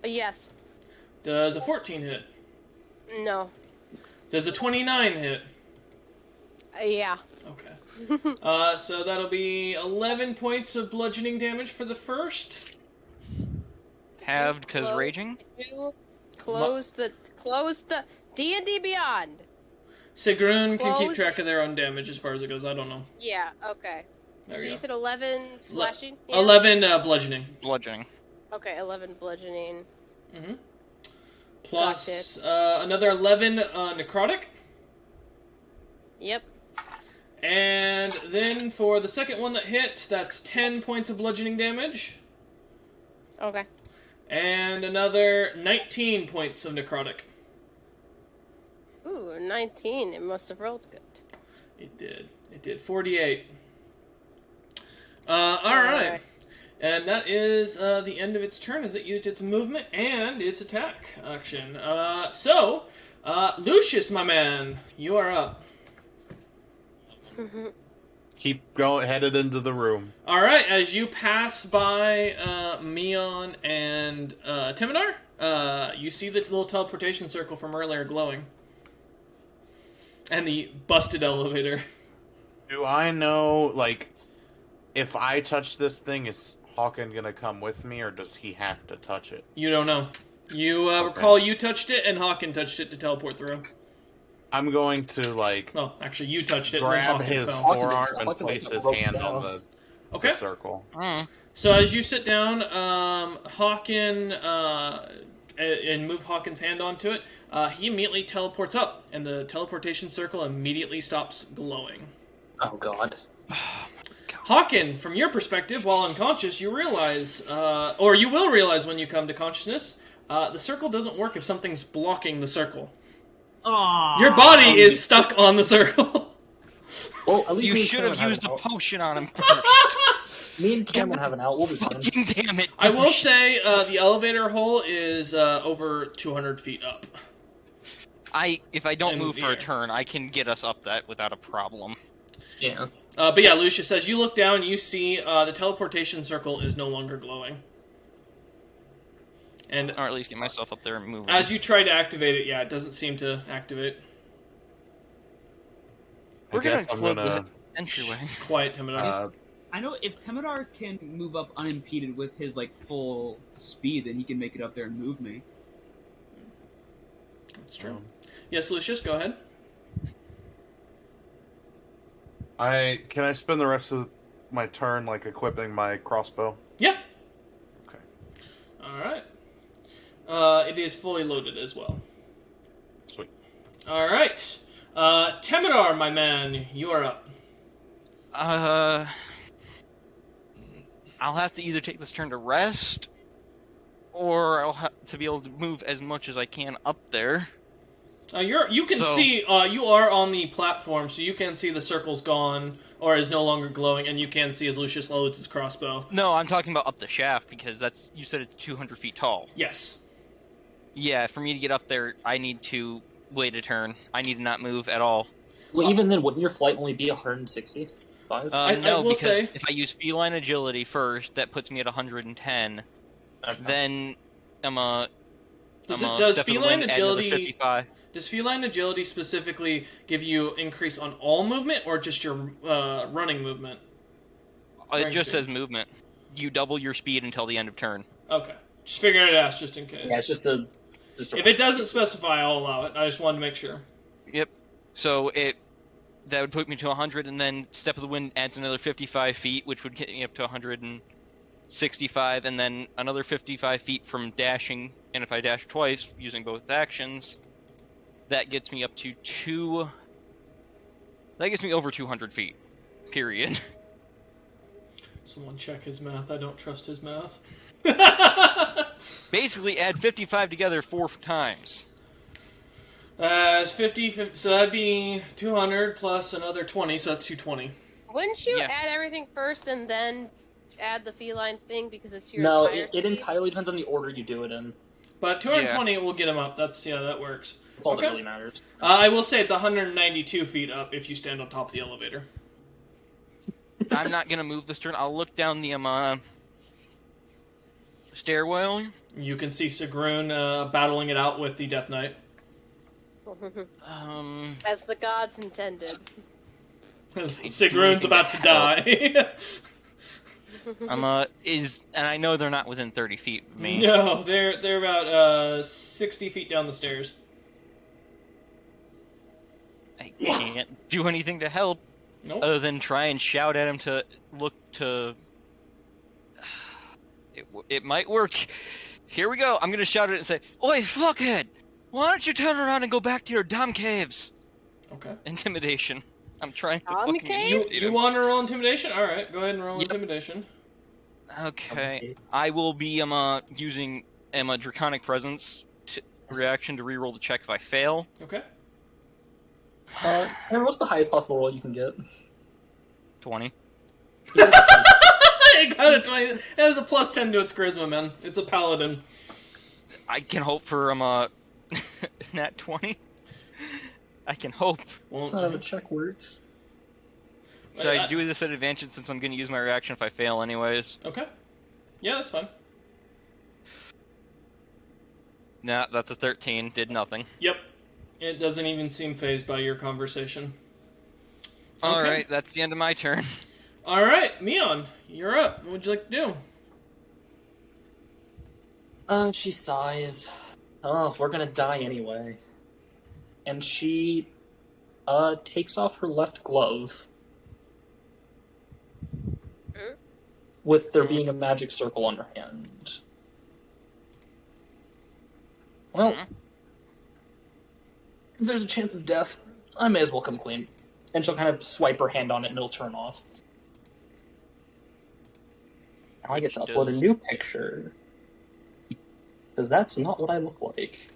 Yes. Does a 14 hit? No. Does a 29 hit? Yeah. Okay. So that'll be 11 points of bludgeoning damage for the first. Halved because Close. raging? Close the D&D Beyond. Sigrun can keep Close track it. of their own damage as far as it goes. I don't know. Yeah. Okay. There So we you go. said 11 slashing. Yeah? 11 bludgeoning. Bludgeoning. Okay, 11 bludgeoning. Mm-hmm. Plus it. another 11 necrotic. Yep. And then for the second one that hit, that's 10 points of bludgeoning damage. Okay. And another 19 points of necrotic. Ooh, 19. It must have rolled good. It did. It did. 48. Alright. And that is the end of its turn as it used its movement and its attack action. So, Lucius, my man, you are up. Keep going, headed into the room. Alright, as you pass by Mion and Timinar, you see the little teleportation circle from earlier glowing. And the busted elevator. Do I know, like, if I touch this thing, is Hawken gonna come with me, or does he have to touch it? You don't know. You recall you touched it and Hawken touched it to teleport through. I'm going to like No, actually, you touched it grab and then his Hawken fell. forearm and Hawken place his broke hand down. on the Okay. circle. So as you sit down, Hawken and move Hawken's hand onto it, he immediately teleports up, and the teleportation circle immediately stops glowing. Oh god. Hawken, from your perspective, while unconscious, you realize, or you will realize when you come to consciousness, the circle doesn't work if something's blocking the circle. Aww. Your body is stuck on the circle. Well, at least You me and should Cameron have used an a out. potion on him first. Me and Cameron have an out. We'll be fine. Fucking damn it. I will say the elevator hole is over 200 feet up. If I don't In move the for air. a turn, I can get us up that without a problem. Yeah. But yeah, Lucius says, you look down, you see the teleportation circle is no longer glowing. And Or at least get myself up there and move. as you try to activate it, yeah, it doesn't seem to activate. I We're gonna guess I'm explode gonna. the entryway. Quiet, Timidar. I know if Temidar can move up unimpeded with his like full speed, then he can make it up there and move me. That's true. Yes, Lucius, go ahead. Can I spend the rest of my turn like equipping my crossbow? Yeah. Okay. Alright. It is fully loaded as well. Sweet. Alright. Temidar, my man, you are up. I'll have to either take this turn to rest, or I'll have to be able to move as much as I can up there. You can So- see, you are on the platform, so you can see the circle's gone, or is no longer glowing, and you can see as Lucius loads his crossbow. No, I'm talking about up the shaft, because you said it's 200 feet tall. Yes. Yeah, for me to get up there, I need to wait a turn. I need to not move at all. Well, even then, wouldn't your flight only be 165? I No, will because say- if I use feline agility first, that puts me at 110. Then I'm a Does step does of the feline wind, add another agility 55. does feline agility specifically give you increase on all movement or just your running movement? It range just speed. says movement. You double your speed until the end of turn. Okay, just figuring it out just in case. Yeah, it's just a. If it doesn't specify, I'll allow it. I just wanted to make sure. Yep. So that would put me to 100, and then step of the wind adds another 55 feet, which would get me up to 165, and then another 55 feet from dashing. And if I dash twice using both actions, that gets me up to That gets me over 200 feet. Period. Someone check his math. I don't trust his math. Basically, add 55 together 4 times. It's 50, so that'd be 200 plus another 20, so that's 220. Wouldn't you Yeah. add everything first and then add the feline thing because it's your No, entire it speed? entirely depends on the order you do it in. But 220 will get him up. That works. That's all Okay. that really matters. I will say it's 192 feet up if you stand on top of the elevator. I'm not gonna move this turn. I'll look down the stairwell. You can see Sigrun battling it out with the Death Knight. As the gods intended. Sigrun's about to die. And I know they're not within 30 feet of me. No, they're about 60 feet down the stairs. I can't do anything to help Nope. other than try and shout at him to look to. It might work. Here we go. I'm gonna shout at it and say, "Oi, fuckhead! Why don't you turn around and go back to your damn caves?" Okay. Intimidation. I'm trying to Damn fucking caves? intimidate You him. want to roll intimidation? All right, go ahead and roll Yep. intimidation. Okay. I will be using draconic presence reaction to reroll the check if I fail. Okay. And what's the highest possible roll you can get? 20. It got a 20. It has a plus 10 to its charisma, man. It's a paladin. I can hope for nat 20. I can hope. Won't Not how the check works. Should I do this at advantage since I'm going to use my reaction if I fail anyways? Okay. Yeah, that's fine. Nah, that's a 13. Did nothing. Yep. It doesn't even seem phased by your conversation. Alright, that's the end of my turn. Alright, Neon, you're up. What would you like to do? She sighs. Oh, if we're gonna die anyway. And she, takes off her left glove. Hmm? With there being a magic circle on her hand. Well, if there's a chance of death, I may as well come clean. And she'll kind of swipe her hand on it and it'll turn off. Now I get to upload a new picture. Because that's not what I look like.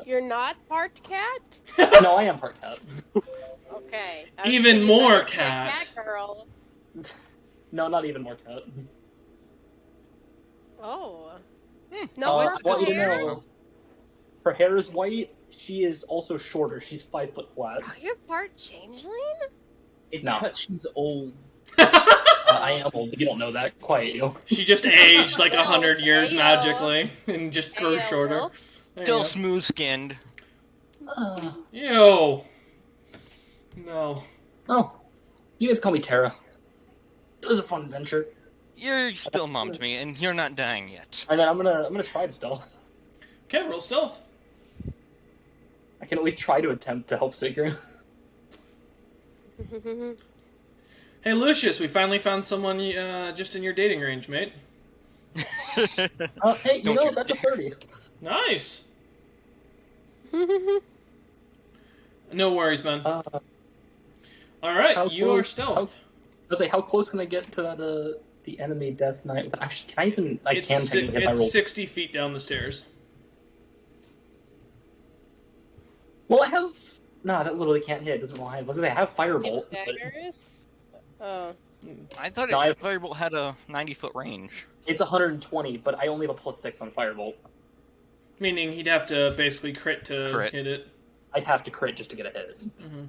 You're not part cat? No, I am part cat. Okay. Even you more better be a cat. cat girl. No, not even more cat. Oh. No, Well, you hair? know, her hair is white. She is also shorter. She's 5 foot flat. Are you part changeling? It's No. because she's old. I am old, but you don't know that. Quiet, you. She just aged like 100 years Ayo. magically and just grew Ayo, shorter. Wolf. There you Still go. smooth skinned. Ew. No. Oh, you guys call me Tara. It was a fun adventure. You're still mom to me, and you're not dying yet. And then I'm gonna try to stealth. Okay, roll stealth. I can at least try to attempt to help Sigrid. Hey, Lucius, we finally found someone just in your dating range, mate. Hey, you Don't know, you that's a 30. Nice. No worries, man. How Alright, you are close- stealth. I was like, how close can I get to that, the enemy Death Knight? Actually, can I even... I It's, can si- technically if I it's roll. 60 feet down the stairs. Well, I have... Nah, that literally can't hit. It doesn't lie. I was gonna say, I have Firebolt. but Daggers? Oh. I thought No, I have- Firebolt had a 90-foot range. It's 120, but I only have a +6 on Firebolt. Meaning he'd have to basically crit to Crit. hit it. I'd have to crit just to get a hit. Mhm.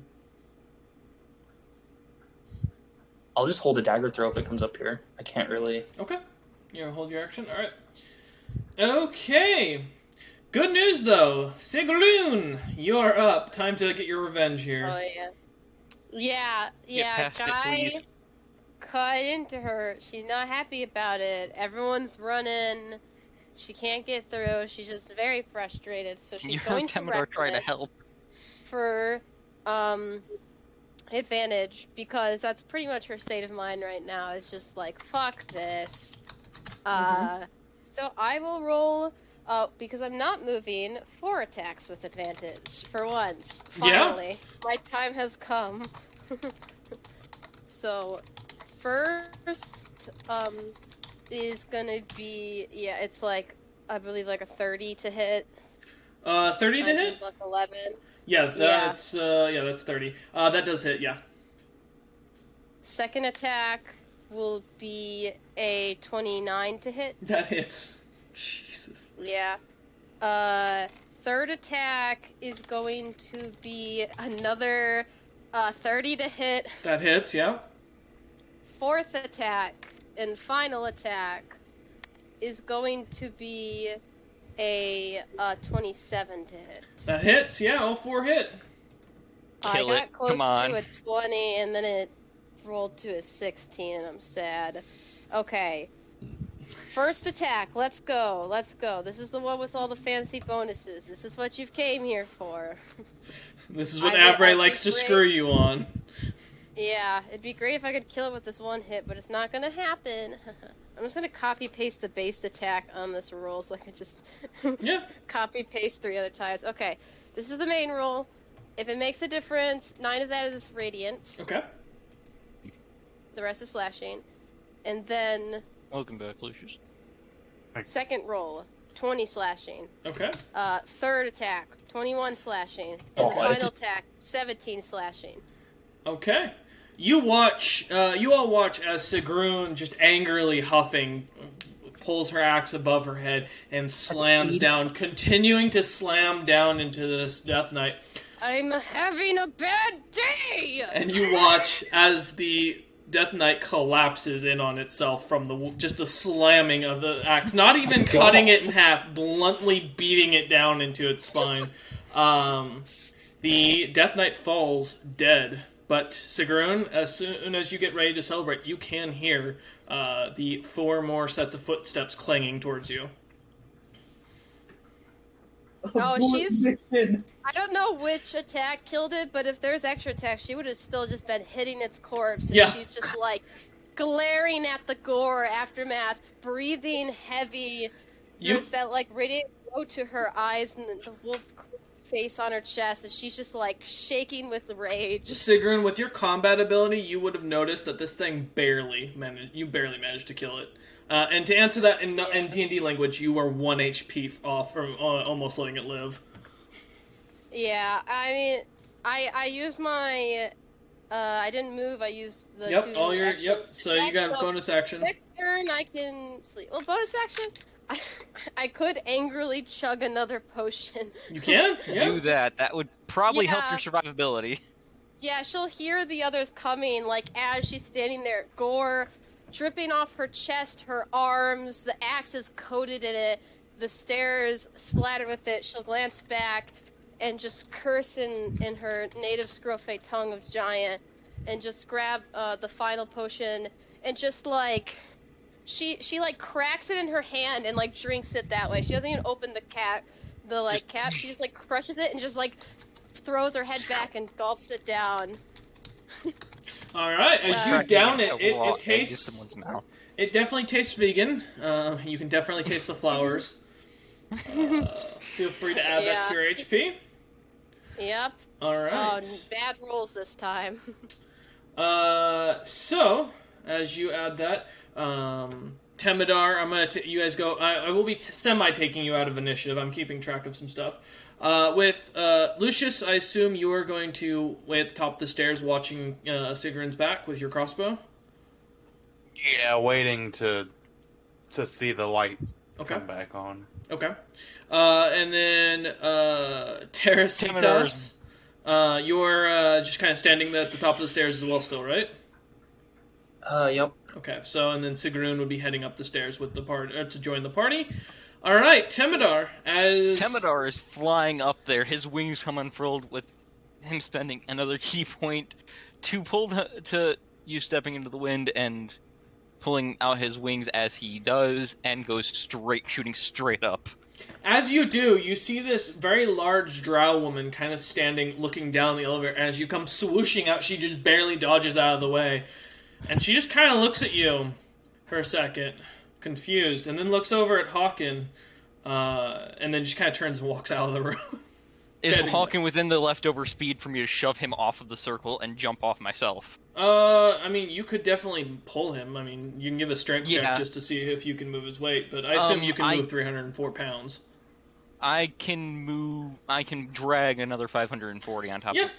I'll just hold a dagger throw if it comes up here. I can't really... Okay. You hold your action? Alright. Okay. Good news, though. Sigrun, you're up. Time to get your revenge here. Oh, yeah. Yeah, past it, guy please. cut into her. She's not happy about it. Everyone's running. She can't get through. She's just very frustrated. So she's You going heard to Temidor try to Reckless help. for advantage because that's pretty much her state of mind right now. It's just like, fuck this. So I will roll, because I'm not moving, 4 attacks with advantage for once. Yeah? Finally. My time has come. So, first, is gonna be, yeah, it's like, I believe like a 30 to hit. 30 to 19 hit? plus 11. Yeah, Yeah. that's that's 30. That does hit, yeah. Second attack will be a 29 to hit. That hits. Jesus. Yeah. Third attack is going to be another 30 to hit. That hits, yeah. Fourth attack and final attack is going to be a 27 to hit. That hits, yeah, all 4 hit. Kill I got it. close Come on. to a 20 and then it rolled to a 16 and I'm sad. Okay. First attack, let's go, let's go. This is the one with all the fancy bonuses. This is what you've came here for. This is what I'd Avray be likes to great. screw you on. Yeah, it'd be great if I could kill it with this one hit, but it's not gonna happen. I'm just gonna copy paste the base attack on this roll so I can just Yeah. copy paste 3 other times. Okay, this is the main roll. If it makes a difference, 9 of that is radiant. Okay. The rest is slashing. And then Welcome back, Lucius. second roll, 20 slashing. Okay. Third attack, 21 slashing. And Oh, the what? final attack, 17 slashing. Okay. You all watch as Sigrun just angrily huffing pulls her axe above her head and slams down, continuing to slam down into this Death Knight. I'm having a bad day! And you watch as the Death Knight collapses in on itself from just the slamming of the axe. Not even cutting it in half, bluntly beating it down into its spine. The Death Knight falls dead. But Sigrun, as soon as you get ready to celebrate, you can hear the 4 more sets of footsteps clanging towards you. Oh, Abort she's- mission. I don't know which attack killed it, but if there's extra attack, she would have still just been hitting its corpse, and Yeah. she's just like glaring at the gore aftermath, breathing heavy. You There's that like radiant glow to her eyes and the wolf face on her chest, and she's just like shaking with rage. Sigrun, with your combat ability, you would have noticed that this thing barely managed to kill it. And to answer that in D&D language, you are 1 HP off from almost letting it live. Yeah, I mean, I used my, I didn't move. I used the Yep, two all your actions to So you check, got a so bonus action. next turn I can flee. Well, bonus action. I could angrily chug another potion. You can? Yeah. Do that. That would probably help Yeah. your survivability. Yeah, she'll hear the others coming, like, as she's standing there, gore dripping off her chest, her arms, the axe is coated in it, the stairs splattered with it. She'll glance back and just curse in her native Scroffe tongue of giant, and just grab the final potion, and just, like, she like, cracks it in her hand and, like, drinks it that way. She doesn't even open the cap, she just, like, crushes it and just, like, throws her head back and gulps it down. Alright, as you Cracking down it, A raw it egg in tastes... someone's mouth. It definitely tastes vegan. You can definitely taste the flowers. Feel free to add that to your HP. Yep. Alright. Oh, bad rolls this time. So, as you add that, Temidar, I'm gonna you guys go. I will be semi-taking you out of initiative. I'm keeping track of some stuff. With Lucius, I assume you are going to wait at the top of the stairs watching Sigrun's back with your crossbow? Yeah, waiting to see the light Okay. come back on. Okay. And then Terrasitas, you're just kind of standing at the top of the stairs as well still, right? Yep. Okay, so, and then Sigrun would be heading up the stairs with the to join the party. Alright, Temidar, as... Temidar is flying up there, his wings come unfurled with him spending another key point to you stepping into the wind and pulling out his wings as he does, and goes shooting straight up. As you do, you see this very large drow woman kind of standing, looking down the elevator, and as you come swooshing out, she just barely dodges out of the way. And she just kind of looks at you for a second, confused, and then looks over at Hawken, and then just kind of turns and walks out of the room. Is Heading- Hawken within the leftover speed for me to shove him off of the circle and jump off myself? I mean, you could definitely pull him. I mean, you can give a strength check Yeah. just to see if you can move his weight, but I assume you can I- move 304 pounds. I can drag another 540 on top Yeah.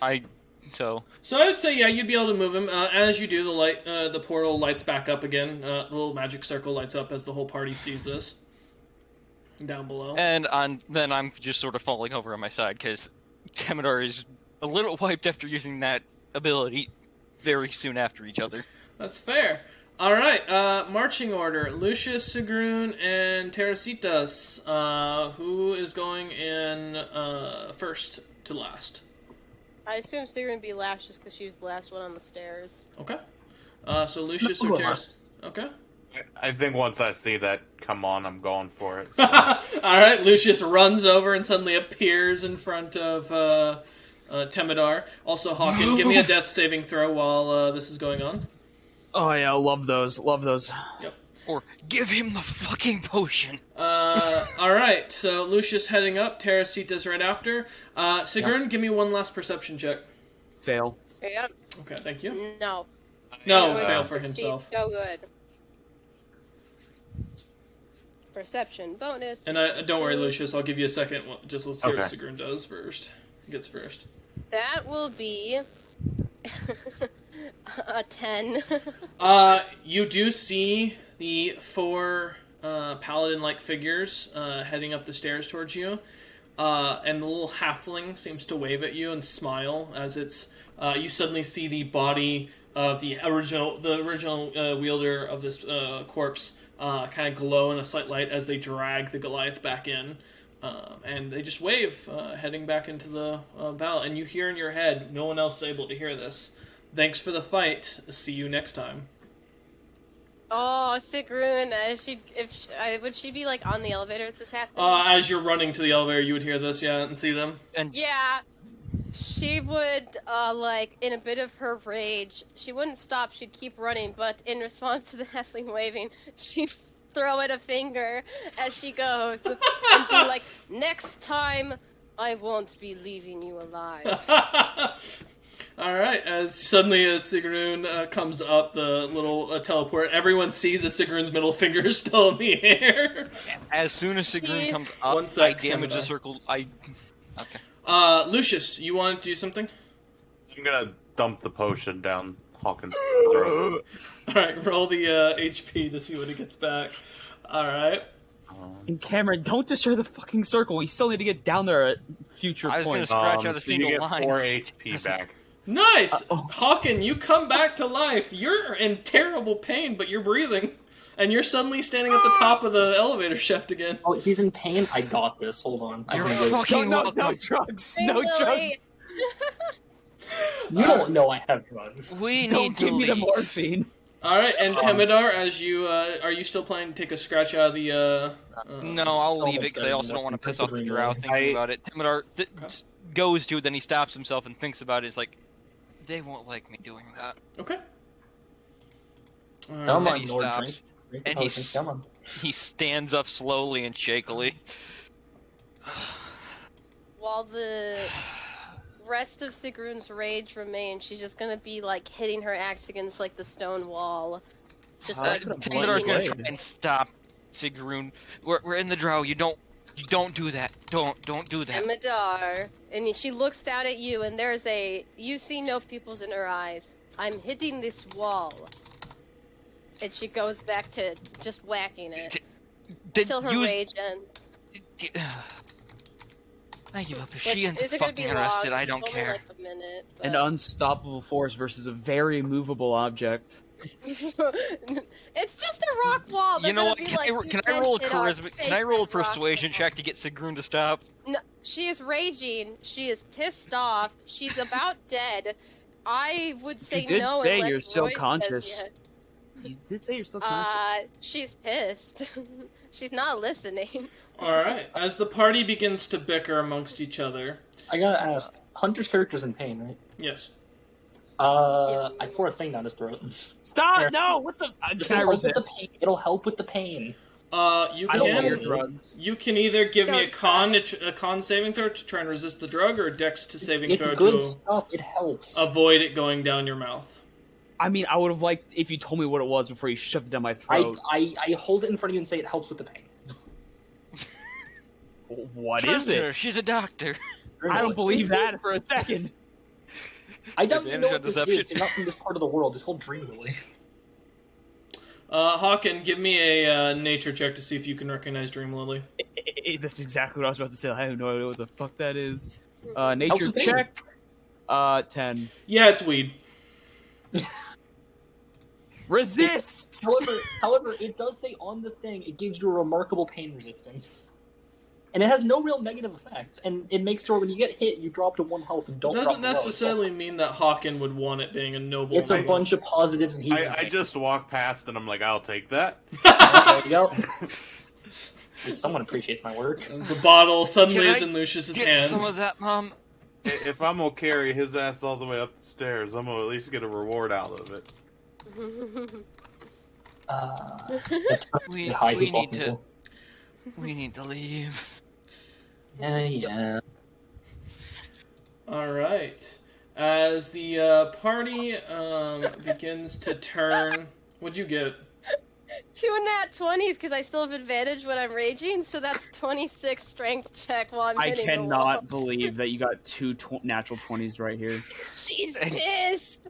So So I would say, yeah, you'd be able to move him. As you do, the portal lights back up again. The little magic circle lights up as the whole party sees this. Down below. and then I'm just sort of falling over on my side because Temidar is a little wiped after using that ability very soon after each other. That's fair. Alright, marching order. Lucius, Sigrun, and Terrasitas. Who is going in first to last? I assume Sigrun would be last just because she was the last one on the stairs. Okay. So Lucius or Terras... Okay. I think once I see that come on, I'm going for it. So. Alright, Lucius runs over and suddenly appears in front of Temidar. Also, Hawken, give me a death saving throw while this is going on. Oh yeah, love those. Or give him the fucking potion. Alright, so Lucius heading up, Terrasitas right after. Sigrun, give me one last perception check. Fail. Yep. Okay, thank you. No. No, Uh, fail for Succeed himself. So good. Perception bonus. And don't worry, Lucius, I'll give you a second. Just let's see what Okay. Sigrun does first. Gets first. That will be a 10. You do see the four paladin-like figures heading up the stairs towards you, and the little halfling seems to wave at you and smile as it's. You suddenly see the body of the original wielder of this corpse kind of glow in a slight light as they drag the Goliath back in. And they just wave, heading back into the battle. And you hear in your head, no one else is able to hear this. Thanks for the fight. See you next time. Oh, Sigrun, would she be like on the elevator as this happens? As you're running to the elevator, you would hear this, yeah, and see them. And Yeah, she would, like, in a bit of her rage, she wouldn't stop, she'd keep running, but in response to the halfling waving, she'd throw it a finger as she goes, and be like, next time, I won't be leaving you alive. Alright, as Sigrun comes up the little teleport, everyone sees as Sigrun's middle finger is still in the air. as soon as Sigrun She- comes up, One I sec, damage the Temidar. circle. Okay. Lucius, you want to do something? I'm gonna dump the potion down Hawkins' throat. Alright, roll the HP to see what he gets back. Alright. And Cameron, don't destroy the fucking circle. We still need to get down there at future I was gonna points. scratch out a so you single get line. 4 HP back. Nice! oh. Hawken, you come back to life. You're in terrible pain, but you're breathing. And you're suddenly standing at the top of the elevator shaft again. Oh, he's in pain. I got this. Hold on. I You're can do it. fucking no welcome. drugs. Hey, No Lily. drugs. You don't know I have drugs. We Don't need to give me the leave. morphine. Alright, and Temidar, as you, are you still planning to take a scratch out of the, No, I'll leave it because I Almost also don't want to piss off the dream drow world. thinking I- about it. Timidar goes to, then he stops himself and thinks about it. He's like, they won't like me doing that. Okay. Come And on, he Nord, stops. drink. Drink the And potion. he's- Come on. He stands up slowly and shakily. While the rest of Sigrun's rage remains, she's just gonna be like hitting her axe against like the stone wall. Just Oh, like that's gonna Timidar's blow gonna away. try and stop Sigrun. We're in the drow. You don't do that. Don't do that. Temidar. And she looks down at you and there's you see no pupils in her eyes. I'm hitting this wall. And she goes back to just whacking it. Did Till her you- rage ends. I give up. If Which she ends isn't gonna fucking be arrested, long, I don't only care. like a minute, An but- unstoppable force versus a very movable object. It's just a rock wall. You They're know gonna what? be Can like, I "You can I roll a bent it on charisma? Can I roll a sacred rock persuasion wall." check to get Sigrun to stop? No, she is raging. She is pissed off. She's about dead. I would say You did no say unless you're still Roy says conscious. yes. You did say you're still conscious. She's pissed. She's not listening. Alright, as the party begins to bicker amongst each other. I gotta ask. Hunter's character's in pain, right? Yes. I pour a thing down his throat. Stop! No! What the? Just Can I help with the resist? pain. It'll help with the pain. You I don't want your can drugs. you can either give me a Don't a con saving throw to try and resist the drug, or a dex to saving It's throw good to stuff. It helps. avoid it going down your mouth. I mean, I would have liked if you told me what it was before you shoved it down my I, throat. I hold it in front of you and say it helps with the pain. What Trust is her, it? she's a doctor. I don't believe that for a second. I don't even know Advantage what on this deception. is. You're not from this part of the world. It's called Dream Lily. Hawken, give me a nature check to see if you can recognize Dream Lily. That's exactly what I was about to say. I have no idea what the fuck that is. Nature with pain. check. 10. Yeah, it's weed. Resist. However, it does say on the thing it gives you a remarkable pain resistance, and it has no real negative effects. And it makes sure when you get hit, you drop to 1 health and don't. Doesn't drop below. It's necessarily mean that Hawken would want it being a noble. It's a thing. bunch of positives, and he's. I just walk past and I'm like, I'll take that. There you go. Someone appreciates my work. The bottle suddenly Can is I in Lucius's Get hands. some of that, Mom. If I'm gonna carry his ass all the way up the stairs, I'm gonna at least get a reward out of it. We Hi, who's need walking to to? we need to leave. Yeah. All right. As the party begins to turn, what'd you get? 2 nat 20s because I still have advantage when I'm raging, so that's 26 strength check while I'm I hitting the wall. cannot believe that you got two natural 20s right here. She's pissed.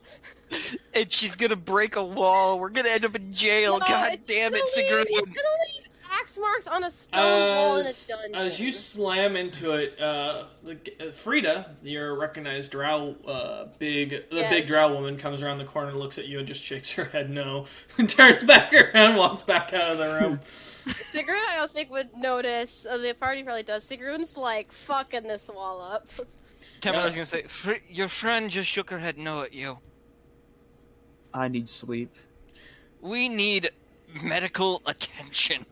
And she's gonna break a wall. We're gonna end up in jail. No, God it's damn it, gonna leave- Sigrun. It's gonna leave axe marks on a stone wall in a As, dungeon. as you slam into it, Frida, your recognized drow, big Yes. drow woman, comes around the corner, looks at you, and just shakes her head no, and turns back around, walks back out of the room. Sigrun, I don't think would notice. The party probably does. Sigrun's like fucking this wall up. Tamara was gonna say, your friend just shook her head no at you. I need sleep. We need medical attention.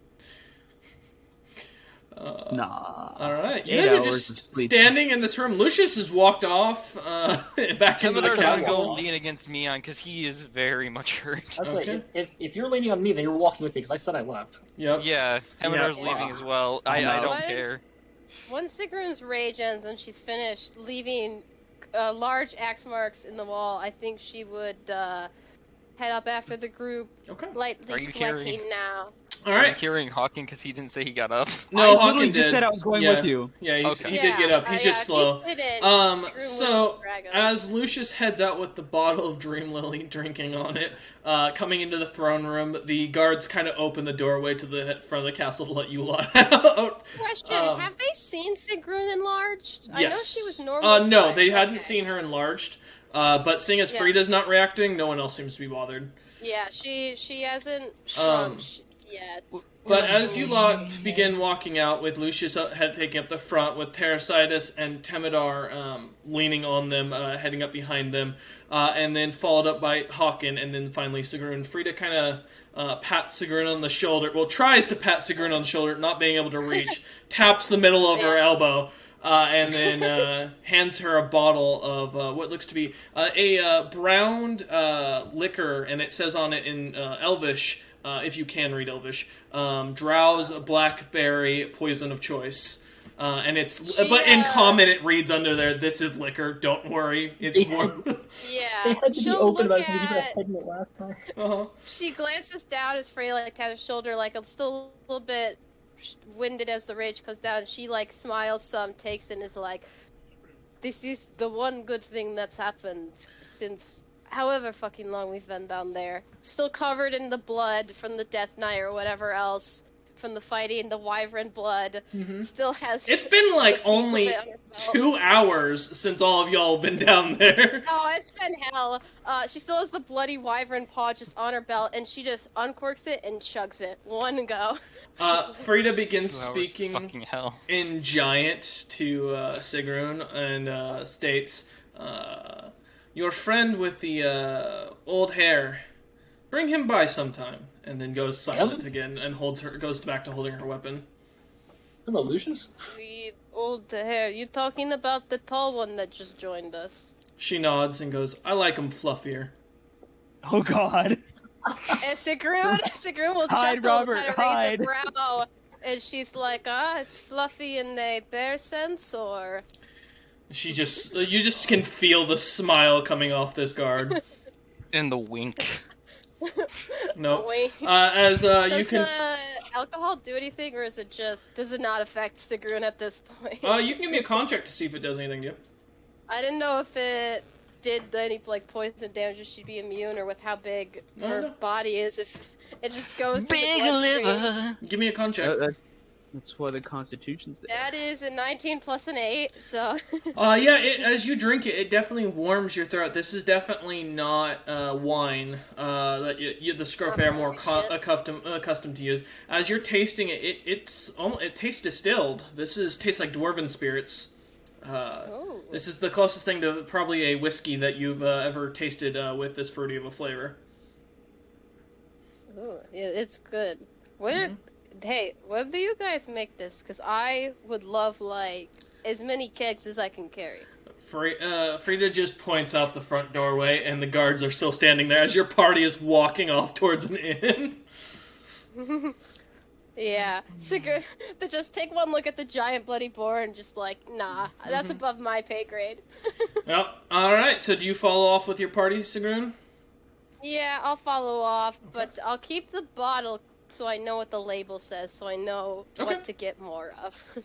Nah. All right, you 8 guys are hours just of sleep. standing in this room. Lucius has walked off back into the Temidar's gonna go castle. lean against Mion because he is very much hurt. That's Okay. right. If you're leaning on me, then you're walking with me because I said I left. Yep. Yeah, Temidar's Yeah. leaving as well. I No. don't What? care. Once Sigrun's rage ends and she's finished, leaving large axe marks in the wall, I think she would head up after the group, Okay. lightly Are you sweating hearing- now. All I'm right. hearing Hawking because he didn't say he got up. No, I literally Hawken just did. said I was going Yeah. with you. Yeah, Okay. he did get up. He's just slow. He didn't. Sigrun So would drag him. as Lucius heads out with the bottle of Dream Lily, drinking on it, coming into the throne room, the guards kind of open the doorway to the front of the castle to let you lot out. Question: um, have they seen Sigrun enlarged? I know Yes. she was normal. No, they hadn't Okay. seen her enlarged. But seeing as Yeah. Frida's not reacting, no one else seems to be bothered. Yeah, she hasn't shrunk yet. But as you lot begin walking out, with Lucius taking up the front, with Terracitus and Temidar leaning on them, heading up behind them, and then followed up by Hawken, and then finally Sigrun. Frida kind of pats Sigrun on the shoulder, well, tries to pat Sigrun on the shoulder, not being able to reach, taps the middle of her elbow, and then hands her a bottle of what looks to be a browned liquor, and it says on it in Elvish, if you can read Elvish, Drow's Blackberry Poison of Choice. And it's, but in common it reads under there, "This is liquor. Don't worry, it's warm." Yeah, They had to be she'll open look about it because you could have at. hidden it last time. uh-huh. She glances down as Freya like taps her shoulder, like I'm still a little bit winded as the rage goes down. She like smiles some, takes it, and is like, "This is the one good thing that's happened since however fucking long we've been down there. Still covered in the blood from the Death Knight or whatever else from the fighting, the wyvern blood. Still has. It's been like the piece of only it on her belt. 2 hours since all of y'all have been down there. Oh, it's been hell. She still has the bloody wyvern paw just on her belt, and she just uncorks it and chugs it. One go. Frida begins 2 hours, speaking fucking hell. in Giant to Sigrun and states, "Your friend with the old hair, bring him by sometime." And then goes silent again and goes back to holding her weapon. Hello, Lucius. The old hair. You talking about the tall one that just joined us? She nods and goes, "I like him fluffier." Oh God. And Sigrun will Hide, chuckle, Robert, kind of hide. raise a brow, and she's like, it's fluffy in a bear sense, or? You just can feel the smile coming off this guard. And the wink. No. Wait. As you Does can, the alcohol do anything, or does it not affect Sigrun at this point? you can give me a contract to see if it does anything to you. I didn't know if it did any like poison damage, if she'd be immune, or with how big her no. body is, if it just goes to the Big bloodstream. liver. Give me a contract. That's why the Constitution's there. That is a 19 plus an 8, so. Yeah, as you drink it, it definitely warms your throat. This is definitely not wine that the Scrofair are more pussy shit. accustomed to use. As you're tasting it, it tastes distilled. Tastes like dwarven spirits. Ooh. This is the closest thing to probably a whiskey that you've ever tasted with this fruity of a flavor. Ooh, yeah, it's good. Hey, where do you guys make this? Because I would love, like, as many kegs as I can carry. Frida just points out the front doorway, and the guards are still standing there as your party is walking off towards an inn. Yeah, Sigrun, to just take one look at the giant bloody boar and just like, nah, that's above my pay grade. Well, alright, so do you follow off with your party, Sigrun? Yeah, I'll follow off, but I'll keep the bottle so I know what the label says, so I know Okay. what to get more of.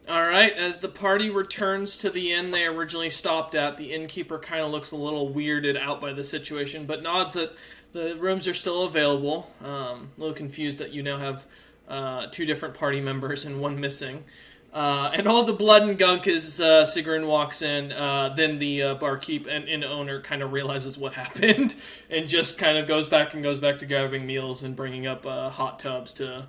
Alright, as the party returns to the inn they originally stopped at, the innkeeper kind of looks a little weirded out by the situation, but nods that the rooms are still available. A little confused that you now have 2 different party members and 1 missing. And all the blood and gunk as Sigrun walks in, then the barkeep and inn owner kind of realizes what happened and just kind of goes back to grabbing meals and bringing up hot tubs to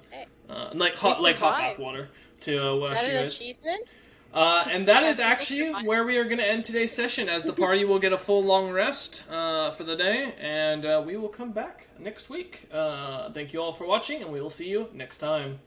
hot bath water to Is wash that you an guys. achievement? And that is actually where we are going to end today's session, as the party will get a full long rest for the day, and we will come back next week. Thank you all for watching, and we will see you next time.